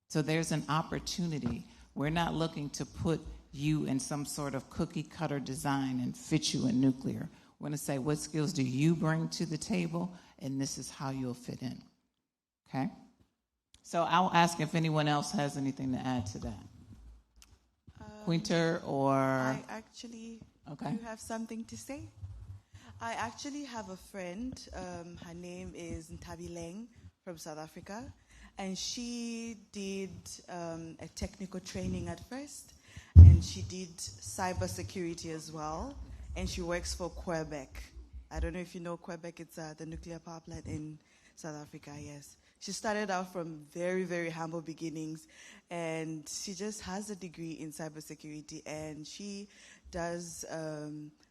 So there's an opportunity. We're not looking to put you in some sort of cookie cutter design and fit you in nuclear. We're going to say, what skills do you bring to the table? And this is how you'll fit in. Okay? So I'll ask if anyone else has anything to add to that. Quinter or... I actually okay. do have something to say. I actually have a friend. Her name is Ntabi Leng from South Africa. And she did a technical training at first. And she did cybersecurity as well. And she works for Quebec. I don't know if you know Quebec. It's the nuclear power plant in South Africa, yes. She started out from very, very humble beginnings. And she just has a degree in cybersecurity. And she does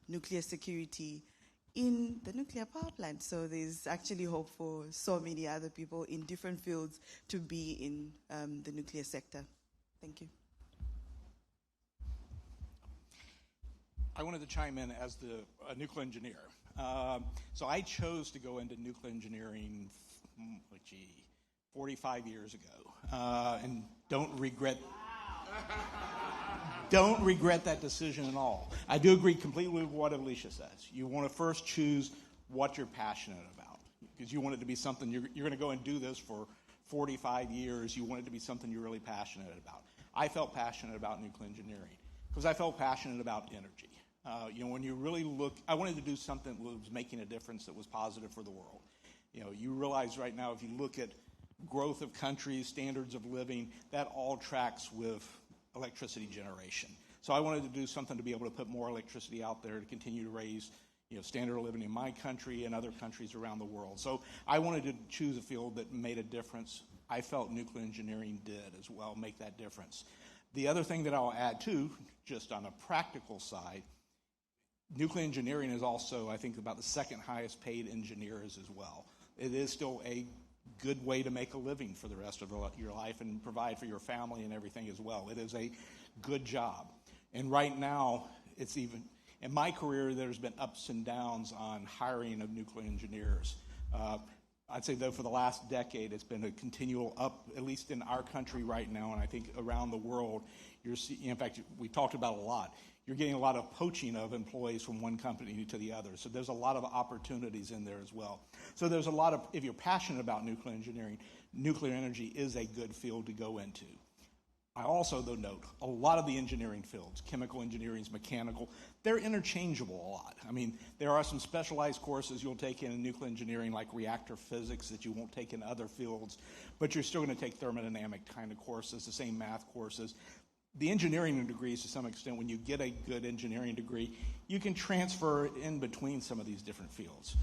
nuclear security in the nuclear power plant. So there's actually hope for so many other people in different fields to be in the nuclear sector. Thank you. I wanted to chime in as a nuclear engineer. So I chose to go into nuclear engineering, 45 years ago, and don't regret that decision at all. I do agree completely with what Alicia says. You want to first choose what you're passionate about, because you want it to be something you're going to go and do this for 45 years. You want it to be something you're really passionate about. I felt passionate about nuclear engineering because I felt passionate about energy. When you really look, I wanted to do something that was making a difference that was positive for the world. You realize right now if you look at growth of countries, standards of living, that all tracks with electricity generation. So I wanted to do something to be able to put more electricity out there to continue to raise standard of living in my country and other countries around the world. So I wanted to choose a field that made a difference. I felt nuclear engineering did as well make that difference. The other thing that I'll add too, just on a practical side, nuclear engineering is also, I think, about the second highest paid engineers as well. It is still a good way to make a living for the rest of your life and provide for your family and everything as well. It is a good job. And right now, it's even, in my career, there's been ups and downs on hiring of nuclear engineers. I'd say, though, for the last decade, it's been a continual up, at least in our country right now, and I think around the world. In fact, we talked about it a lot. You're getting a lot of poaching of employees from one company to the other. So there's a lot of opportunities in there as well. So there's a lot of, if you're passionate about nuclear engineering, nuclear energy is a good field to go into. I also, though, note a lot of the engineering fields, chemical engineering, mechanical, they're interchangeable a lot. I mean, there are some specialized courses you'll take in nuclear engineering, like reactor physics, that you won't take in other fields, but you're still going to take thermodynamic kind of courses, the same math courses. The engineering degrees, to some extent, when you get a good engineering degree, you can transfer in between some of these different fields.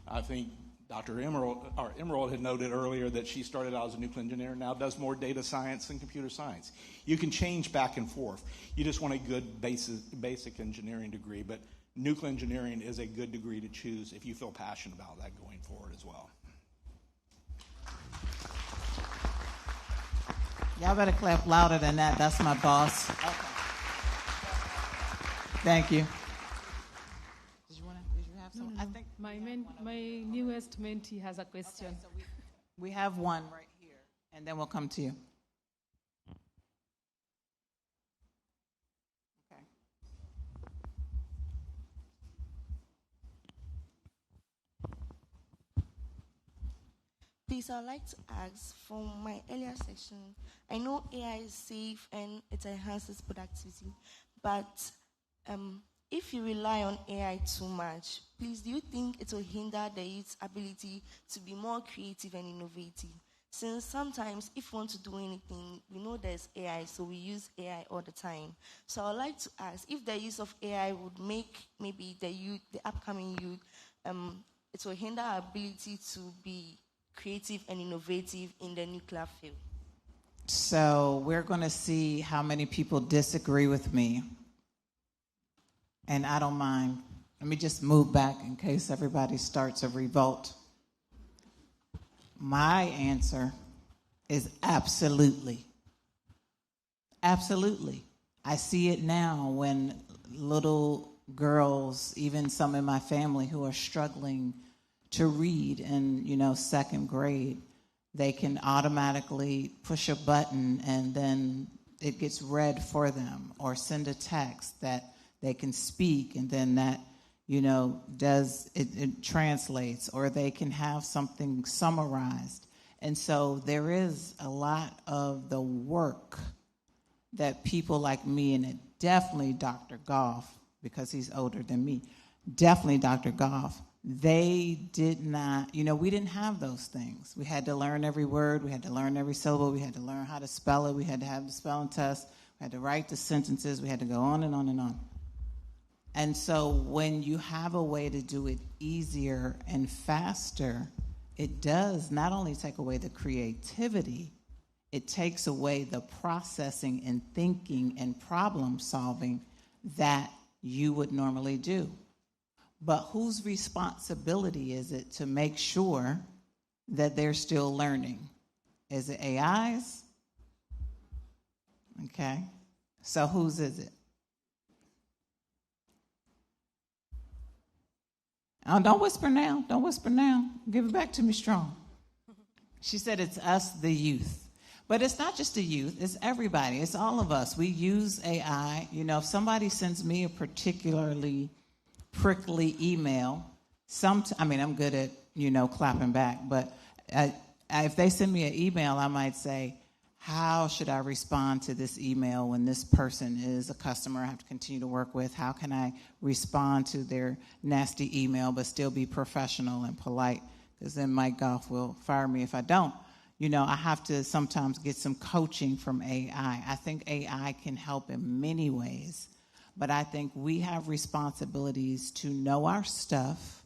I think Dr. Emerald had noted earlier that she started out as a nuclear engineer, now does more data science and computer science. You can change back and forth. You just want a good basic engineering degree, but nuclear engineering is a good degree to choose if you feel passionate about that going forward as well. Y'all better clap louder than that. That's my boss. Okay. Thank you. Did you have some? I think my newest mentee has a question. Okay, so we have one right here, and then we'll come to you. Okay. Please, I'd like to ask, from my earlier section, I know AI is safe and it enhances productivity, but if you rely on AI too much, please, do you think it will hinder the youth's ability to be more creative and innovative? Since sometimes if we want to do anything, we know there's AI, so we use AI all the time. So I'd like to ask if the use of AI would make maybe the upcoming youth, it will hinder our ability to be creative and innovative in the nuclear field. So we're going to see how many people disagree with me. And I don't mind. Let me just move back in case everybody starts a revolt. My answer is absolutely. Absolutely. I see it now when little girls, even some in my family who are struggling to read in, second grade, they can automatically push a button and then it gets read for them, or send a text that they can speak and then that, it translates, or they can have something summarized. And so there is a lot of the work that people like me, and definitely Dr. Goff, because he's older than me, definitely Dr. Goff, they did not, we didn't have those things. We had to learn every word. We had to learn every syllable. We had to learn how to spell it. We had to have the spelling test. We had to write the sentences. We had to go on and on and on. And so when you have a way to do it easier and faster, it does not only take away the creativity, it takes away the processing and thinking and problem solving that you would normally do. But whose responsibility is it to make sure that they're still learning? Is it AI's? Okay. So whose is it? Oh, don't whisper now. Don't whisper now. Give it back to me strong. She said it's us, the youth. But it's not just the youth. It's everybody. It's all of us. We use AI. If somebody sends me a particularly prickly email, I'm good at, clapping back, but if they send me an email, I might say, how should I respond to this email when this person is a customer I have to continue to work with? How can I respond to their nasty email but still be professional and polite? Because then Mike Goff will fire me if I don't. I have to sometimes get some coaching from AI. I think AI can help in many ways, but I think we have responsibilities to know our stuff,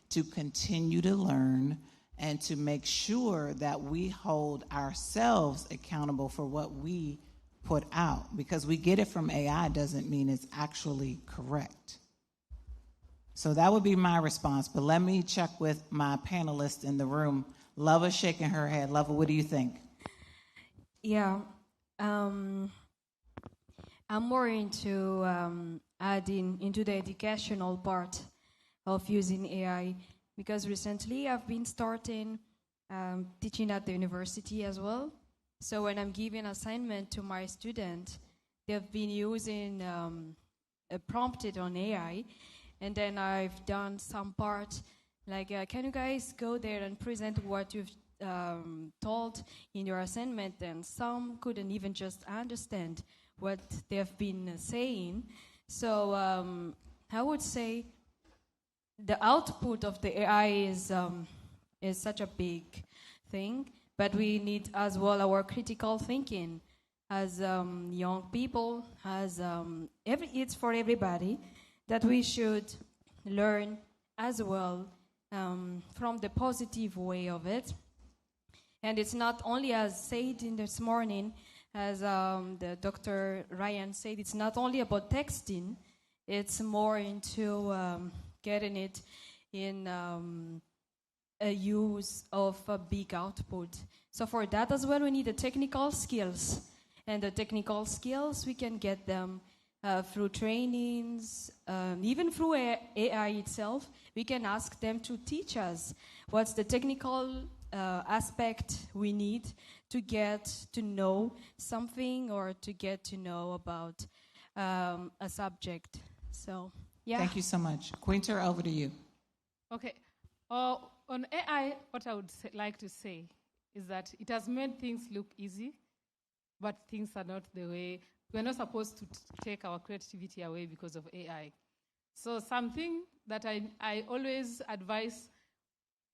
to continue to learn, and to make sure that we hold ourselves accountable for what we put out. Because we get it from AI doesn't mean it's actually correct. So that would be my response. But let me check with my panelists in the room. Lova shaking her head. Lova, what do you think? Yeah. I'm more into adding into the educational part of using AI, because recently I've been starting teaching at the university as well. So when I'm giving assignment to my student, they've been using prompted on AI, and then I've done some part like, can you guys go there and present what you've told in your assignment, and some couldn't even just understand what they've been saying. So I would say the output of the AI is such a big thing, but we need as well our critical thinking as young people, as it's for everybody, that we should learn as well from the positive way of it. And it's not only, as said in this morning, as the Dr. Ryan said, it's not only about texting, it's more into getting it in a use of a big output. So for that as well, we need the technical skills. And the technical skills, we can get them through trainings, even through AI itself. We can ask them to teach us what's the technical aspect we need to get to know something or to get to know about a subject. So, yeah. Thank you so much. Quinter, over to you. Okay. On AI, what I would like to say is that it has made things look easy, but things are not the way. We're not supposed to take our creativity away because of AI. So something that I always advise,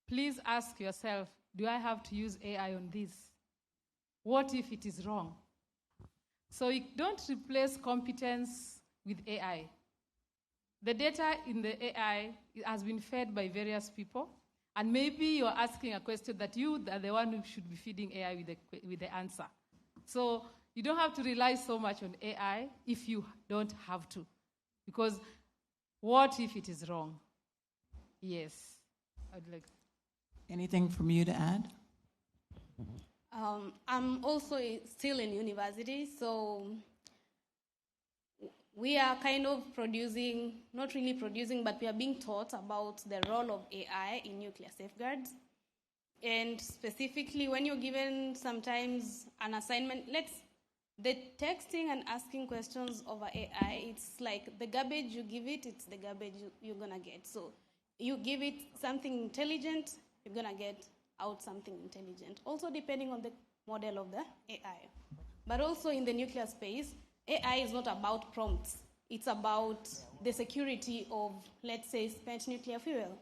please ask yourself, do I have to use AI on this? What if it is wrong? So you don't replace competence with AI. The data in the AI has been fed by various people, and maybe you're asking a question that you are the one who should be feeding AI with the answer. So you don't have to rely so much on AI if you don't have to. Because what if it is wrong? Yes. I'd like. Anything from you to add? I'm also still in university, so we are kind of producing, not really producing, but we are being taught about the role of AI in nuclear safeguards. And specifically, when you're given sometimes an assignment, the texting and asking questions over AI, it's like the garbage you give it, it's the garbage you're going to get. So you give it something intelligent, you're going to get out something intelligent. Also depending on the model of the AI. But also in the nuclear space, AI is not about prompts. It's about the security of, let's say, spent nuclear fuel.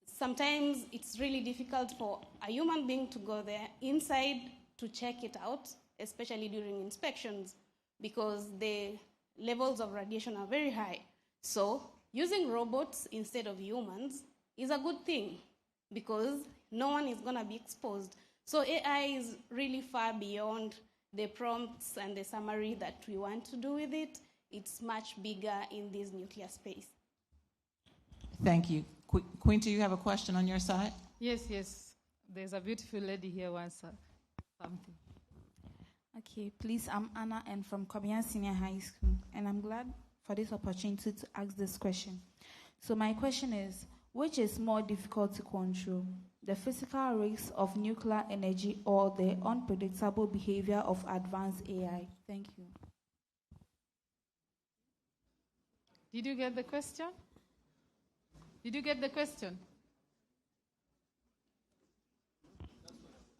Sometimes it's really difficult for a human being to go there inside to check it out, especially during inspections, because the levels of radiation are very high. So using robots instead of humans is a good thing because no one is going to be exposed. So AI is really far beyond the prompts and the summary that we want to do with it. It's much bigger in this nuclear space. Thank you. Quinta, you have a question on your side? Yes. There's a beautiful lady here who wants something. Okay, please, I'm Anna and from Kobian Senior High School, and I'm glad for this opportunity to ask this question. So my question is, which is more difficult to control, the physical risks of nuclear energy or the unpredictable behavior of advanced AI? Thank you. Did you get the question?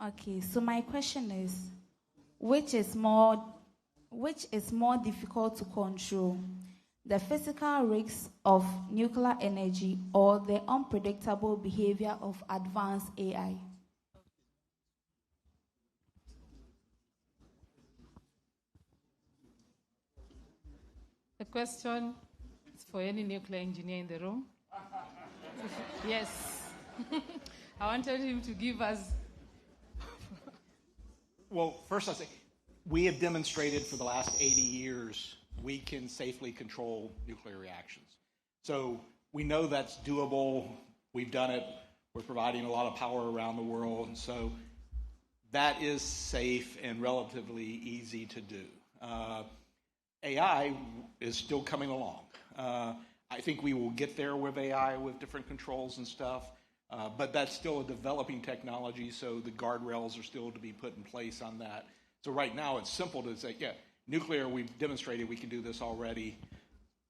Okay, so my question is, which is more difficult to control, the physical risks of nuclear energy or the unpredictable behavior of advanced AI? The question is for any nuclear engineer in the room. Yes. I wanted him to give us. Well, first I'll say, we have demonstrated for the last 80 years we can safely control nuclear reactions. So we know that's doable. We've done it. We're providing a lot of power around the world. And so that is safe and relatively easy to do. AI is still coming along. I think we will get there with AI with different controls and stuff. But that's still a developing technology, so the guardrails are still to be put in place on that. So right now it's simple to say, yeah, nuclear, we've demonstrated we can do this already.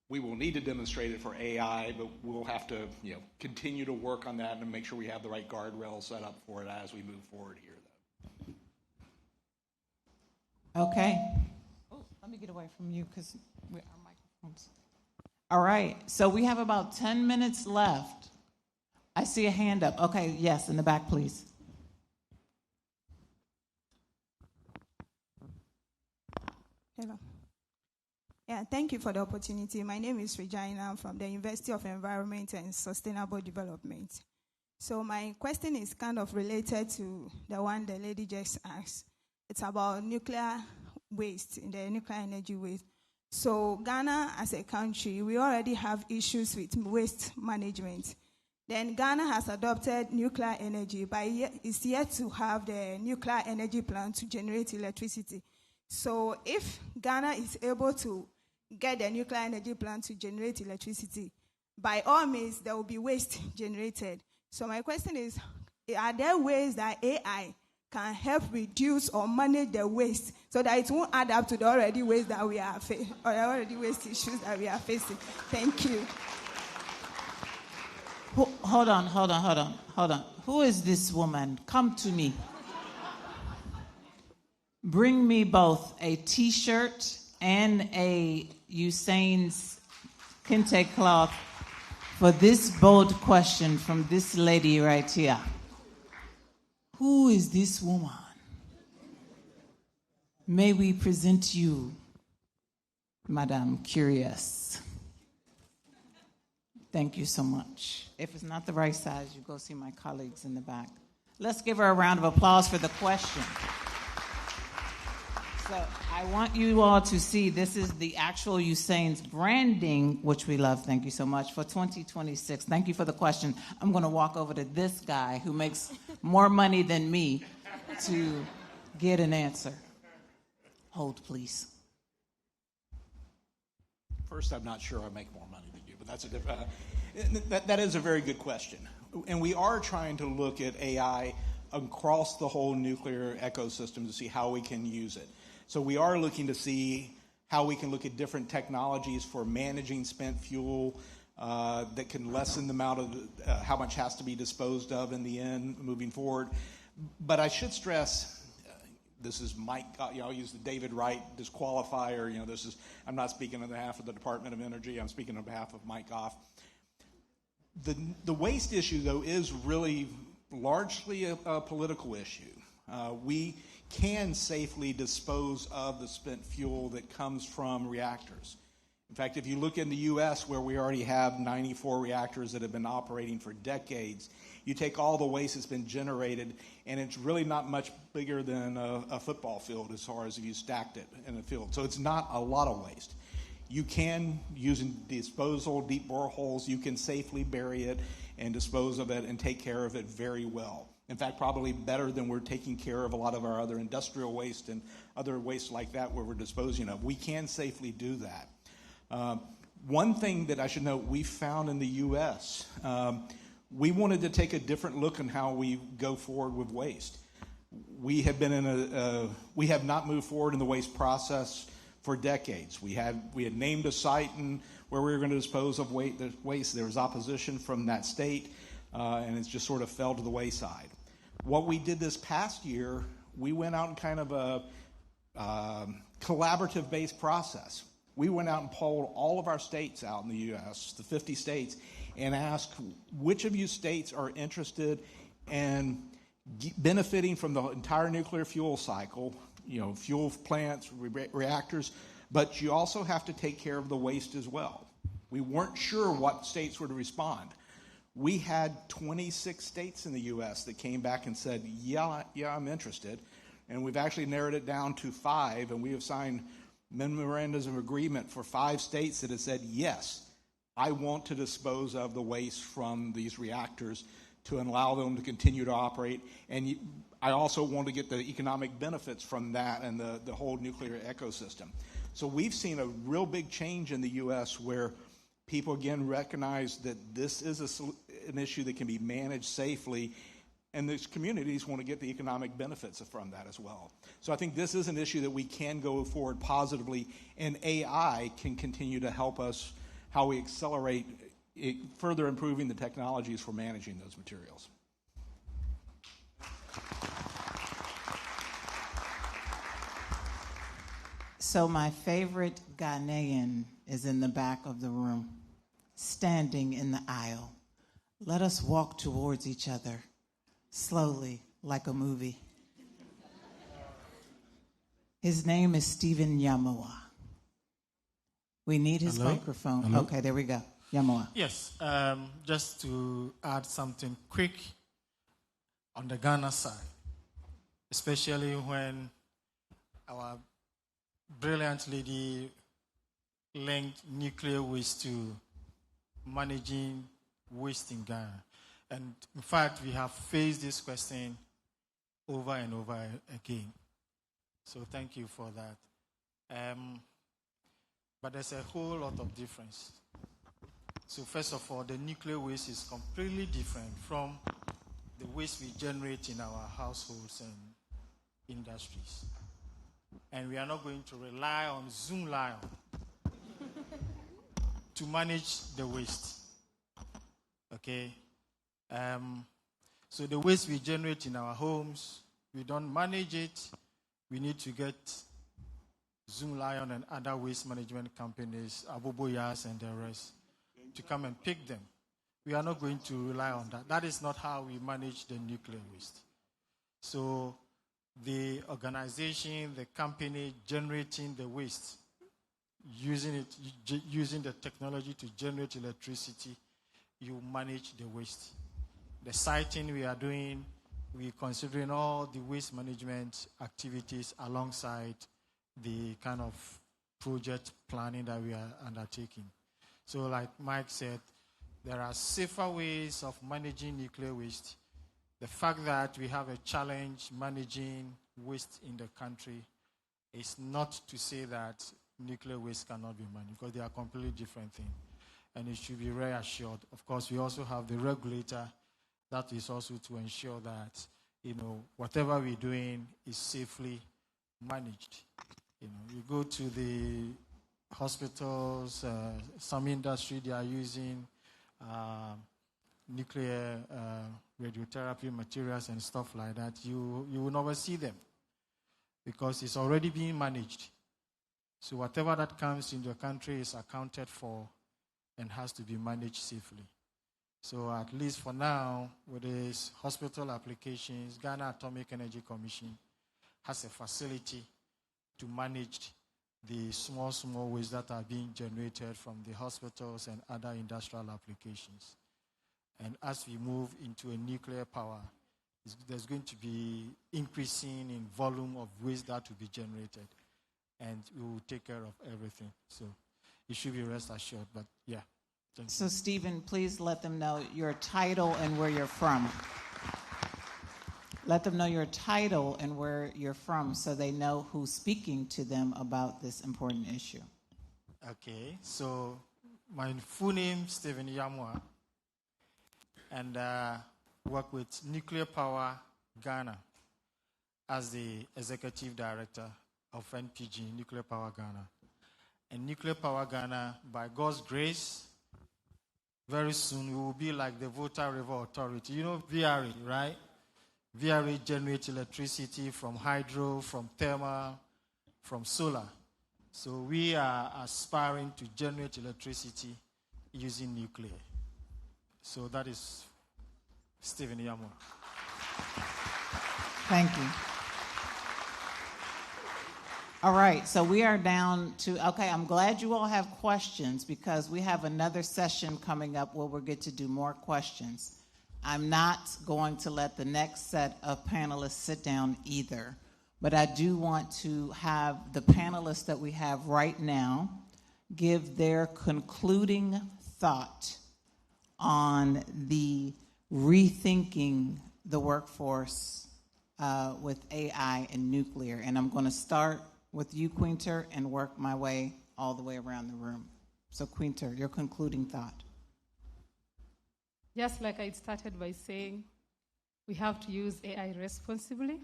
We will need to demonstrate it for AI, but we'll have to continue to work on that and make sure we have the right guardrails set up for it as we move forward here. Okay. Oh, let me get away from you because our microphones. All right. So we have about 10 minutes left. I see a hand up. Okay. Yes, in the back, please. Hello. Yeah, thank you for the opportunity. My name is Regina. I'm from the University of Environment and Sustainable Development. So my question is kind of related to the one the lady just asked. It's about nuclear waste, the nuclear energy waste. So Ghana as a country, we already have issues with waste management. Then Ghana has adopted nuclear energy, but it's yet to have the nuclear energy plant to generate electricity. So if Ghana is able to get the nuclear energy plant to generate electricity, by all means, there will be waste generated. So my question is, are there ways that AI can help reduce or manage the waste so that it won't add up to the already waste that we are or the already waste issues that we are facing? Thank you. Hold on. Who is this woman? Come to me. Bring me both a T-shirt and a Usain's kente cloth for this bold question from this lady right here. Who is this woman? May we present you, Madame Curious. Thank you so much. If it's not the right size, you go see my colleagues in the back. Let's give her a round of applause for the question. So I want you all to see this is the actual Usain's branding, which we love. Thank you so much for 2026. Thank you for the question. I'm going to walk over to this guy who makes more money than me to get an answer. Hold, please. First, I'm not sure I make more money than you, but that's a different. That is a very good question, and we are trying to look at AI across the whole nuclear ecosystem to see how we can use it. So we are looking to see how we can look at different technologies for managing spent fuel that can lessen the amount of how much has to be disposed of in the end moving forward. But I should stress, this is Mike. I'll use the David Wright disqualifier. I'm not speaking on behalf of the Department of Energy. I'm speaking on behalf of Mike Goff. The waste issue, though, is really largely a political issue. We can safely dispose of the spent fuel that comes from reactors. In fact, if you look in the U.S., where we already have 94 reactors that have been operating for decades, you take all the waste that's been generated, and it's really not much bigger than a football field as far as if you stacked it in a field. So it's not a lot of waste. You can, using disposal, deep boreholes, you can safely bury it and dispose of it and take care of it very well. In fact, probably better than we're taking care of a lot of our other industrial waste and other waste like that where we're disposing of. We can safely do that. One thing that I should note, we found in the U.S., we wanted to take a different look on how we go forward with waste. We have been we have not moved forward in the waste process for decades. We had named a site where we were going to dispose of waste. There was opposition from that state, and it's just sort of fell to the wayside. What we did this past year, we went out in kind of a collaborative-based process. We went out and polled all of our states out in the U.S., the 50 states, and asked which of you states are interested in benefiting from the entire nuclear fuel cycle, fuel plants, reactors, but you also have to take care of the waste as well. We weren't sure what states were to respond. We had 26 states in the U.S. that came back and said, yeah, I'm interested. And we've actually narrowed it down to 5, and we have signed memorandums of agreement for 5 states that have said, yes, I want to dispose of the waste from these reactors to allow them to continue to operate. And I also want to get the economic benefits from that and the whole nuclear ecosystem. So we've seen a real big change in the U.S. where people, again, recognize that this is an issue that can be managed safely, and these communities want to get the economic benefits from that as well. So I think this is an issue that we can go forward positively, and AI can continue to help us how we accelerate further improving the technologies for managing those materials. So my favorite Ghanaian is in the back of the room, standing in the aisle. Let us walk towards each other, slowly, like a movie. His name is Stephen Yamawa. We need his Hello? microphone. Hello? Okay, there we go. Yamawa. Yes, just to add something quick on the Ghana side, especially when our brilliant lady linked nuclear waste to managing waste in Ghana. And in fact, we have faced this question over and over again. So thank you for that. But there's a whole lot of difference. So first of all, the nuclear waste is completely different from the waste we generate in our households and industries. And we are not going to rely on Zoomlion to manage the waste. Okay? So the waste we generate in our homes, we don't manage it. We need to get Zoomlion and other waste management companies, Aboboyas and the rest, to come and pick them. We are not going to rely on that. That is not how we manage the nuclear waste. So the organization, the company generating the waste, using the technology to generate electricity, you manage the waste. The siting we are doing, we're considering all the waste management activities alongside the kind of project planning that we are undertaking. So like Mike said, there are safer ways of managing nuclear waste. The fact that we have a challenge managing waste in the country is not to say that nuclear waste cannot be managed, because they are completely different things. And it should be reassured. Of course, we also have the regulator that is also to ensure that, whatever we're doing is safely managed. You go to the hospitals, some industry, they are using nuclear radiotherapy materials and stuff like that. You will never see them because it's already being managed. So whatever that comes into the country is accounted for and has to be managed safely. So at least for now, with these hospital applications, Ghana Atomic Energy Commission has a facility to manage the small waste that are being generated from the hospitals and other industrial applications. And as we move into a nuclear power, there's going to be increasing in volume of waste that will be generated. And we will take care of everything. So you should be rest assured. But yeah. So Stephen, please let them know your title and where you're from. Let them know your title and where you're from so they know who's speaking to them about this important issue. Okay, so my full name is Stephen Yamawa, and work with Nuclear Power Ghana as the Executive Director of NPG, Nuclear Power Ghana. And Nuclear Power Ghana, by God's grace, very soon we will be like the Volta River Authority. You know VRA, right? VRA generates electricity from hydro, from thermal, from solar. So we are aspiring to generate electricity using nuclear. So that is Stephen Yamawa. Thank you. All right, so we are down to, okay, I'm glad you all have questions because we have another session coming up where we'll get to do more questions. I'm not going to let the next set of panelists sit down either, but I do want to have the panelists that we have right now give their concluding thought on the rethinking the workforce with AI and nuclear. And I'm going to start with you, Quinter, and work my way all the way around the room. So, Quinter, your concluding thought. Just like I started by saying, we have to use AI responsibly.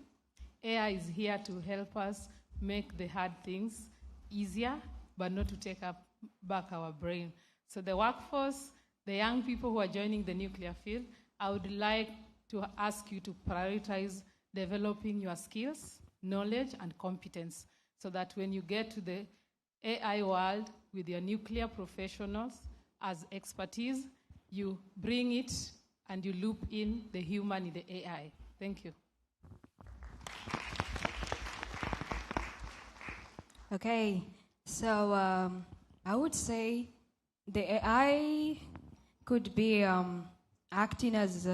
AI is here to help us make the hard things easier, but not to take back our brain. So the workforce, the young people who are joining the nuclear field, I would like to ask you to prioritize developing your skills, knowledge, and competence so that when you get to the AI world with your nuclear professionals as expertise, you bring it and you loop in the human in the AI. Thank you. Okay, so I would say the AI could be acting as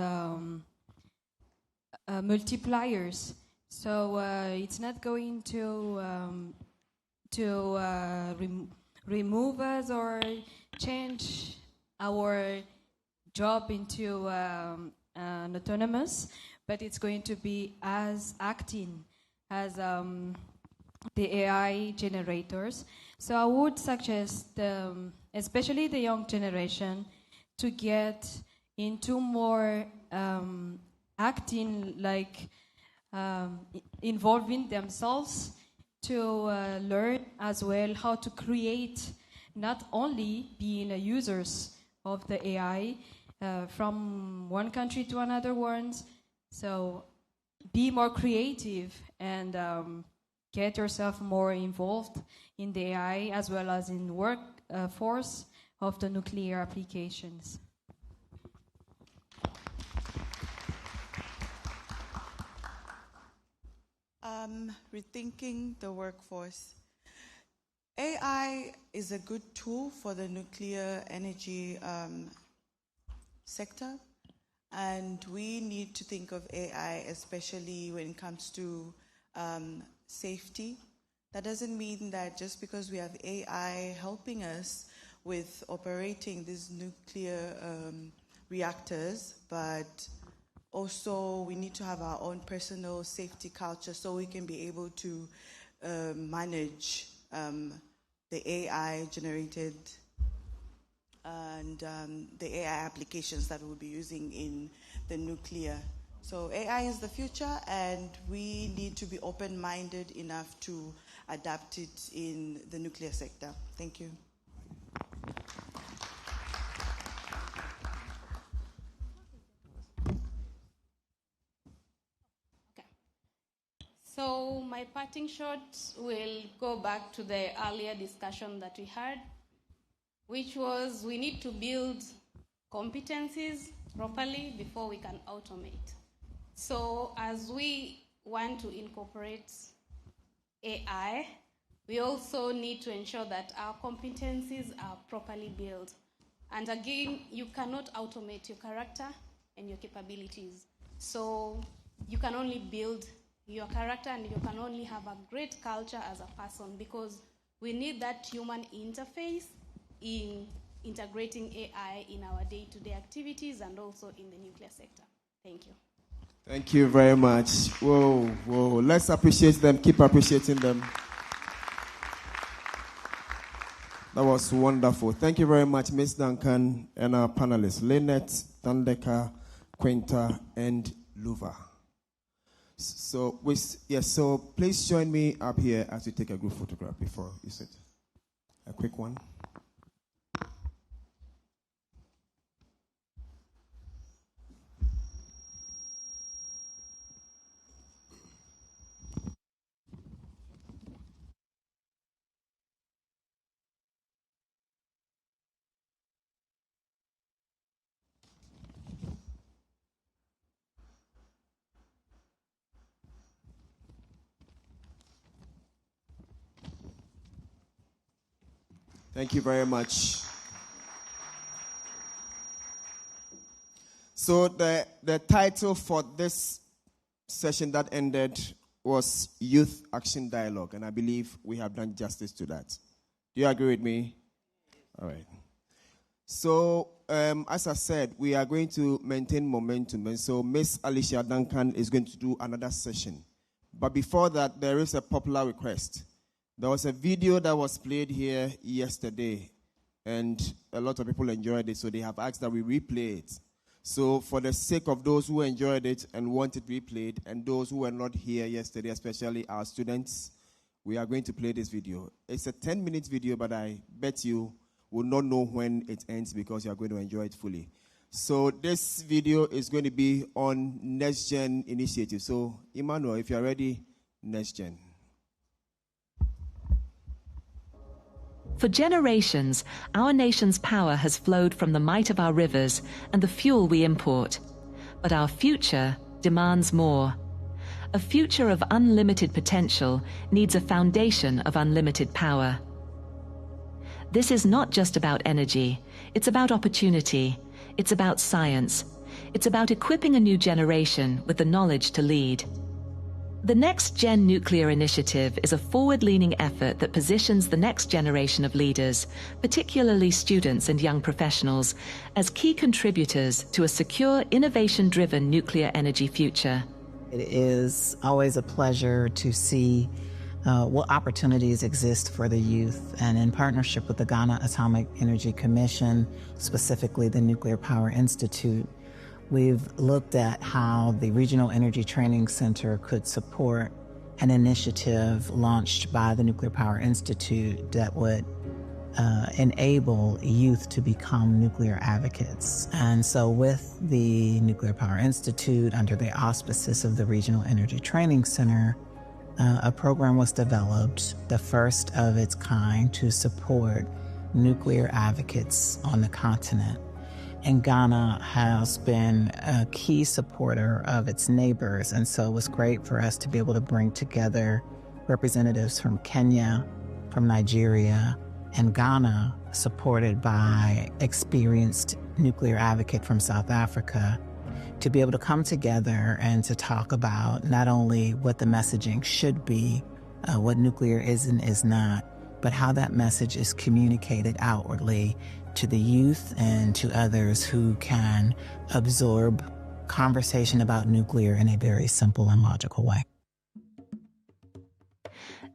multipliers. So it's not going to remove us or change our job into an autonomous, but it's going to be as acting as the AI generators. So I would suggest, especially the young generation, to get into more acting, like involving themselves to learn as well how to create, not only being users of the AI from one country to another one. So be more creative and get yourself more involved in the AI as well as in workforce of the nuclear applications. Rethinking the workforce. AI is a good tool for the nuclear energy sector, and we need to think of AI especially when it comes to safety. That doesn't mean that just because we have AI helping us with operating these nuclear reactors, but also we need to have our own personal safety culture so we can be able to manage the AI generated and the AI applications that we'll be using in the nuclear. So AI is the future, and we need to be open-minded enough to adapt it in the nuclear sector. Thank you. So my parting shot will go back to the earlier discussion that we had, which was we need to build competencies properly before we can automate. So as we want to incorporate AI, we also need to ensure that our competencies are properly built. And again, you cannot automate your character and your capabilities. So you can only build your character and you can only have a great culture as a person, because we need that human interface in integrating AI in our day-to-day activities and also in the nuclear sector. Thank you. Thank you very much. Whoa, whoa. Let's appreciate them. Keep appreciating them. That was wonderful. Thank you very much, Ms. Duncan, and our panelists, Lynette, Tandeka, Quinta, and Luva. So please join me up here as we take a group photograph before you sit. A quick one. Thank you very much. So the title for this session that ended was Youth Action Dialogue, and I believe we have done justice to that. Do you agree with me? All right. So, as I said, we are going to maintain momentum, and so Miss Alicia Duncan is going to do another session. But before that, there is a popular request. There was a video that was played here yesterday, and a lot of people enjoyed it, so they have asked that we replay it. So for the sake of those who enjoyed it and want it replayed, and those who were not here yesterday, especially our students, we are going to play this video. It's a 10-minute video, but I bet you will not know when it ends because you are going to enjoy it fully. So this video is going to be on Next Gen initiative. So Emmanuel, if you are ready, Next Gen. For generations, our nation's power has flowed from the might of our rivers and the fuel we import. But our future demands more. A future of unlimited potential needs a foundation of unlimited power. This is not just about energy. It's about opportunity. It's about science. It's about equipping a new generation with the knowledge to lead. The Next Gen Nuclear Initiative is a forward-leaning effort that positions the next generation of leaders, particularly students and young professionals, as key contributors to a secure, innovation-driven nuclear energy future. It is always a pleasure to see what opportunities exist for the youth, and in partnership with the Ghana Atomic Energy Commission, specifically the Nuclear Power Institute, we've looked at how the Regional Energy Training Center could support an initiative launched by the Nuclear Power Institute that would enable youth to become nuclear advocates. And so with the Nuclear Power Institute, under the auspices of the Regional Energy Training Center, a program was developed, the first of its kind, to support nuclear advocates on the continent. And Ghana has been a key supporter of its neighbors, and so it was great for us to be able to bring together representatives from Kenya, from Nigeria, and Ghana, supported by experienced nuclear advocate from South Africa, to be able to come together and to talk about not only what the messaging should be, what nuclear is and is not, but how that message is communicated outwardly to the youth and to others who can absorb conversation about nuclear in a very simple and logical way.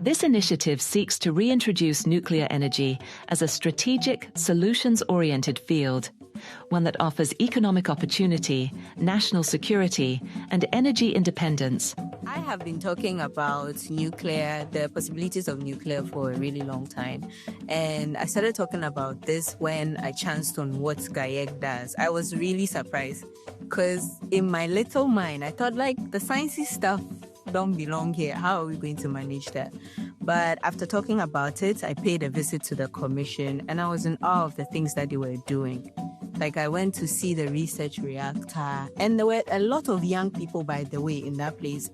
This initiative seeks to reintroduce nuclear energy as a strategic, solutions-oriented field, one that offers economic opportunity, national security, and energy independence. I have been talking about nuclear, the possibilities of nuclear for a really long time. And I started talking about this when I chanced on what GAIEC does. I was really surprised because in my little mind, I thought like the sciencey stuff don't belong here. How are we going to manage that? But after talking about it, I paid a visit to the commission and I was in awe of the things that they were doing. Like I went to see the research reactor and there were a lot of young people, by the way, in that place.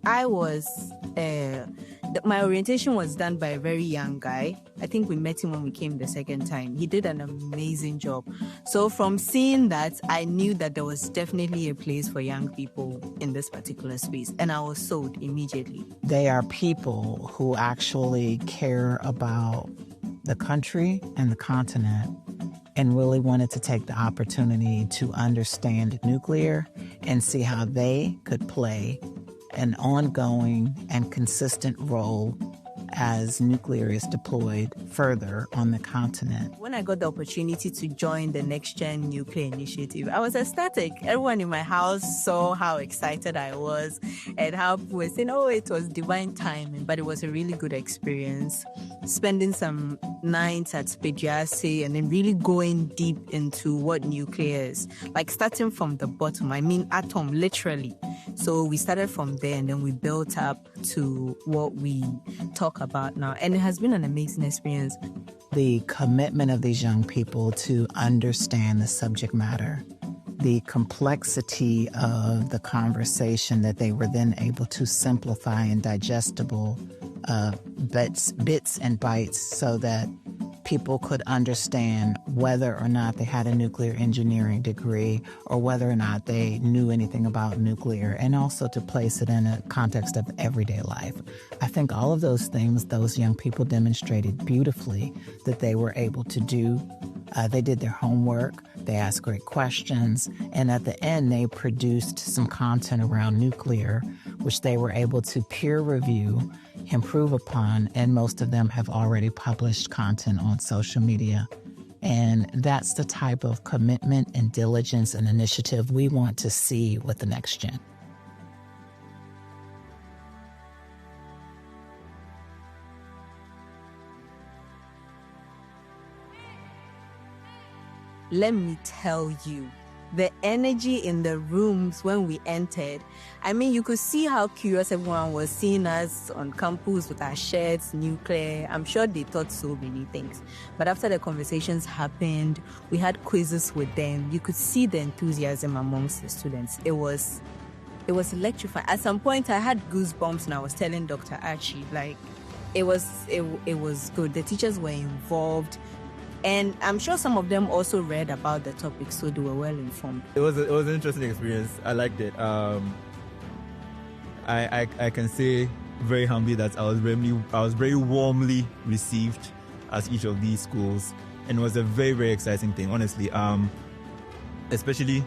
My orientation was done by a very young guy. I think we met him when we came the second time. He did an amazing job. So from seeing that, I knew that there was definitely a place for young people in this particular space. And I was sold immediately. They are people who actually care about the country and the continent and really wanted to take the opportunity to understand nuclear and see how they could play an ongoing and consistent role as nuclear is deployed further on the continent. When I got the opportunity to join the Next Gen Nuclear Initiative, I was ecstatic. Everyone in my house saw how excited I was and how people were saying, oh, it was divine timing, but it was a really good experience. Spending some nights at Spediase and then really going deep into what nuclear is. Like starting from the bottom, I mean atom, literally. So we started from there and then we built up to what we talk about now. And it has been an amazing experience. The commitment of these young people to understand the subject matter, the complexity of the conversation that they were then able to simplify in digestible bits and bytes so that people could understand whether or not they had a nuclear engineering degree or whether or not they knew anything about nuclear, and also to place it in a context of everyday life. I think all of those things those young people demonstrated beautifully that they were able to do. They did their homework, they asked great questions, and at the end they produced some content around nuclear, which they were able to peer review, improve upon, and most of them have already published content on social media. And that's the type of commitment and diligence and initiative we want to see with the Next Gen. let me tell you, the energy in the rooms when we entered, I mean, you could see how curious everyone was seeing us on campus with our shirts, nuclear. I'm sure they thought so many things. But after the conversations happened, we had quizzes with them. You could see the enthusiasm amongst the students. It was electrifying. At some point, I had goosebumps and I was telling Dr. Archie, like, it was good. The teachers were involved. And I'm sure some of them also read about the topic, so they were well informed. It was an interesting experience. I liked it. I can say very humbly that I was very warmly received at each of these schools, and it was a very, very exciting thing, honestly. Especially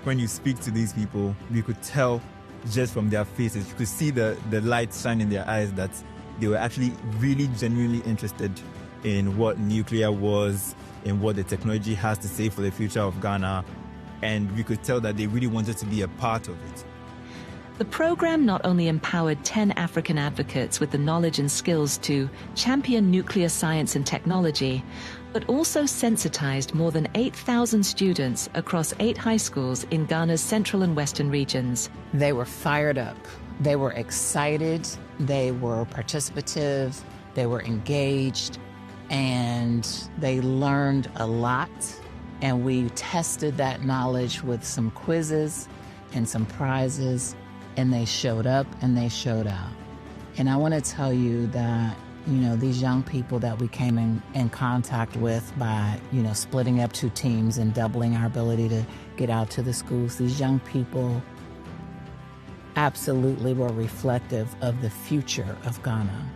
when you speak to these people, you could tell just from their faces, you could see the light shine in their eyes that they were actually really genuinely interested in what nuclear was, in what the technology has to say for the future of Ghana, and we could tell that they really wanted to be a part of it. The program not only empowered 10 African advocates with the knowledge and skills to champion nuclear science and technology, but also sensitized more than 8,000 students across 8 high schools in Ghana's central and western regions. They were fired up. They were excited. They were participative. They were engaged. And they learned a lot. And we tested that knowledge with some quizzes and some prizes. And they showed up and they showed out. And I want to tell you that, these young people that we came in contact with by, splitting up 2 teams and doubling our ability to get out to the schools, these young people absolutely were reflective of the future of Ghana.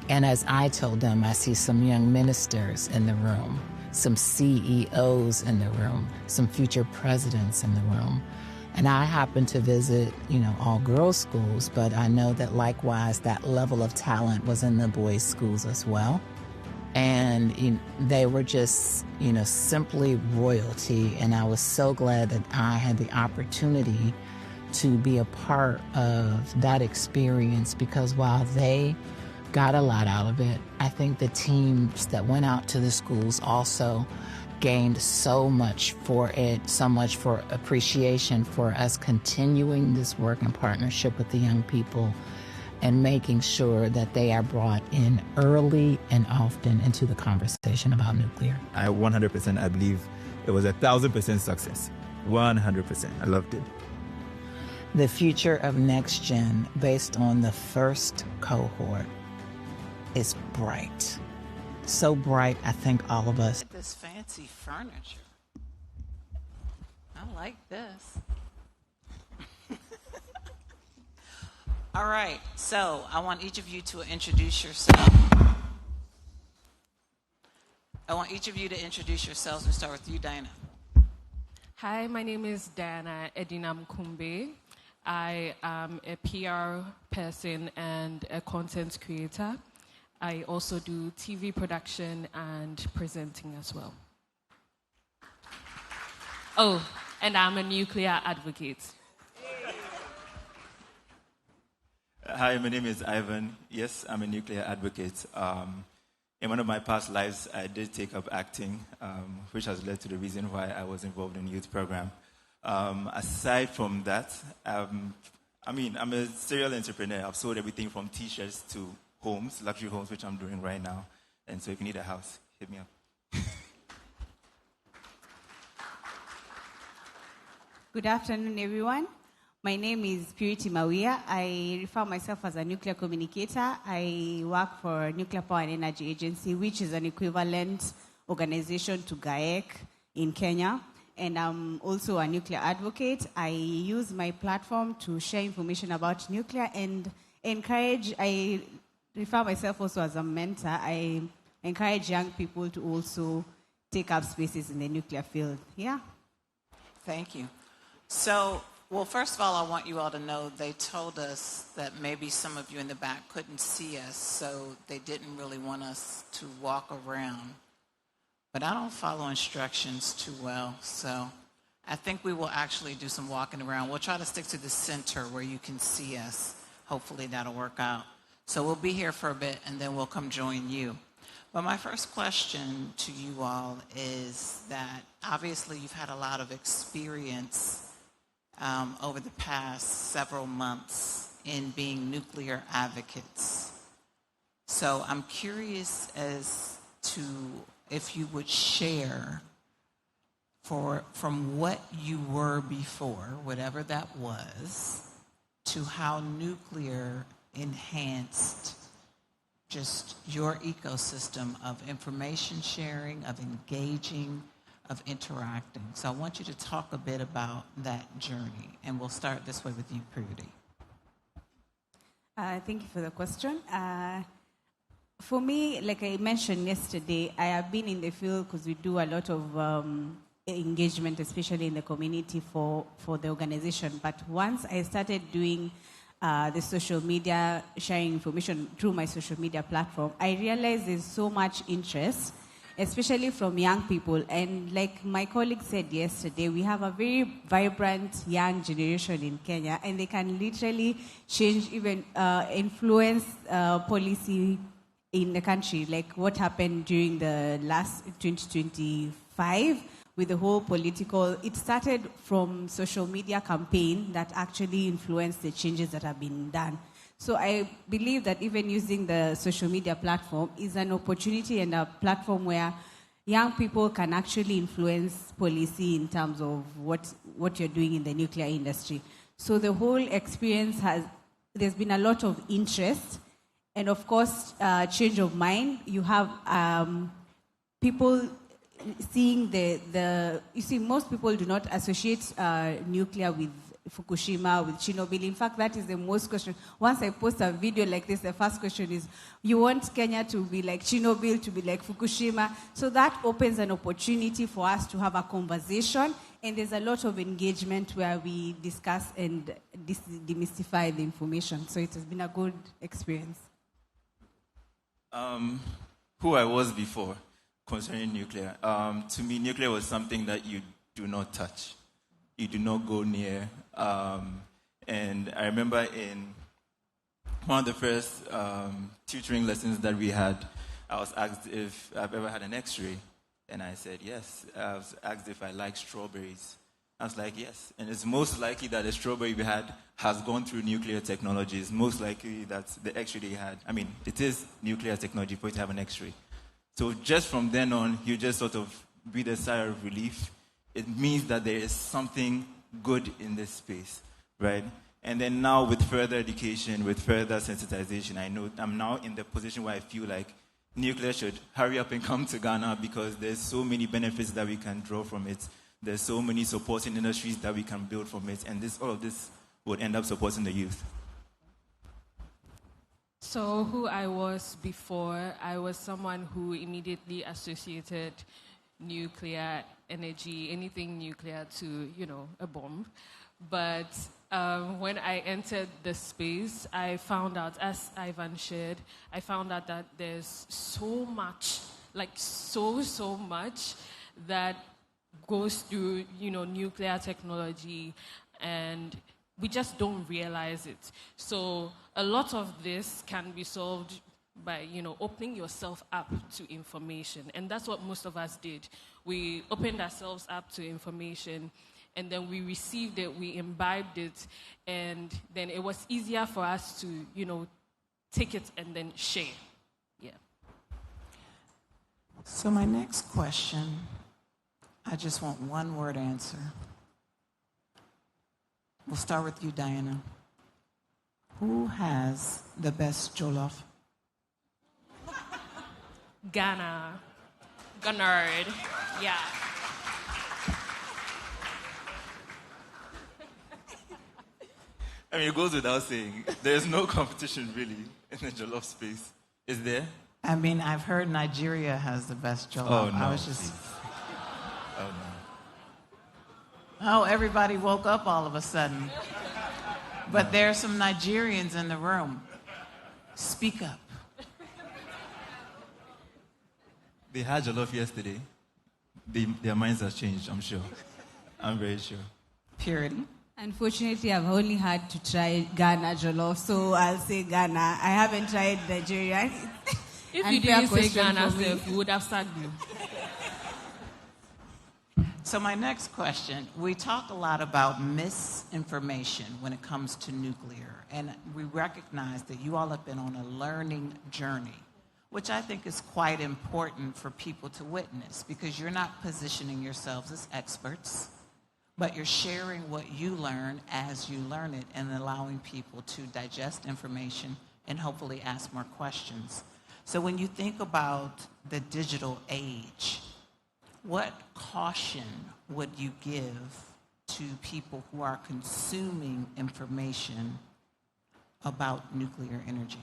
And as I told them, I see some young ministers in the room, some CEOs in the room, some future presidents in the room. And I happen to visit, all girls schools, but I know that likewise that level of talent was in the boys' schools as well. And they were just, simply royalty. And I was so glad that I had the opportunity to be a part of that experience, because while they got a lot out of it, I think the teams that went out to the schools also gained so much for it, so much for appreciation for us continuing this work in partnership with the young people and making sure that they are brought in early and often into the conversation about nuclear. I believe it was 1,000% success. 100%. I loved it. The future of Next Gen, based on the first cohort, is bright. So bright, I think all of us. This fancy furniture. I like this. All right, so I want each of you to introduce yourself. We start with you, Diana. Hi, my name is Diana Edina Mkumbe. I am a PR person and a content creator. I also do TV production and presenting as well. Oh, and I'm a nuclear advocate. Hi, my name is Ivan. Yes, I'm a nuclear advocate. In one of my past lives, I did take up acting, which has led to the reason why I was involved in the youth program. Aside from that, I'm a serial entrepreneur. I've sold everything from T-shirts to homes, luxury homes, which I'm doing right now. And so if you need a house, hit me up. Good afternoon, everyone. My name is Purity Mawia. I refer myself as a nuclear communicator. I work for Nuclear Power and Energy Agency, which is an equivalent organization to GAEC in Kenya. And I'm also a nuclear advocate. I use my platform to share information about nuclear and I refer myself also as a mentor. I encourage young people to also take up spaces in the nuclear field. Yeah. Thank you. So, well, first of all, I want you all to know they told us that maybe some of you in the back couldn't see us, so they didn't really want us to walk around. But I don't follow instructions too well, so I think we will actually do some walking around. We'll try to stick to the center where you can see us. Hopefully that'll work out. So we'll be here for a bit, and then we'll come join you. Well, my first question to you all is that obviously you've had a lot of experience over the past several months in being nuclear advocates. So I'm curious as to if you would share from what you were before, whatever that was, to how nuclear enhanced just your ecosystem of information sharing, of engaging, of interacting. So I want you to talk a bit about that journey, and we'll start this way with you, Prudy. Thank you for the question. For me, like I mentioned yesterday, I have been in the field because we do a lot of engagement, especially in the community for the organization. But once I started doing the social media, sharing information through my social media platform, I realized there's so much interest, especially from young people. And like my colleague said yesterday, we have a very vibrant young generation in Kenya, and they can literally change, even influence policy in the country, like what happened during the last 2025 with the whole political. It started from social media campaign that actually influenced the changes that have been done. So I believe that even using the social media platform is an opportunity and a platform where young people can actually influence policy in terms of what you're doing in the nuclear industry. So the whole experience there's been a lot of interest and of course change of mind. You have people seeing you see, most people do not associate nuclear with Fukushima, with Chernobyl. In fact, that is the most question. Once I post a video like this, the first question is, you want Kenya to be like Chernobyl, to be like Fukushima? So that opens an opportunity for us to have a conversation, and there's a lot of engagement where we discuss and demystify the information. So it has been a good experience. Who I was before concerning nuclear. To me, nuclear was something that you do not touch. You do not go near. And I remember in one of the first tutoring lessons that we had, I was asked if I've ever had an X-ray. And I said, yes. I was asked if I like strawberries. I was like, yes. And it's most likely that the strawberry we had has gone through nuclear technology. It's most likely that the X-ray they had, it is nuclear technology for it to have an X-ray. So just from then on, you just sort of breathe a sigh of relief. It means that there is something good in this space, right? And then now with further education, with further sensitization, I know I'm now in the position where I feel like nuclear should hurry up and come to Ghana because there's so many benefits that we can draw from it. There's so many supporting industries that we can build from it, and all of this would end up supporting the youth. So who I was before, I was someone who immediately associated nuclear energy, anything nuclear, to, a bomb. But when I entered the space, I found out, as Ivan shared, I found out that there's so much, so much that goes through, nuclear technology, and we just don't realize it. So a lot of this can be solved by, opening yourself up to information. And that's what most of us did. We opened ourselves up to information, and then we received it, we imbibed it, and then it was easier for us to, take it and then share. Yeah. So my next question, I just want one word answer. We'll start with you, Diana. Who has the best jollof? Ghana. Ghana. Yeah. It goes without saying, there's no competition really in the jollof space. Is there? I've heard Nigeria has the best jollof. Oh, no. I was just... Oh, no. Oh, everybody woke up all of a sudden. But there are some Nigerians in the room. Speak up. They had jollof yesterday. Their minds have changed, I'm sure. I'm very sure. Purity? Unfortunately, I've only had to try Ghana jollof, so I'll say Ghana. I haven't tried Nigeria. If you didn't say Ghana, self, we would have sacked you. So my next question, we talk a lot about misinformation when it comes to nuclear, and we recognize that you all have been on a learning journey, which I think is quite important for people to witness, because you're not positioning yourselves as experts, but you're sharing what you learn as you learn it and allowing people to digest information and hopefully ask more questions. So when you think about the digital age, what caution would you give to people who are consuming information about nuclear energy?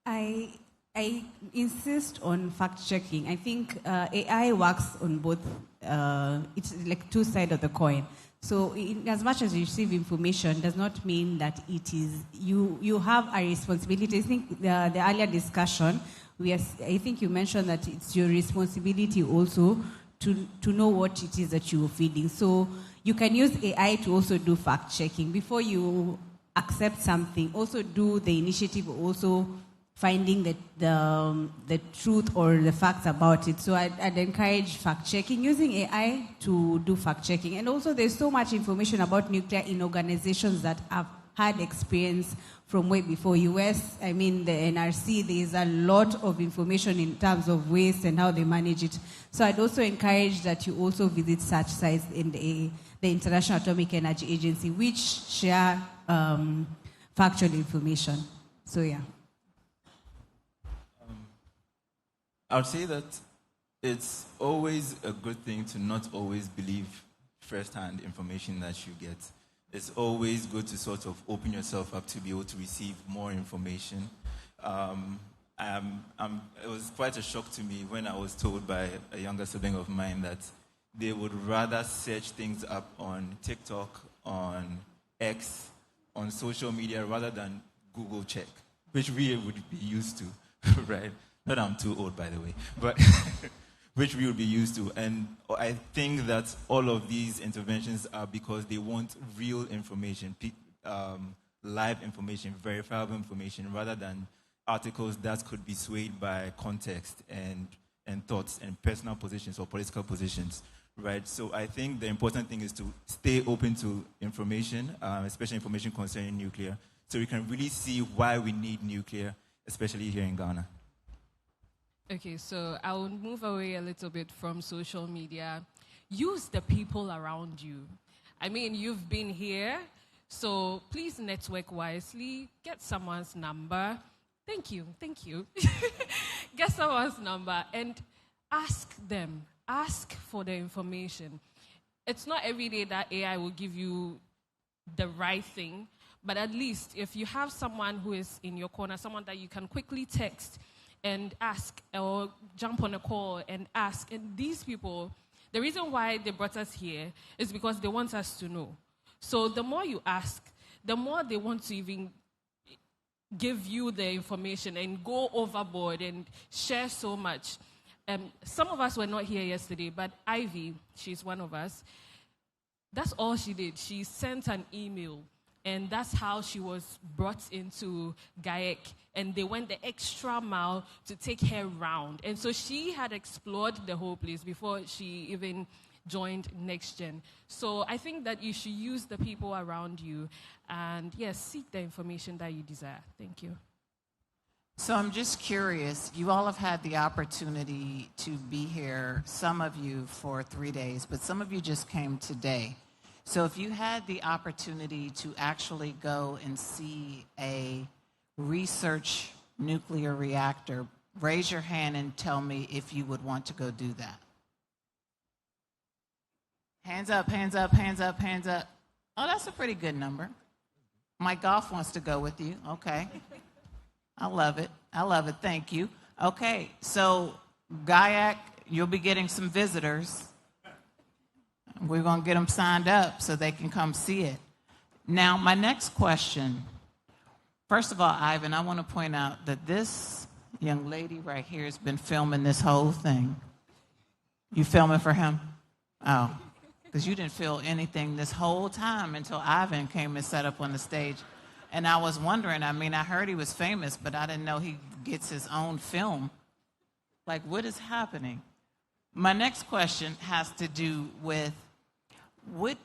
I insist on fact checking. I think AI works on both. It's like two sides of the coin. So, as much as you receive information, does not mean that it is you have a responsibility. I think the earlier discussion, I think you mentioned that it's your responsibility also to know what it is that you're feeding. So you can use AI to also do fact checking before you accept something. Also do the initiative, also finding the truth or the facts about it. So I'd encourage fact-checking, using AI to do fact-checking. And also there's so much information about nuclear in organizations that have had experience from way before US. I mean, the NRC, there's a lot of information in terms of waste and how they manage it. So I'd also encourage that you also visit such sites in the International Atomic Energy Agency, which share factual information. So, yeah. I would say that it's always a good thing to not always believe first-hand information that you get. It's always good to sort of open yourself up to be able to receive more information. It was quite a shock to me when I was told by a younger sibling of mine that they would rather search things up on TikTok, on X, on social media, rather than Google check, which we would be used to, right? Not that I'm too old, by the way, but which we would be used to. And I think that all of these interventions are because they want real information, live information, verifiable information, rather than articles that could be swayed by context and thoughts and personal positions or political positions, right? So I think the important thing is to stay open to information, especially information concerning nuclear, so we can really see why we need nuclear, especially here in Ghana. Okay, so I will move away a little bit from social media. Use the people around you. I mean, you've been here, so please network wisely. Get someone's number. Thank you. Get someone's number and ask them. Ask for the information. It's not every day that AI will give you the right thing, but at least if you have someone who is in your corner, someone that you can quickly text and ask, or jump on a call and ask. And these people, the reason why they brought us here is because they want us to know. So the more you ask, the more they want to even give you the information and go overboard and share so much. Some of us were not here yesterday, but Ivy, she's one of us, that's all she did. She sent an email, and that's how she was brought into GAEC. And they went the extra mile to take her round. And so she had explored the whole place before she even joined NextGen. So I think that you should use the people around you and, yes, seek the information that you desire. Thank you. So I'm just curious, you all have had the opportunity to be here, some of you for 3 days, but some of you just came today. So if you had the opportunity to actually go and see a research nuclear reactor, raise your hand and tell me if you would want to go do that. Hands up, hands up, hands up, hands up. Oh, that's a pretty good number. Mike Goff wants to go with you. Okay. I love it. I love it. Thank you. Okay, so GAEC, you'll be getting some visitors. We're going to get them signed up so they can come see it. Now, my next question. First of all, Ivan, I want to point out that this young lady right here has been filming this whole thing. You filming for him? Oh, because you didn't feel anything this whole time until Ivan came and sat up on the stage And I was wondering, I mean, I heard he was famous, but I didn't know he gets his own film. Like, what is happening? My next question has to do with what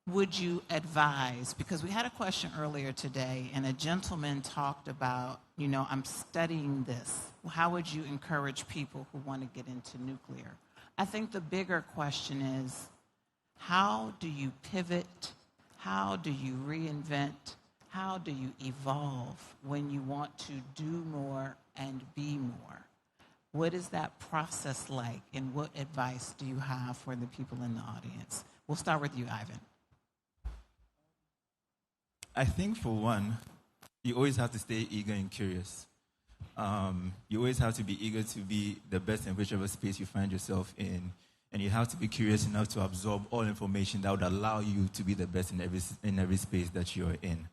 would you advise? Because we had a question earlier today, and a gentleman talked about, you know, I'm studying this. How would you encourage people who want to get into nuclear? I think the bigger question is, how do you pivot? How do you reinvent? How do you evolve when you want to do more and be more? What is that process like, and what advice do you have for the people in the audience? We'll start with you, Ivan. I think, for one, you always have to stay eager and curious. You always have to be eager to be the best in whichever space you find yourself in. And you have to be curious enough to absorb all information that would allow you to be the best in every space that you're in.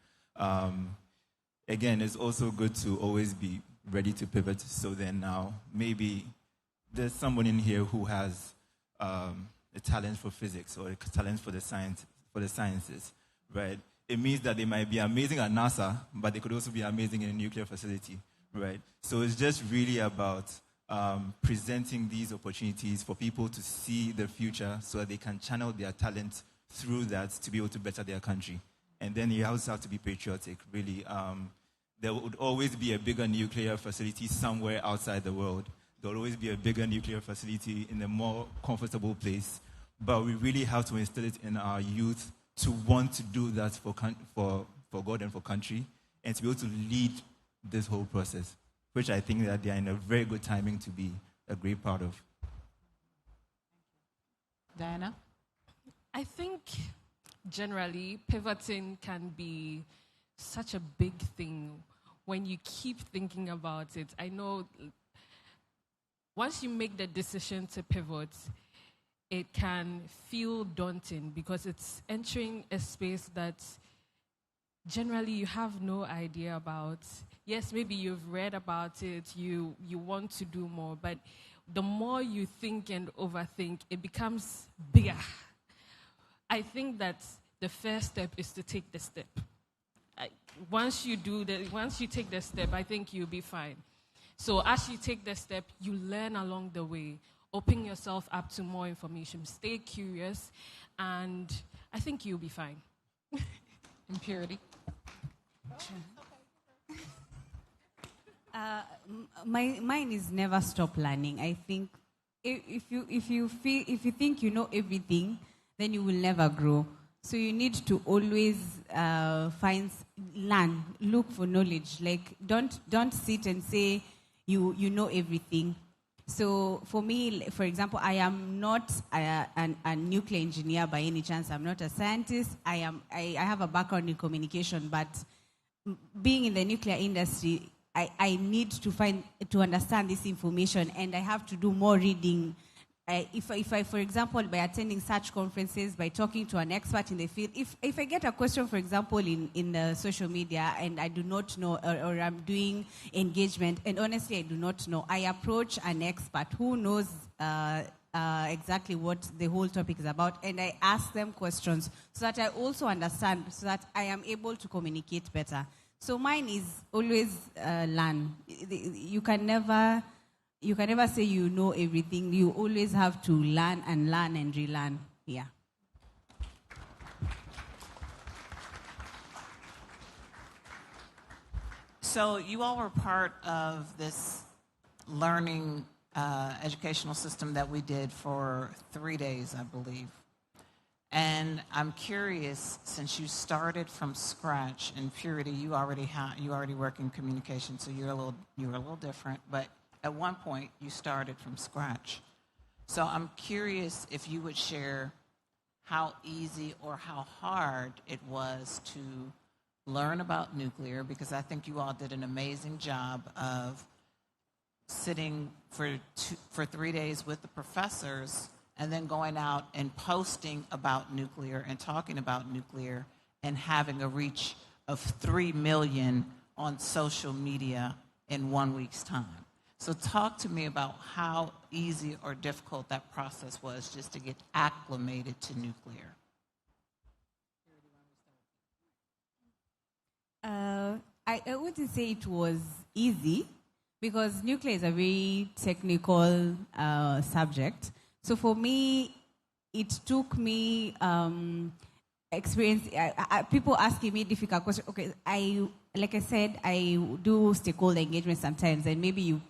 Again, it's also good to always be ready to pivot. So then now, maybe there's someone in here who has a talent for physics or a talent for the sciences, right? It means that they might be amazing at NASA, but they could also be amazing in a nuclear facility, right? So it's just really about presenting these opportunities for people to see the future so that they can channel their talent through that to be able to better their country. And then you also have to be patriotic, really. There would always be a bigger nuclear facility somewhere outside the world. There will always be a bigger nuclear facility in a more comfortable place. But we really have to instill it in our youth to want to do that for God and for country, and to be able to lead this whole process, which I think that they are in a very good timing to be a great part of. Diana? I think generally pivoting can be such a big thing when you keep thinking about it. I know once you make the decision to pivot, it can feel daunting because it's entering a space that generally you have no idea about. Yes, maybe you've read about it, you want to do more, but the more you think and overthink, it becomes bigger. I think that the first step is to take the step. Once you take the step, I think you'll be fine. So as you take the step, you learn along the way. Open yourself up to more information. Stay curious, and I think you'll be fine. Impurity. Mine is never stop learning. I think if you think you know everything, then you will never grow. So you need to always learn, look for knowledge. Like don't sit and say you know everything. So for me, for example, I am not a nuclear engineer by any chance. I'm not a scientist. I have a background in communication, but being in the nuclear industry, I need to understand this information, and I have to do more reading. If I, for example, by attending such conferences, by talking to an expert in the field, if I get a question, for example, in the social media, and I do not know, or I'm doing engagement, and honestly I do not know, I approach an expert who knows exactly what the whole topic is about, and I ask them questions so that I also understand, so that I am able to communicate better. So mine is always learn. You can never say you know everything. You always have to learn and relearn. Yeah. So you all were part of this learning educational system that we did for 3 days, I believe. And I'm curious, since you started from scratch in Purity, you already work in communication, so you're a little different. But at one point, you started from scratch. So I'm curious if you would share how easy or how hard it was to learn about nuclear, because I think you all did an amazing job of sitting for 3 days with the professors and then going out and posting about nuclear and talking about nuclear and having a reach of 3 million on social media in 1 week's time. So talk to me about how easy or difficult that process was just to get acclimated to nuclear. I wouldn't say it was easy because nuclear is a very technical subject. So for me, it took me experience. People asking me difficult questions. Okay, like I said, I do stakeholder engagement sometimes, and maybe you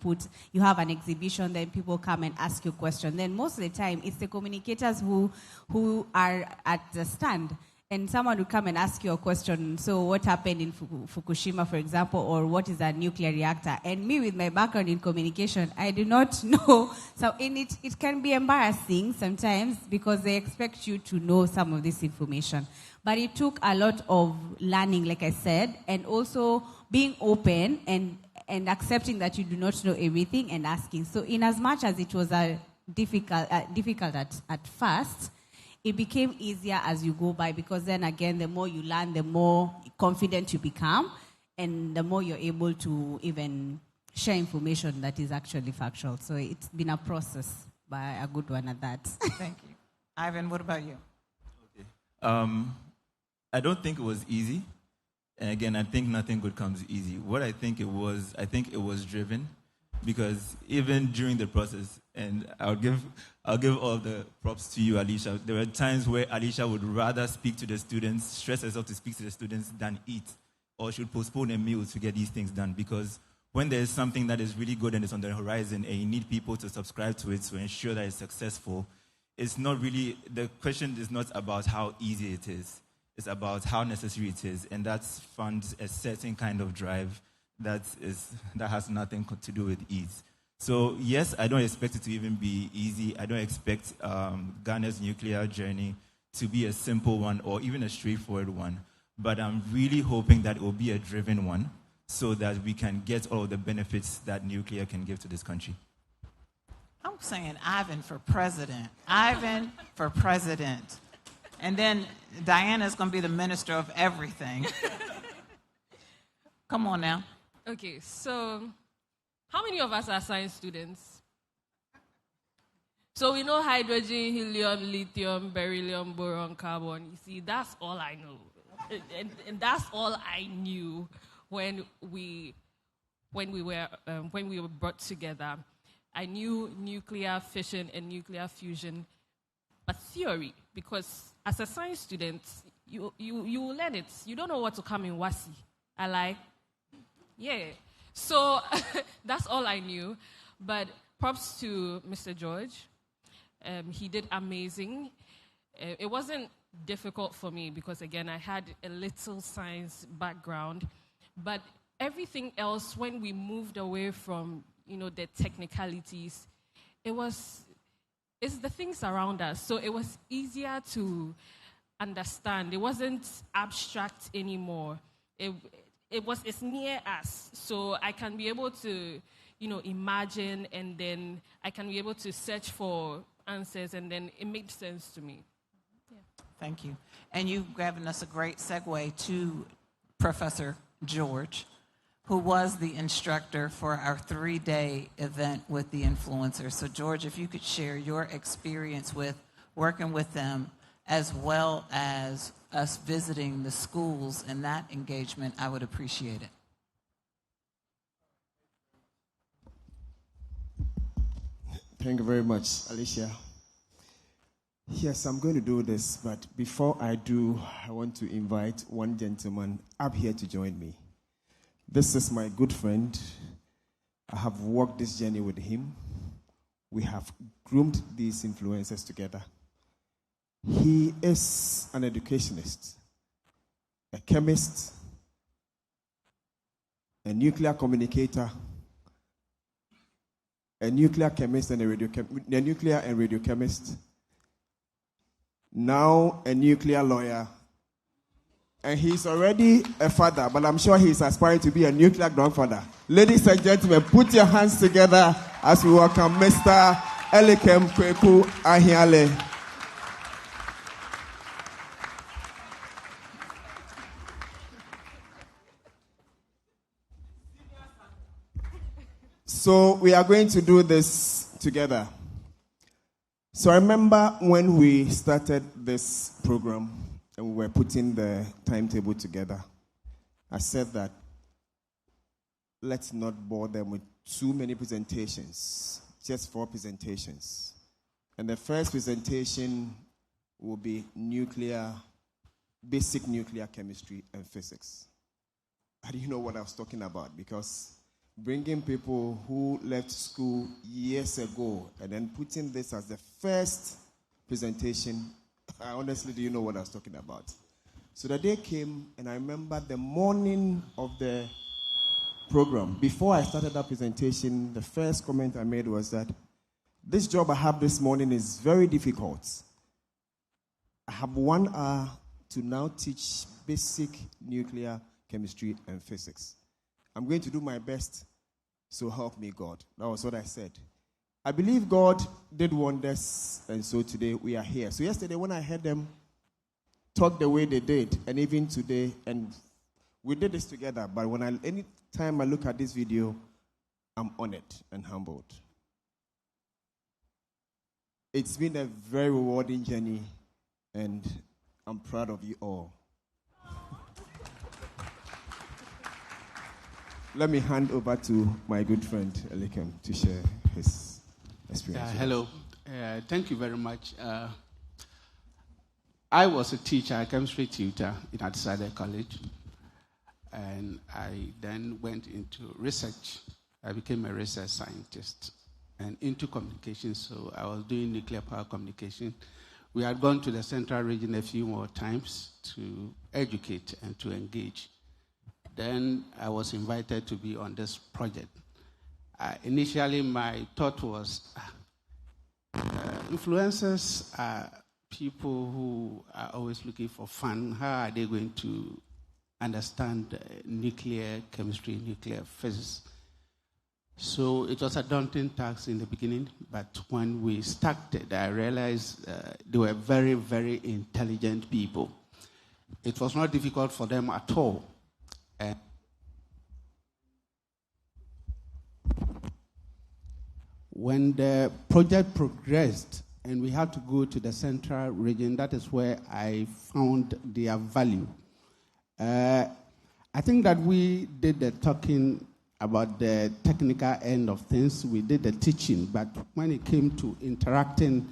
have an exhibition, then people come and ask you questions. Then most of the time, it's the communicators who are at the stand. And someone will come and ask you a question. So what happened in Fukushima, for example, or what is a nuclear reactor? And me, with my background in communication, I do not know. So it can be embarrassing sometimes because they expect you to know some of this information. But it took a lot of learning, like I said, and also being open and accepting that you do not know everything and asking. So in as much as it was difficult at first, it became easier as you go by, because then again, the more you learn, the more confident you become, and the more you're able to even share information that is actually factual. So it's been a process, but a good one at that. Thank you. Ivan, what about you? Okay. I don't think it was easy. And again, I think nothing good comes easy. What I think it was driven, because even during the process, and I'll give all the props to you, Alicia. There were times where Alicia would rather speak to the students, stress herself to speak to the students, than eat, or should postpone a meal to get these things done. Because when there's something that is really good and it's on the horizon, and you need people to subscribe to it to ensure that it's successful, it's not really, the question is not about how easy it is. It's about how necessary it is, and that funds a certain kind of drive that has nothing to do with ease. So yes, I don't expect it to even be easy. I don't expect Ghana's nuclear journey to be a simple one or even a straightforward one. But I'm really hoping that it will be a driven one so that we can get all of the benefits that nuclear can give to this country. I'm saying Ivan for president. Ivan for president. And then Diana's going to be the minister of everything. Come on now. Okay, so how many of us are science students? So we know hydrogen, helium, lithium, beryllium, boron, carbon. You see, that's all I know. And that's all I knew when we were brought together. I knew nuclear fission and nuclear fusion, but theory, because as a science student, you will learn it. You don't know what to come in WASI. I like, yeah. So that's all I knew. But props to Mr. George. He did amazing. It wasn't difficult for me because, again, I had a little science background. But everything else, when we moved away from, the technicalities, it's the things around us. So it was easier to understand. It wasn't abstract anymore. It's near us. So I can be able to, imagine, and then I can be able to search for answers, and then it made sense to me. Yeah. Thank you. And you've given us a great segue to Professor George, who was the instructor for our 3-day event with the influencers. So George, if you could share your experience with working with them, as well as us visiting the schools and that engagement, I would appreciate it. Thank you very much, Alicia. Yes, I'm going to do this, but before I do, I want to invite one gentleman up here to join me. This is my good friend. I have walked this journey with him. We have groomed these influencers together. He is an educationist, a chemist, a nuclear communicator, a nuclear chemist and a nuclear and radiochemist, now a nuclear lawyer, and he's already a father, but I'm sure he's aspiring to be a nuclear grandfather. Ladies and gentlemen, put your hands together as we welcome Mr. Elikem Kweku Ahiale. So we are going to do this together. So I remember when we started this program and we were putting the timetable together, I said that let's not bore them with too many presentations, just 4 presentations. And the first presentation will be basic nuclear chemistry and physics. How do you know what I was talking about? Because bringing people who left school years ago and then putting this as the first presentation, I honestly didn't know what I was talking about. So the day came, and I remember the morning of the program, before I started that presentation, the first comment I made was that this job I have this morning is very difficult. I have 1 hour to now teach basic nuclear chemistry and physics. I'm going to do my best, so help me God. That was what I said. I believe God did wonders, and so today we are here. So yesterday when I heard them talk the way they did, and even today, and we did this together, but any time I look at this video, I'm honored and humbled. It's been a very rewarding journey, and I'm proud of you all. Let me hand over to my good friend Elikem to share his experience. Hello. Thank you very much. I was a teacher, a chemistry tutor in Adisade College, and I then went into research. I became a research scientist and into communication, so I was doing nuclear power communication. We had gone to the Central Region a few more times to educate and to engage. Then I was invited to be on this project. Initially, my thought was, influencers are people who are always looking for fun. How are they going to understand nuclear chemistry, nuclear physics? So it was a daunting task in the beginning, but when we started, I realized they were very, very intelligent people. It was not difficult for them at all. When the project progressed and we had to go to the Central Region, that is where I found their value. I think that we did the talking about the technical end of things. We did the teaching, but when it came to interacting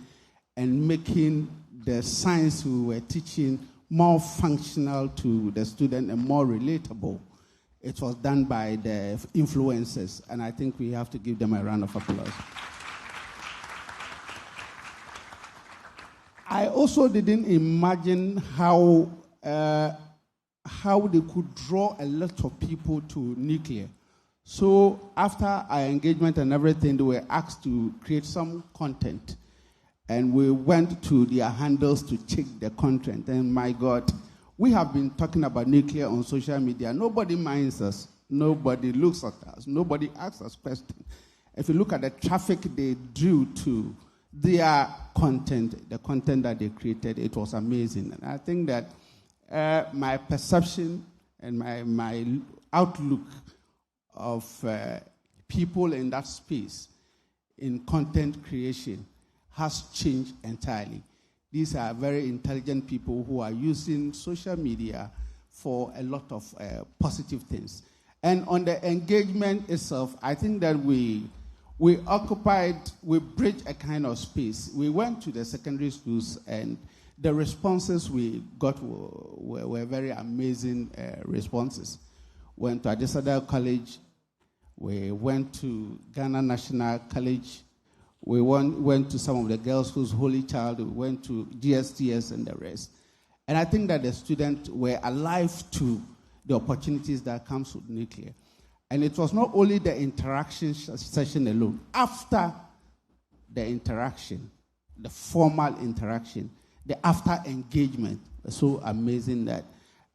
and making the science we were teaching more functional to the student and more relatable, it was done by the influencers, and I think we have to give them a round of applause. I also didn't imagine how they could draw a lot of people to nuclear. So after our engagement and everything, they were asked to create some content. And we went to their handles to check the content. And my God, we have been talking about nuclear on social media. Nobody minds us. Nobody looks at us. Nobody asks us questions. If you look at the traffic they drew to their content, the content that they created, it was amazing. And I think that my perception and my outlook of people in that space in content creation has changed entirely. These are very intelligent people who are using social media for a lot of positive things. And on the engagement itself, I think that we bridged a kind of space. We went to the secondary schools, and the responses we got were very amazing responses. Went to Adisada College, we went to Ghana National College, we went to some of the girls' schools, Holy Child, we went to GSTS and the rest. And I think that the students were alive to the opportunities that comes with nuclear. And it was not only the interaction session alone. After the interaction, the formal interaction, the after engagement was so amazing that.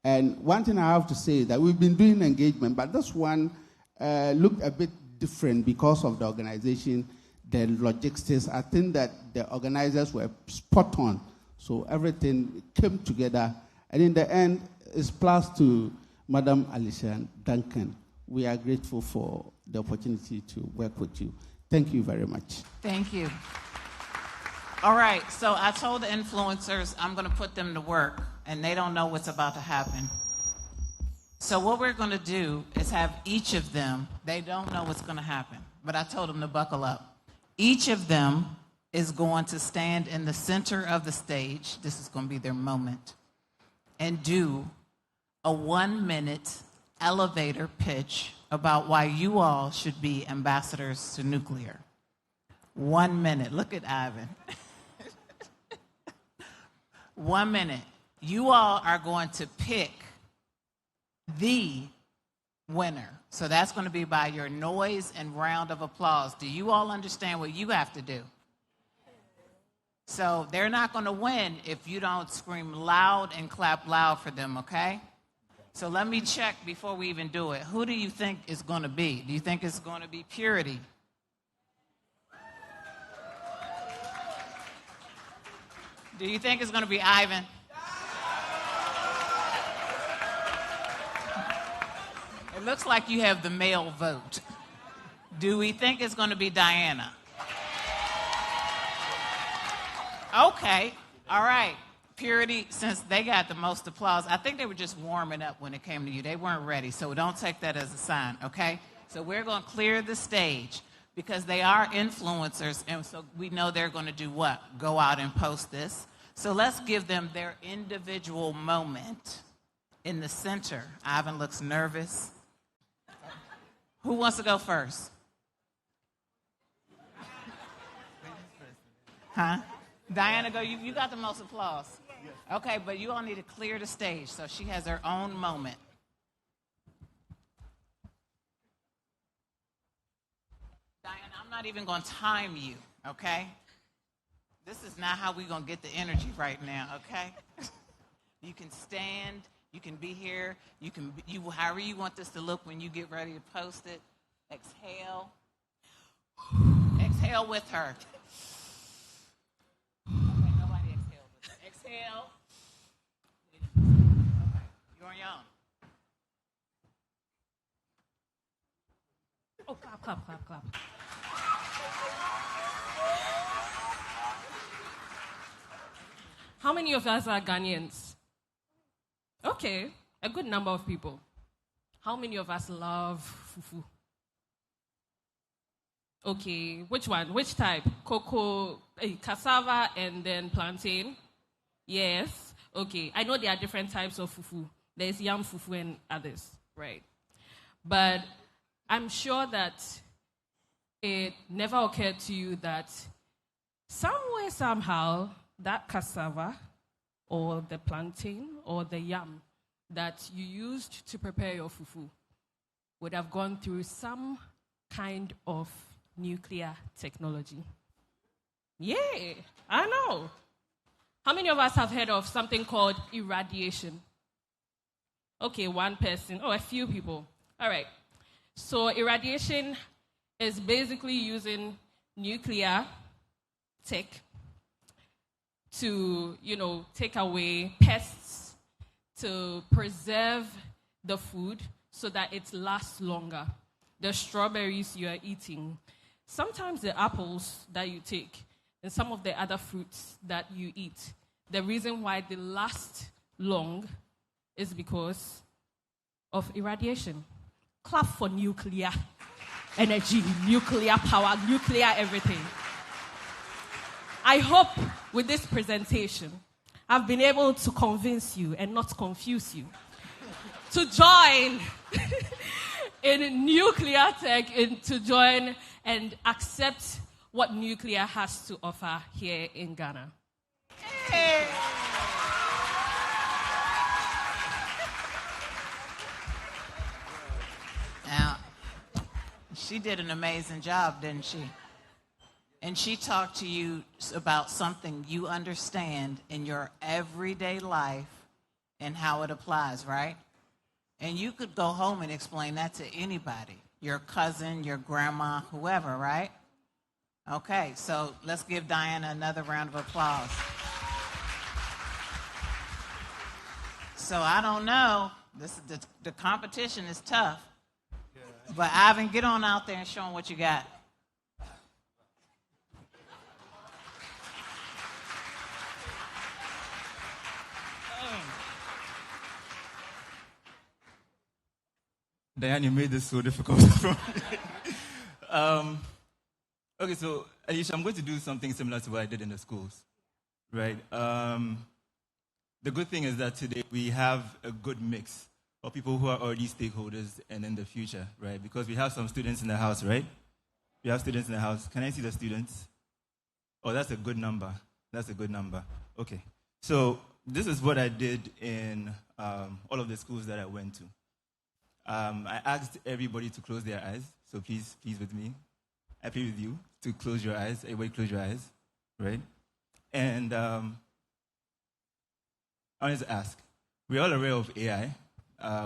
And one thing I have to say is that we've been doing engagement, but this one looked a bit different because of the organization, the logistics. I think that the organizers were spot on. So everything came together. And in the end, it's plus to Madam Alicia Duncan. We are grateful for the opportunity to work with you. Thank you very much. Thank you. All right, so I told the influencers I'm going to put them to work, and they don't know what's about to happen. So what we're going to do is have each of them, they don't know what's going to happen, but I told them to buckle up. Each of them is going to stand in the center of the stage. This is going to be their moment. And do a 1-minute elevator pitch about why you all should be ambassadors to nuclear. 1 minute. Look at Ivan. 1 minute. You all are going to pick the winner. So that's going to be by your noise and round of applause. Do you all understand what you have to do? So they're not going to win if you don't scream loud and clap loud for them, okay? So let me check before we even do it. Who do you think is going to be? Do you think it's going to be Purity? Do you think it's going to be Ivan? It looks like you have the male vote. Do we think it's going to be Diana? Okay, all right. Purity, since they got the most applause, I think they were just warming up when it came to you. They weren't ready, so don't take that as a sign, okay? So we're going to clear the stage because they are influencers, and so we know they're going to do what? Go out and post this. So let's give them their individual moment in the center. Ivan looks nervous. Who wants to go first? Huh? Diana, go. You got the most applause. Okay, but you all need to clear the stage so she has her own moment. Diana, I'm not even going to time you, okay? This is not how we're going to get the energy right now, okay? You can stand. You can be here. However you want this to look when you get ready to post it. Exhale. Exhale with her. Okay, nobody exhale with her. Exhale. Okay, you're on your own. Oh, clap, clap, clap, clap. How many of us are Ghanaians? Okay, a good number of people. How many of us love fufu? Okay, which one? Which type? Cocoa, cassava, and then plantain? Yes. Okay, I know there are different types of fufu. There's yam fufu and others, right? But I'm sure that it never occurred to you that somewhere, somehow, that cassava or the plantain or the yam that you used to prepare your fufu would have gone through some kind of nuclear technology. Yeah, I know. How many of us have heard of something called irradiation? Okay, one person. Oh, a few people. All right. So irradiation is basically using nuclear tech to, take away pests, to preserve the food so that it lasts longer. The strawberries you are eating, sometimes the apples that you take, and some of the other fruits that you eat, the reason why they last long is because of irradiation. Clap for nuclear energy, nuclear power, nuclear everything. I hope with this presentation, I've been able to convince you and not confuse you to join in nuclear tech, to join and accept what nuclear has to offer here in Ghana. Hey. Now, she did an amazing job, didn't she? And she talked to you about something you understand in your everyday life and how it applies, right? And you could go home and explain that to anybody, your cousin, your grandma, whoever, right? Okay, so let's give Diana another round of applause. So I don't know. The competition is tough. But Ivan, get on out there and show them what you got. Diane, you made this so difficult for me. Okay, so Alicia, I'm going to do something similar to what I did in the schools, right? The good thing is that today we have a good mix of people who are already stakeholders and in the future, right? Because we have some students in the house, right? We have students in the house. Can I see the students? Oh, that's a good number. That's a good number. Okay. So this is what I did in all of the schools that I went to. I asked everybody to close their eyes. So please with me. I plead with you to close your eyes. Everybody close your eyes, right? And I wanted to ask, we're all aware of AI.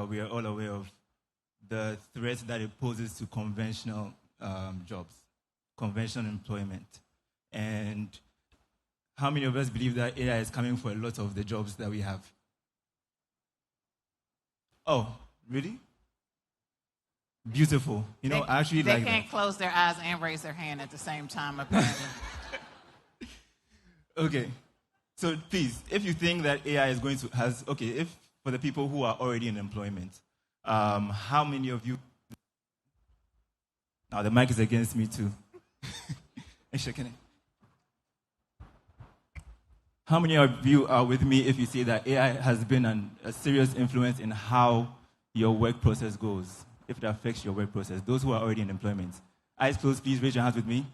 We are all aware of the threats that it poses to conventional jobs, conventional employment. And how many of us believe that AI is coming for a lot of the jobs that we have? Oh, really? Beautiful. You know, I actually like that. They can't close their eyes and raise their hand at the same time, apparently. Okay. So please, if you think that AI is going to if for the people who are already in employment, how many of you? Now the mic is against me too. How many of you are with me if you say that AI has been a serious influence in how your work process goes, if it affects your work process? Those who are already in employment. Eyes closed, please raise your hands with me.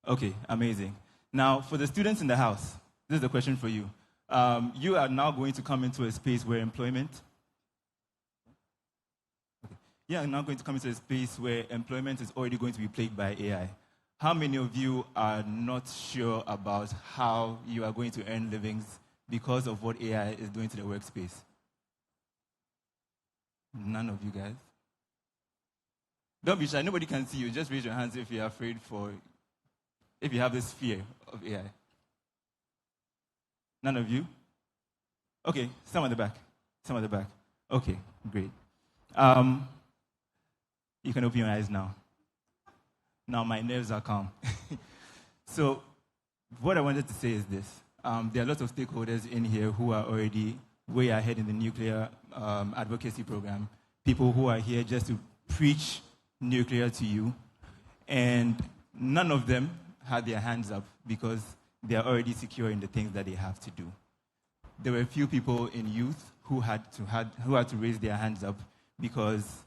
Okay, amazing. Now, for the students in the house, this is the question for you. You are now going to come into a space where employment is already going to be plagued by AI. How many of you are not sure about how you are going to earn livings because of what AI is doing to the workspace? None of you guys. Don't be shy. Nobody can see you. Just raise your hands if you're afraid if you have this fear of AI. None of you? Okay, some at the back. Some at the back. Okay, great. You can open your eyes now. Now my nerves are calm. So what I wanted to say is this. There are lots of stakeholders in here who are already way ahead in the nuclear advocacy program. People who are here just to preach nuclear to you. And none of them had their hands up because they are already secure in the things that they have to do. There were a few people in youth who had to raise their hands up because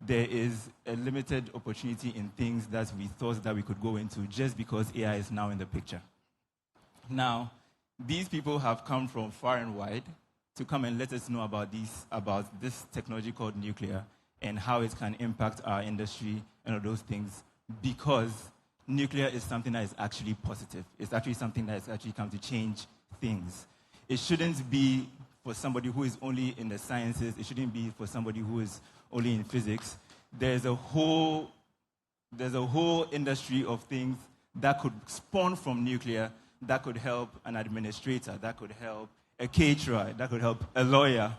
there is a limited opportunity in things that we thought that we could go into just because AI is now in the picture. Now, these people have come from far and wide to come and let us know about this technology called nuclear and how it can impact our industry and all those things, because nuclear is something that is actually positive. It's actually something that has actually come to change things. It shouldn't be for somebody who is only in the sciences. It shouldn't be for somebody who is only in physics. There's a whole industry of things that could spawn from nuclear that could help an administrator, that could help a caterer, that could help a lawyer,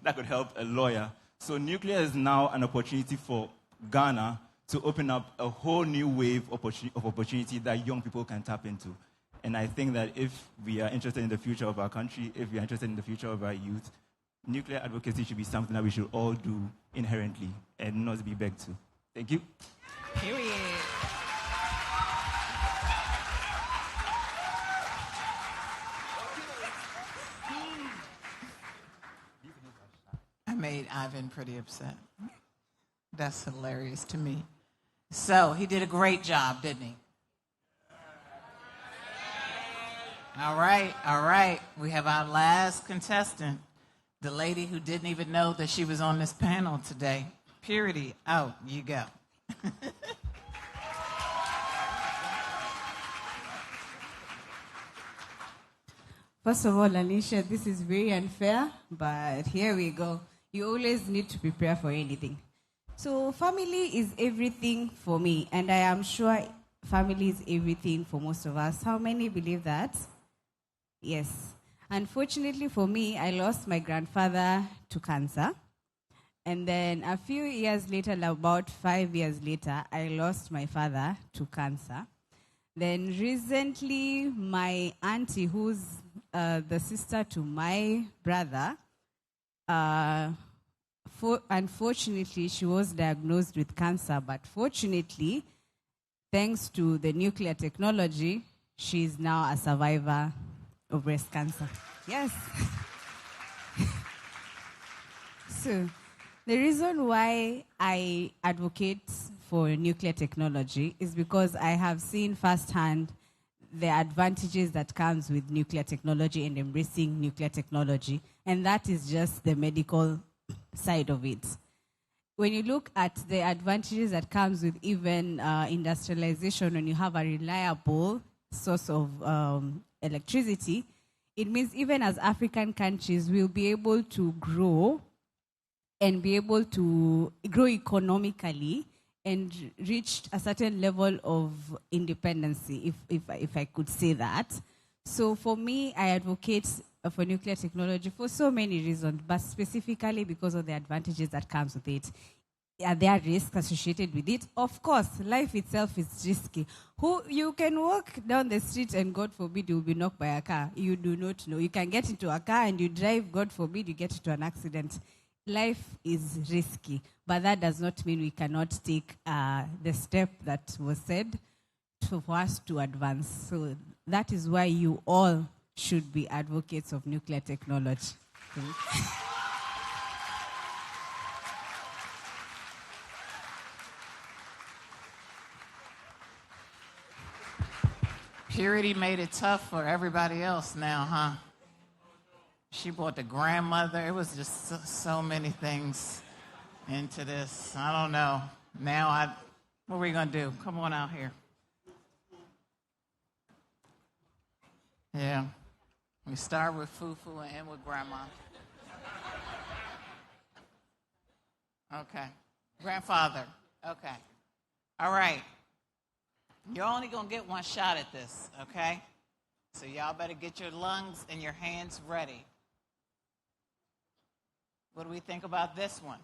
that could help a lawyer. So nuclear is now an opportunity for Ghana to open up a whole new wave of opportunity that young people can tap into. And I think that if we are interested in the future of our country, if we are interested in the future of our youth, nuclear advocacy should be something that we should all do inherently and not be begged to. Thank you. Period. I made Ivan pretty upset. That's hilarious to me. So he did a great job, didn't he? All right. We have our last contestant, the lady who didn't even know that she was on this panel today. Purity, out you go. First of all, Alicia, this is very unfair, but here we go. You always need to prepare for anything. So family is everything for me, and I am sure family is everything for most of us. How many believe that? Yes. Unfortunately for me, I lost my grandfather to cancer. And then a few years later, about 5 years later, I lost my father to cancer. Then recently, my auntie, who's the sister to my brother, unfortunately, she was diagnosed with cancer, but fortunately, thanks to the nuclear technology, she's now a survivor of breast cancer. Yes. So, the reason why I advocate for nuclear technology is because I have seen firsthand the advantages that comes with nuclear technology and embracing nuclear technology, and that is just the medical side of it. When you look at the advantages that comes with even industrialization, when you have a reliable source of electricity, it means even as African countries, we'll be able to grow and be able to grow economically and reach a certain level of independency, if I could say that. So for me, I advocate for nuclear technology for so many reasons, but specifically because of the advantages that comes with it. Are there risks associated with it? Of course, life itself is risky. You can walk down the street and God forbid you'll be knocked by a car. You do not know. You can get into a car and you drive, God forbid you get into an accident. Life is risky, but that does not mean we cannot take the step that was said for us to advance. So that is why you all should be advocates of nuclear technology. Purity made it tough for everybody else now, huh? She brought the grandmother. It was just so many things into this. I don't know. Now, what are we going to do? Come on out here. Yeah. We start with Fufu and end with Grandma. Okay. Grandfather. Okay. All right. You're only going to get one shot at this, okay? So y'all better get your lungs and your hands ready. What do we think about this one?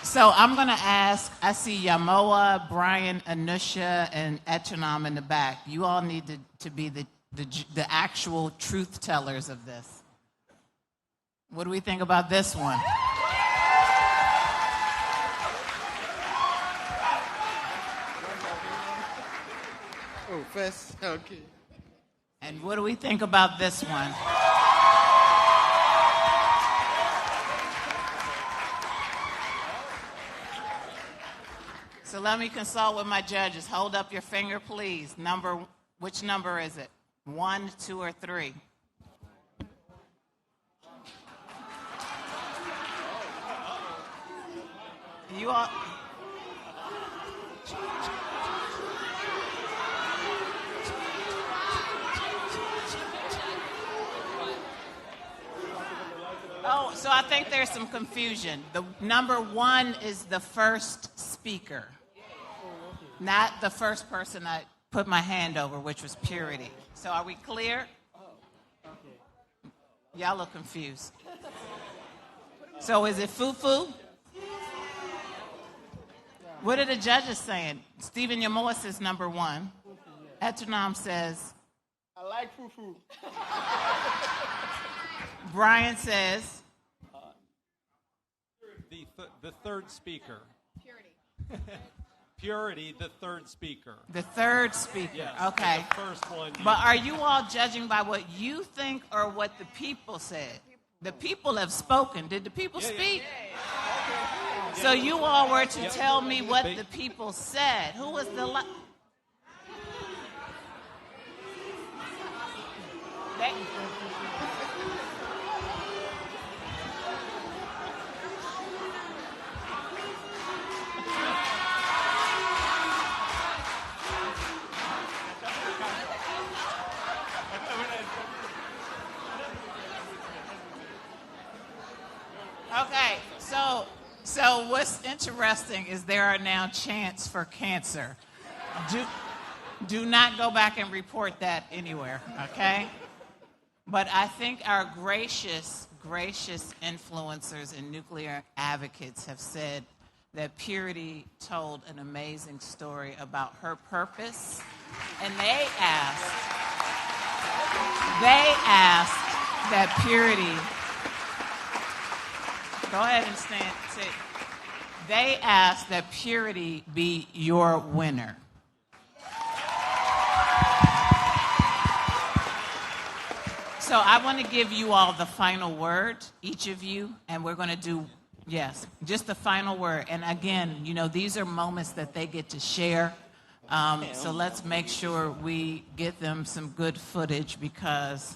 So I'm going to ask, I see Yamoa, Brian, Anusha, and Etunam in the back. You all need to be the actual truth tellers of this. What do we think about this one? Oh, first, okay. And what do we think about this one? So let me consult with my judges. Hold up your finger, please. Which number is it? 1, 2, or 3? You all. Oh, so I think there's some confusion. The number 1 is the first speaker, not the first person I put my hand over, which was Purity. So are we clear? Y'all look confused. So is it Fufu? What are the judges saying? Stephen Yamoa says number 1. Etunam says, I like Fufu. Brian says, the third speaker. Purity. Purity, the third speaker. The third speaker. Yes, okay. The first one. But are you all judging by what you think or what the people said? The people have spoken. Did the people speak? Yeah. So you all were to tell me what the people said. Who was the... Okay, so what's interesting is there are now chants for cancer. Do not go back and report that anywhere, okay? But I think our gracious influencers and nuclear advocates have said that Purity told an amazing story about her purpose, and they asked that Purity, go ahead and stand, sit. They asked that Purity be your winner. So I want to give you all the final word, each of you, and we're going to do, yes, just the final word. And again, you know, these are moments that they get to share. So let's make sure we get them some good footage, because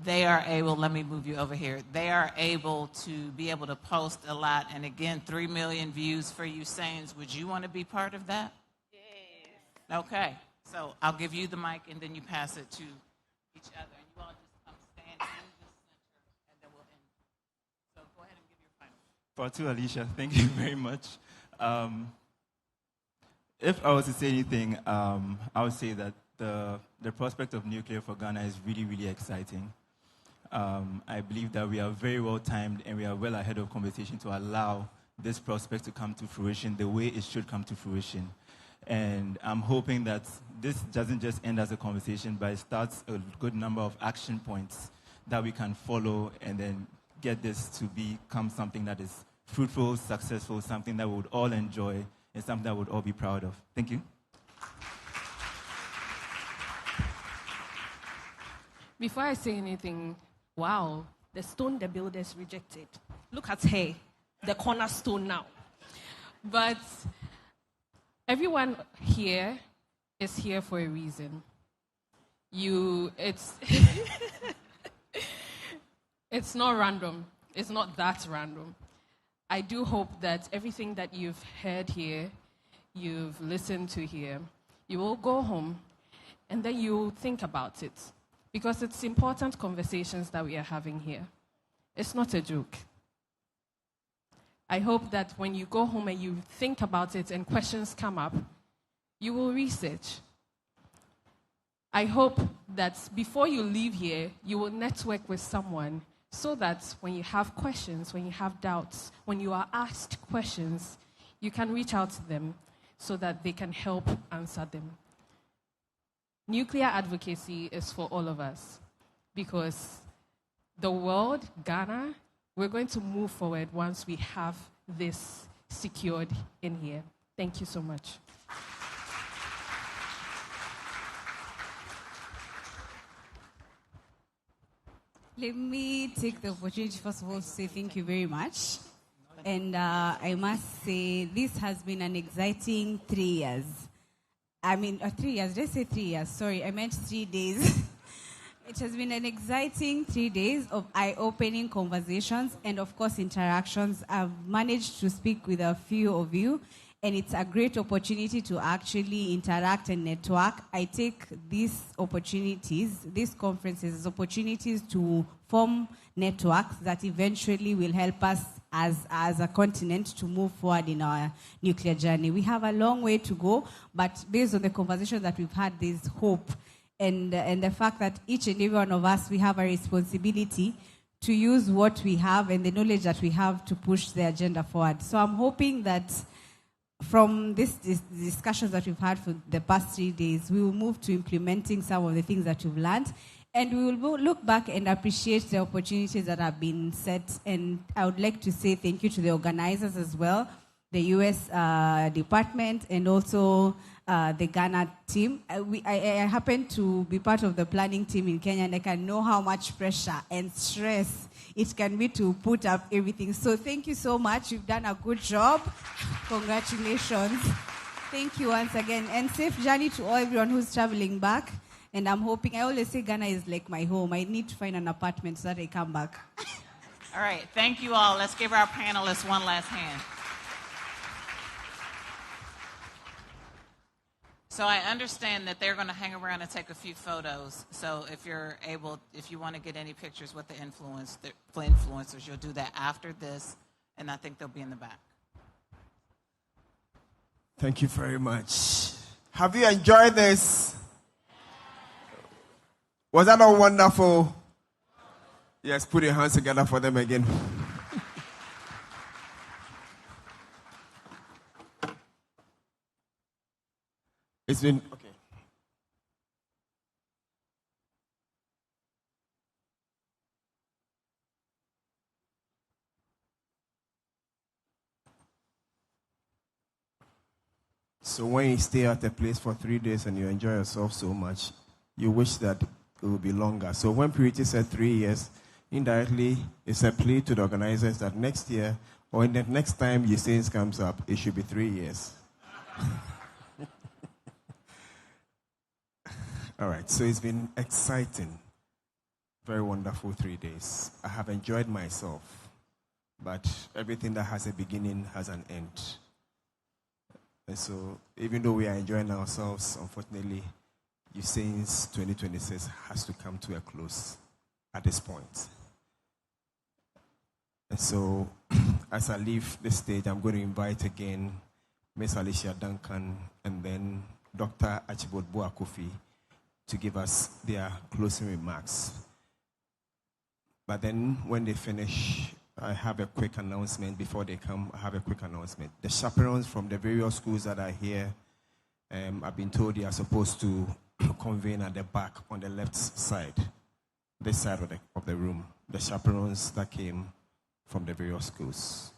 they are able, let me move you over here, they are able to be able to post a lot. And again, 3 million views for you Saints. Would you want to be part of that? Yes. Okay, so I'll give you the mic and then you pass it to each other. And you all just stand in the center and then we'll end. So go ahead and give your final. For to Alicia, thank you very much. If I was to say anything, I would say that the prospect of nuclear for Ghana is really, really exciting. I believe that we are very well timed and we are well ahead of conversation to allow this prospect to come to fruition the way it should come to fruition. And I'm hoping that this doesn't just end as a conversation, but it starts a good number of action points that we can follow and then get this to become something that is fruitful, successful, something that we would all enjoy, and something that we would all be proud of. Thank you. Before I say anything, wow, the stone the builders rejected. Look at her, the cornerstone now. But everyone here is here for a reason. It's it's not random. It's not that random. I do hope that everything that you've heard here, you've listened to here, you will go home and then you think about it. Because it's important conversations that we are having here. It's not a joke. I hope that when you go home and you think about it and questions come up, you will research. I hope that before you leave here, you will network with someone so that when you have questions, when you have doubts, when you are asked questions, you can reach out to them so that they can help answer them. Nuclear advocacy is for all of us because the world, Ghana, we're going to move forward once we have this secured in here. Thank you so much. Let me take the opportunity, first of all, to say thank you very much. And I must say, this has been an exciting 3 years. 3 years, let's say 3 years. Sorry, I meant 3 days. It has been an exciting 3 days of eye-opening conversations and, of course, interactions. I've managed to speak with a few of you, and it's a great opportunity to actually interact and network. I take these opportunities, these conferences, as opportunities to form networks that eventually will help us as a continent to move forward in our nuclear journey. We have a long way to go, but based on the conversation that we've had, there's hope. And the fact that each and every one of us, we have a responsibility to use what we have and the knowledge that we have to push the agenda forward. So I'm hoping that from these discussions that we've had for the past 3 days, we will move to implementing some of the things that we've learned. And we will look back and appreciate the opportunities that have been set. And I would like to say thank you to the organizers as well, the U.S. department, and also the Ghana team. I happen to be part of the planning team in Kenya, and I can know how much pressure and stress it can be to put up everything. So thank you so much. You've done a good job. Congratulations. Thank you once again. And safe journey to all everyone who's traveling back. And I'm hoping, I always say Ghana is like my home. I need to find an apartment so that I come back. All right, thank you all. Let's give our panelists one last hand. So I understand that they're going to hang around and take a few photos. So if you want to get any pictures with the influencers, you'll do that after this, and I think they'll be in the back. Thank you very much. Have you enjoyed this? Was that all wonderful? Yes, put your hands together for them again. It's been okay. So when you stay at a place for 3 days and you enjoy yourself so much, you wish that it would be longer. So when Purity said 3 years, indirectly, it's a plea to the organizers that next year or in the next time Yesenia comes up, it should be 3 years. All right, so it's been exciting, very wonderful 3 days. I have enjoyed myself, but everything that has a beginning has an end. And so, even though we are enjoying ourselves, unfortunately, Yesenia's 2026 has to come to a close at this point. And so, as I leave the stage, I'm going to invite again Ms. Alicia Duncan and then Dr. Archibald Boakofi to give us their closing remarks. But then, when they finish, I have a quick announcement. Before they come, I have a quick announcement. The chaperones from the various schools that are here, I've been told they are supposed to convene at the back on the left side, this side of the room. The chaperones that came from the various schools.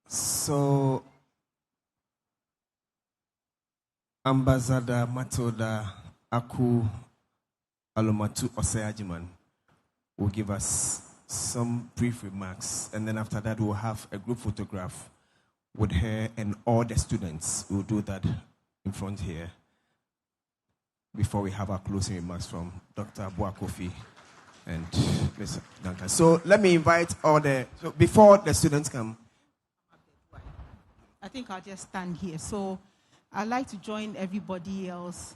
So, Ambassador Matilda Aku Alomatu Oseajiman will give us some brief remarks, and then after that we'll have a group photograph with her and all the students. We'll do that in front here before we have our closing remarks from Dr. Boakofi and Ms. Duncan. So let me invite so before the students come. I think I'll just stand here. So I'd like to join everybody else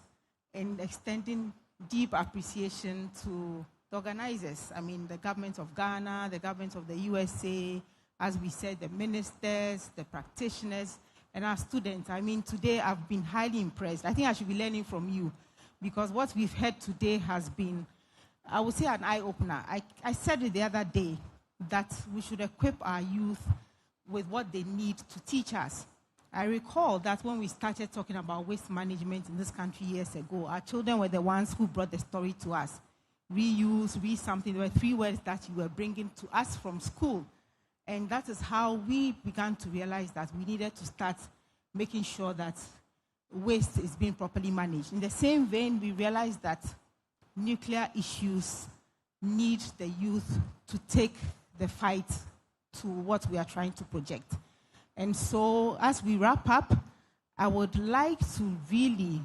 in extending deep appreciation to the organizers. I mean, the government of Ghana, the government of the USA, as we said, the ministers, the practitioners, and our students. I mean, today I've been highly impressed. I think I should be learning from you, because what we've heard today has been, I would say, an eye-opener. I said it the other day that we should equip our youth with what they need to teach us. I recall that when we started talking about waste management in this country years ago, our children were the ones who brought the story to us. Reuse, re-something. There were 3 words that you were bringing to us from school. And that is how we began to realize that we needed to start making sure that waste is being properly managed. In the same vein, we realized that nuclear issues need the youth to take the fight to what we are trying to project. And so, as we wrap up, I would like to really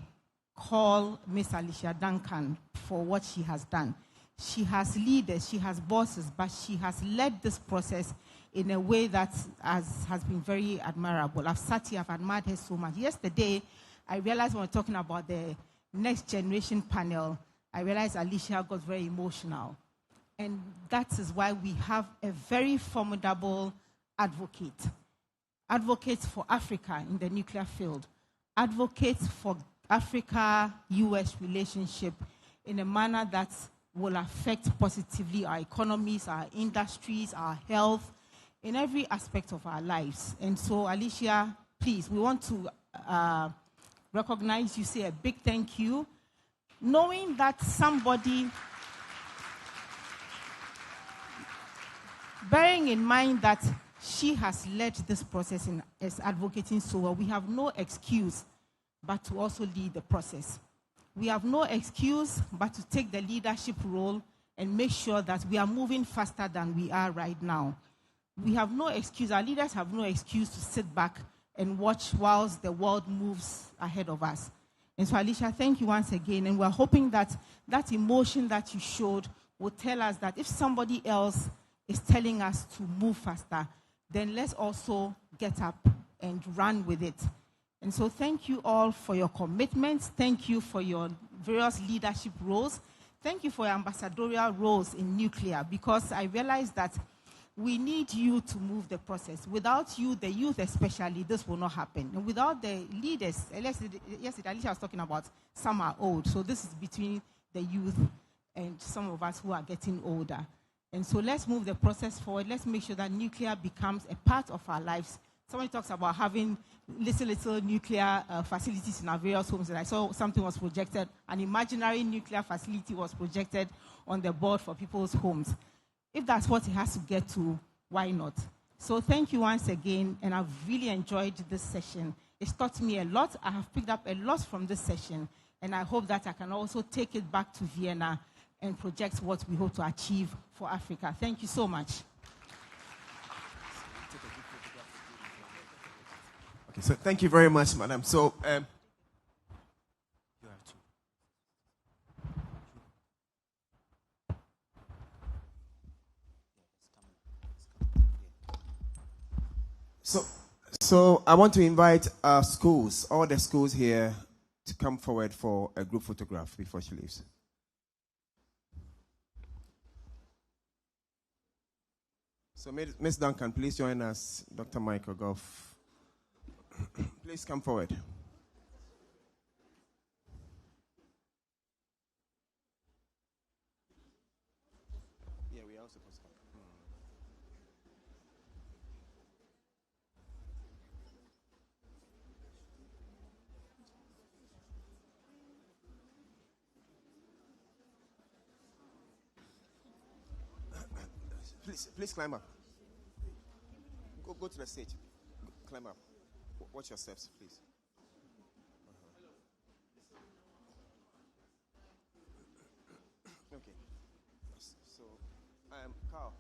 call Miss Alicia Duncan for what she has done. She has leaders, she has bosses, but she has led this process in a way that has been very admirable. I've sat here, I've admired her so much. Yesterday, I realized when we were talking about the next generation panel, I realized Alicia got very emotional. And that is why we have a very formidable advocate for Africa in the nuclear field, advocates for Africa-US relationship in a manner that will affect positively our economies, our industries, our health, in every aspect of our lives. And so, Alicia, please, we want to recognize you, say a big thank you, knowing that somebody, bearing in mind that she has led this process as advocating so well, we have no excuse but to also lead the process. We have no excuse but to take the leadership role and make sure that we are moving faster than we are right now. We have no excuse, our leaders have no excuse to sit back and watch whilst the world moves ahead of us. And so, Alicia, thank you once again. And we're hoping that that emotion that you showed will tell us that if somebody else is telling us to move faster, then let's also get up and run with it. And so thank you all for your commitments. Thank you for your various leadership roles. Thank you for your ambassadorial roles in nuclear, because I realize that we need you to move the process. Without you, the youth especially, this will not happen. And without the leaders, yesterday Alicia was talking about some are old, so this is between the youth and some of us who are getting older. And so let's move the process forward. Let's make sure that nuclear becomes a part of our lives. Somebody talks about having little nuclear facilities in our various homes. And I saw something was projected, an imaginary nuclear facility was projected on the board for people's homes. If that's what it has to get to, why not? So thank you once again, and I've really enjoyed this session. It's taught me a lot. I have picked up a lot from this session, and I hope that I can also take it back to Vienna and project what we hope to achieve for Africa. Thank you so much. Okay, so thank you very much, madam. So, So I want to invite schools, all the schools here, to come forward for a group photograph before she leaves. So Ms. Duncan, please join us. Dr. Michael Goff, please come forward. Yeah, we are also supposed to come. Please climb up. Go to the stage. Climb up. Watch your steps, please. Okay. So, Carl.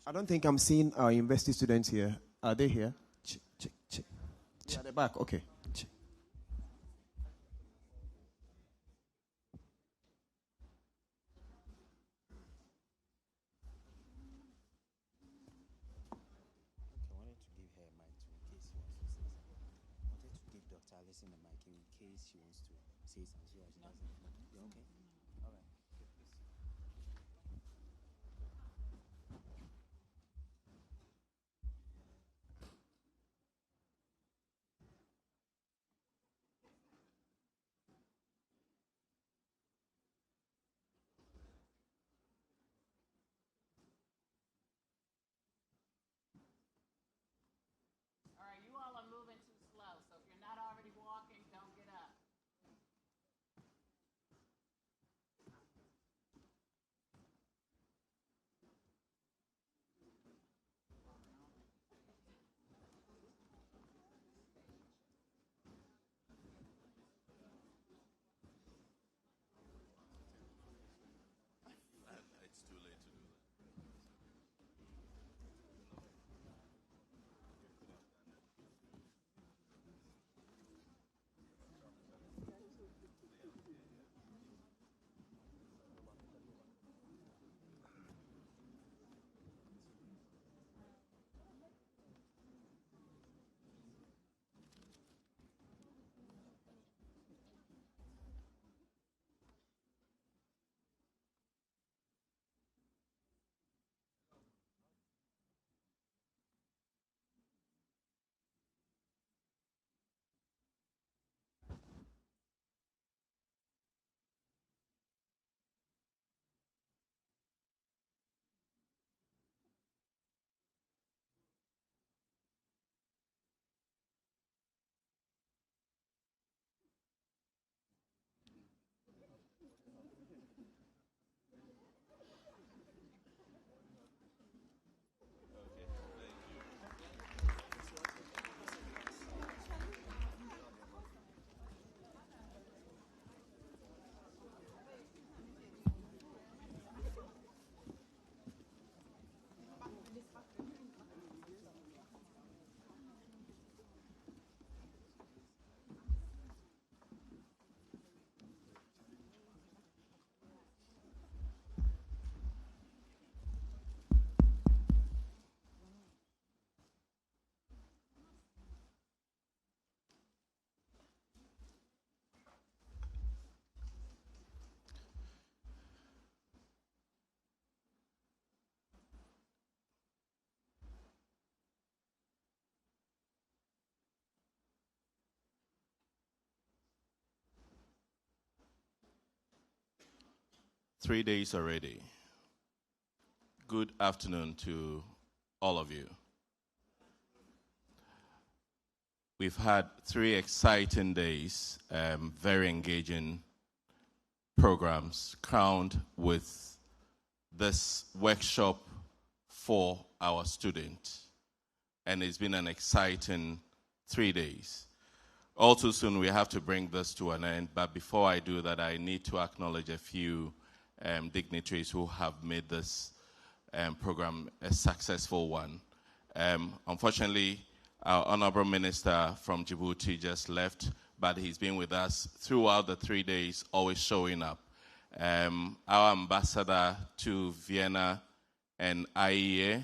I don't think I'm seeing our university students here. Are they here? Yeah, at the back. Okay. 3 days already. Good afternoon to all of you. We've had 3 exciting days, very engaging programs, crowned with this workshop for our students. And it's been an exciting 3 days. All too soon, we have to bring this to an end. But before I do that, I need to acknowledge a few dignitaries who have made this program a successful one. Unfortunately, our Honorable Minister from Djibouti just left, but he's been with us throughout the 3 days, always showing up. Our ambassador to Vienna and IEA,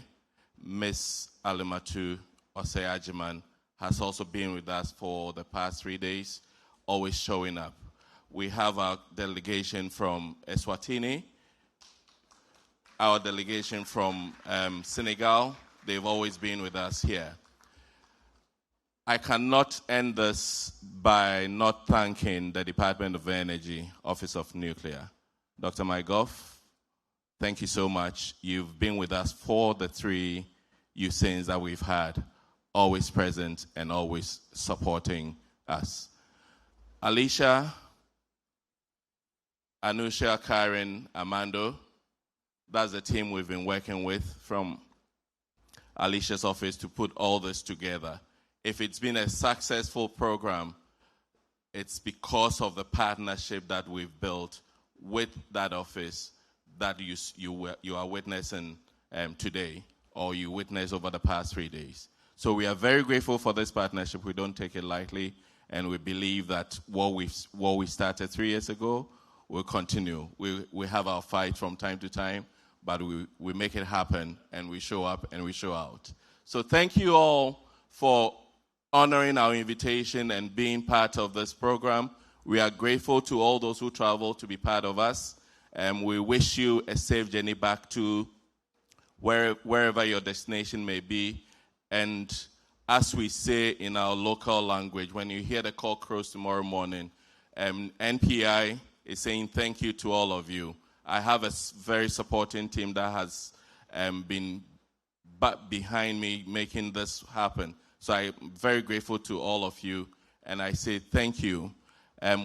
Ms. Alimatu Oseyajiman, has also been with us for the past 3 days, always showing up. We have our delegation from Eswatini, our delegation from Senegal. They've always been with us here. I cannot end this by not thanking the Department of Energy, Office of Nuclear. Dr. Mygoff, thank you so much. You've been with us for the 3 USAINs that we've had, always present and always supporting us. Alicia, Anusha, Karen, Amando, that's the team we've been working with from Alicia's office to put all this together. If it's been a successful program, it's because of the partnership that we've built with that office that you are witnessing today, or you witnessed over the past 3 days. So we are very grateful for this partnership. We don't take it lightly, and we believe that what we started 3 years ago will continue. We have our fight from time to time, but we make it happen, and we show up and we show out. So thank you all for honoring our invitation and being part of this program. We are grateful to all those who travel to be part of us, and we wish you a safe journey back to wherever your destination may be. And as we say in our local language, when you hear the call crows tomorrow morning, NPI is saying thank you to all of you. I have a very supporting team that has been behind me making this happen. So I'm very grateful to all of you, and I say thank you.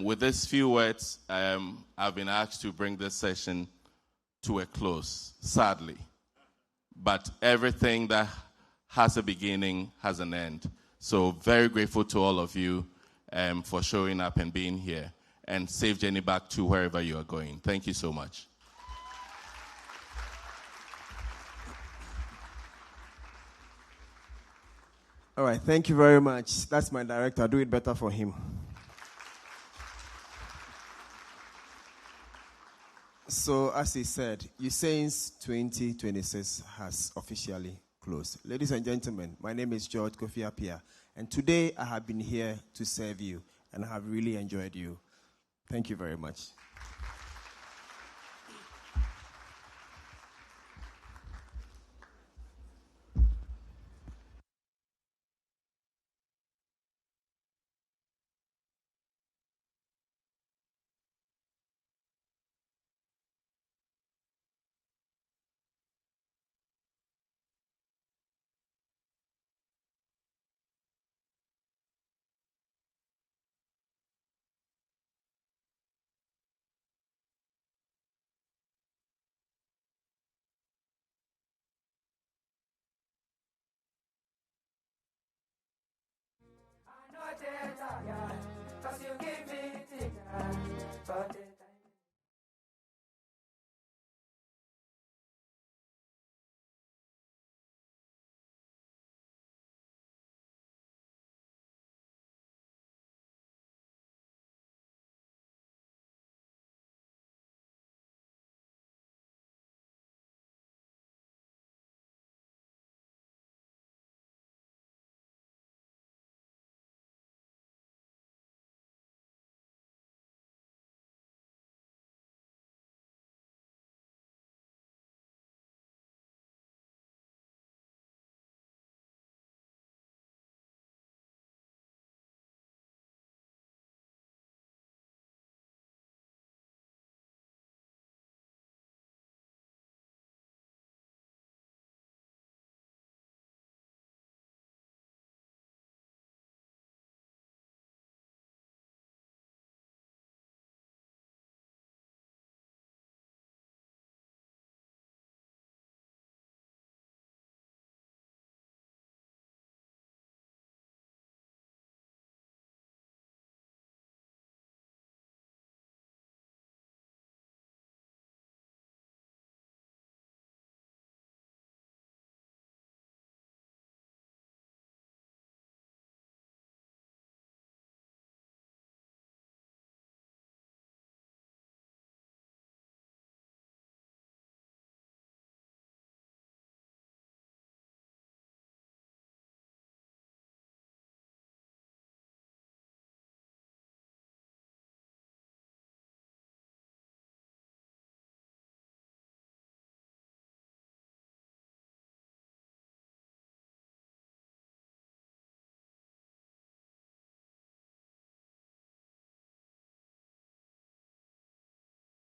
With these few words, I've been asked to bring this session to a close, sadly. But everything that has a beginning has an end. So very grateful to all of you for showing up and being here. And safe journey back to wherever you are going. Thank you so much. All right, thank you very much. That's my director. Do it better for him. So, as he said, USAIN's 2026 has officially closed. Ladies and gentlemen, my name is George Kofi Appiah, and today I have been here to serve you, and I have really enjoyed you. Thank you very much.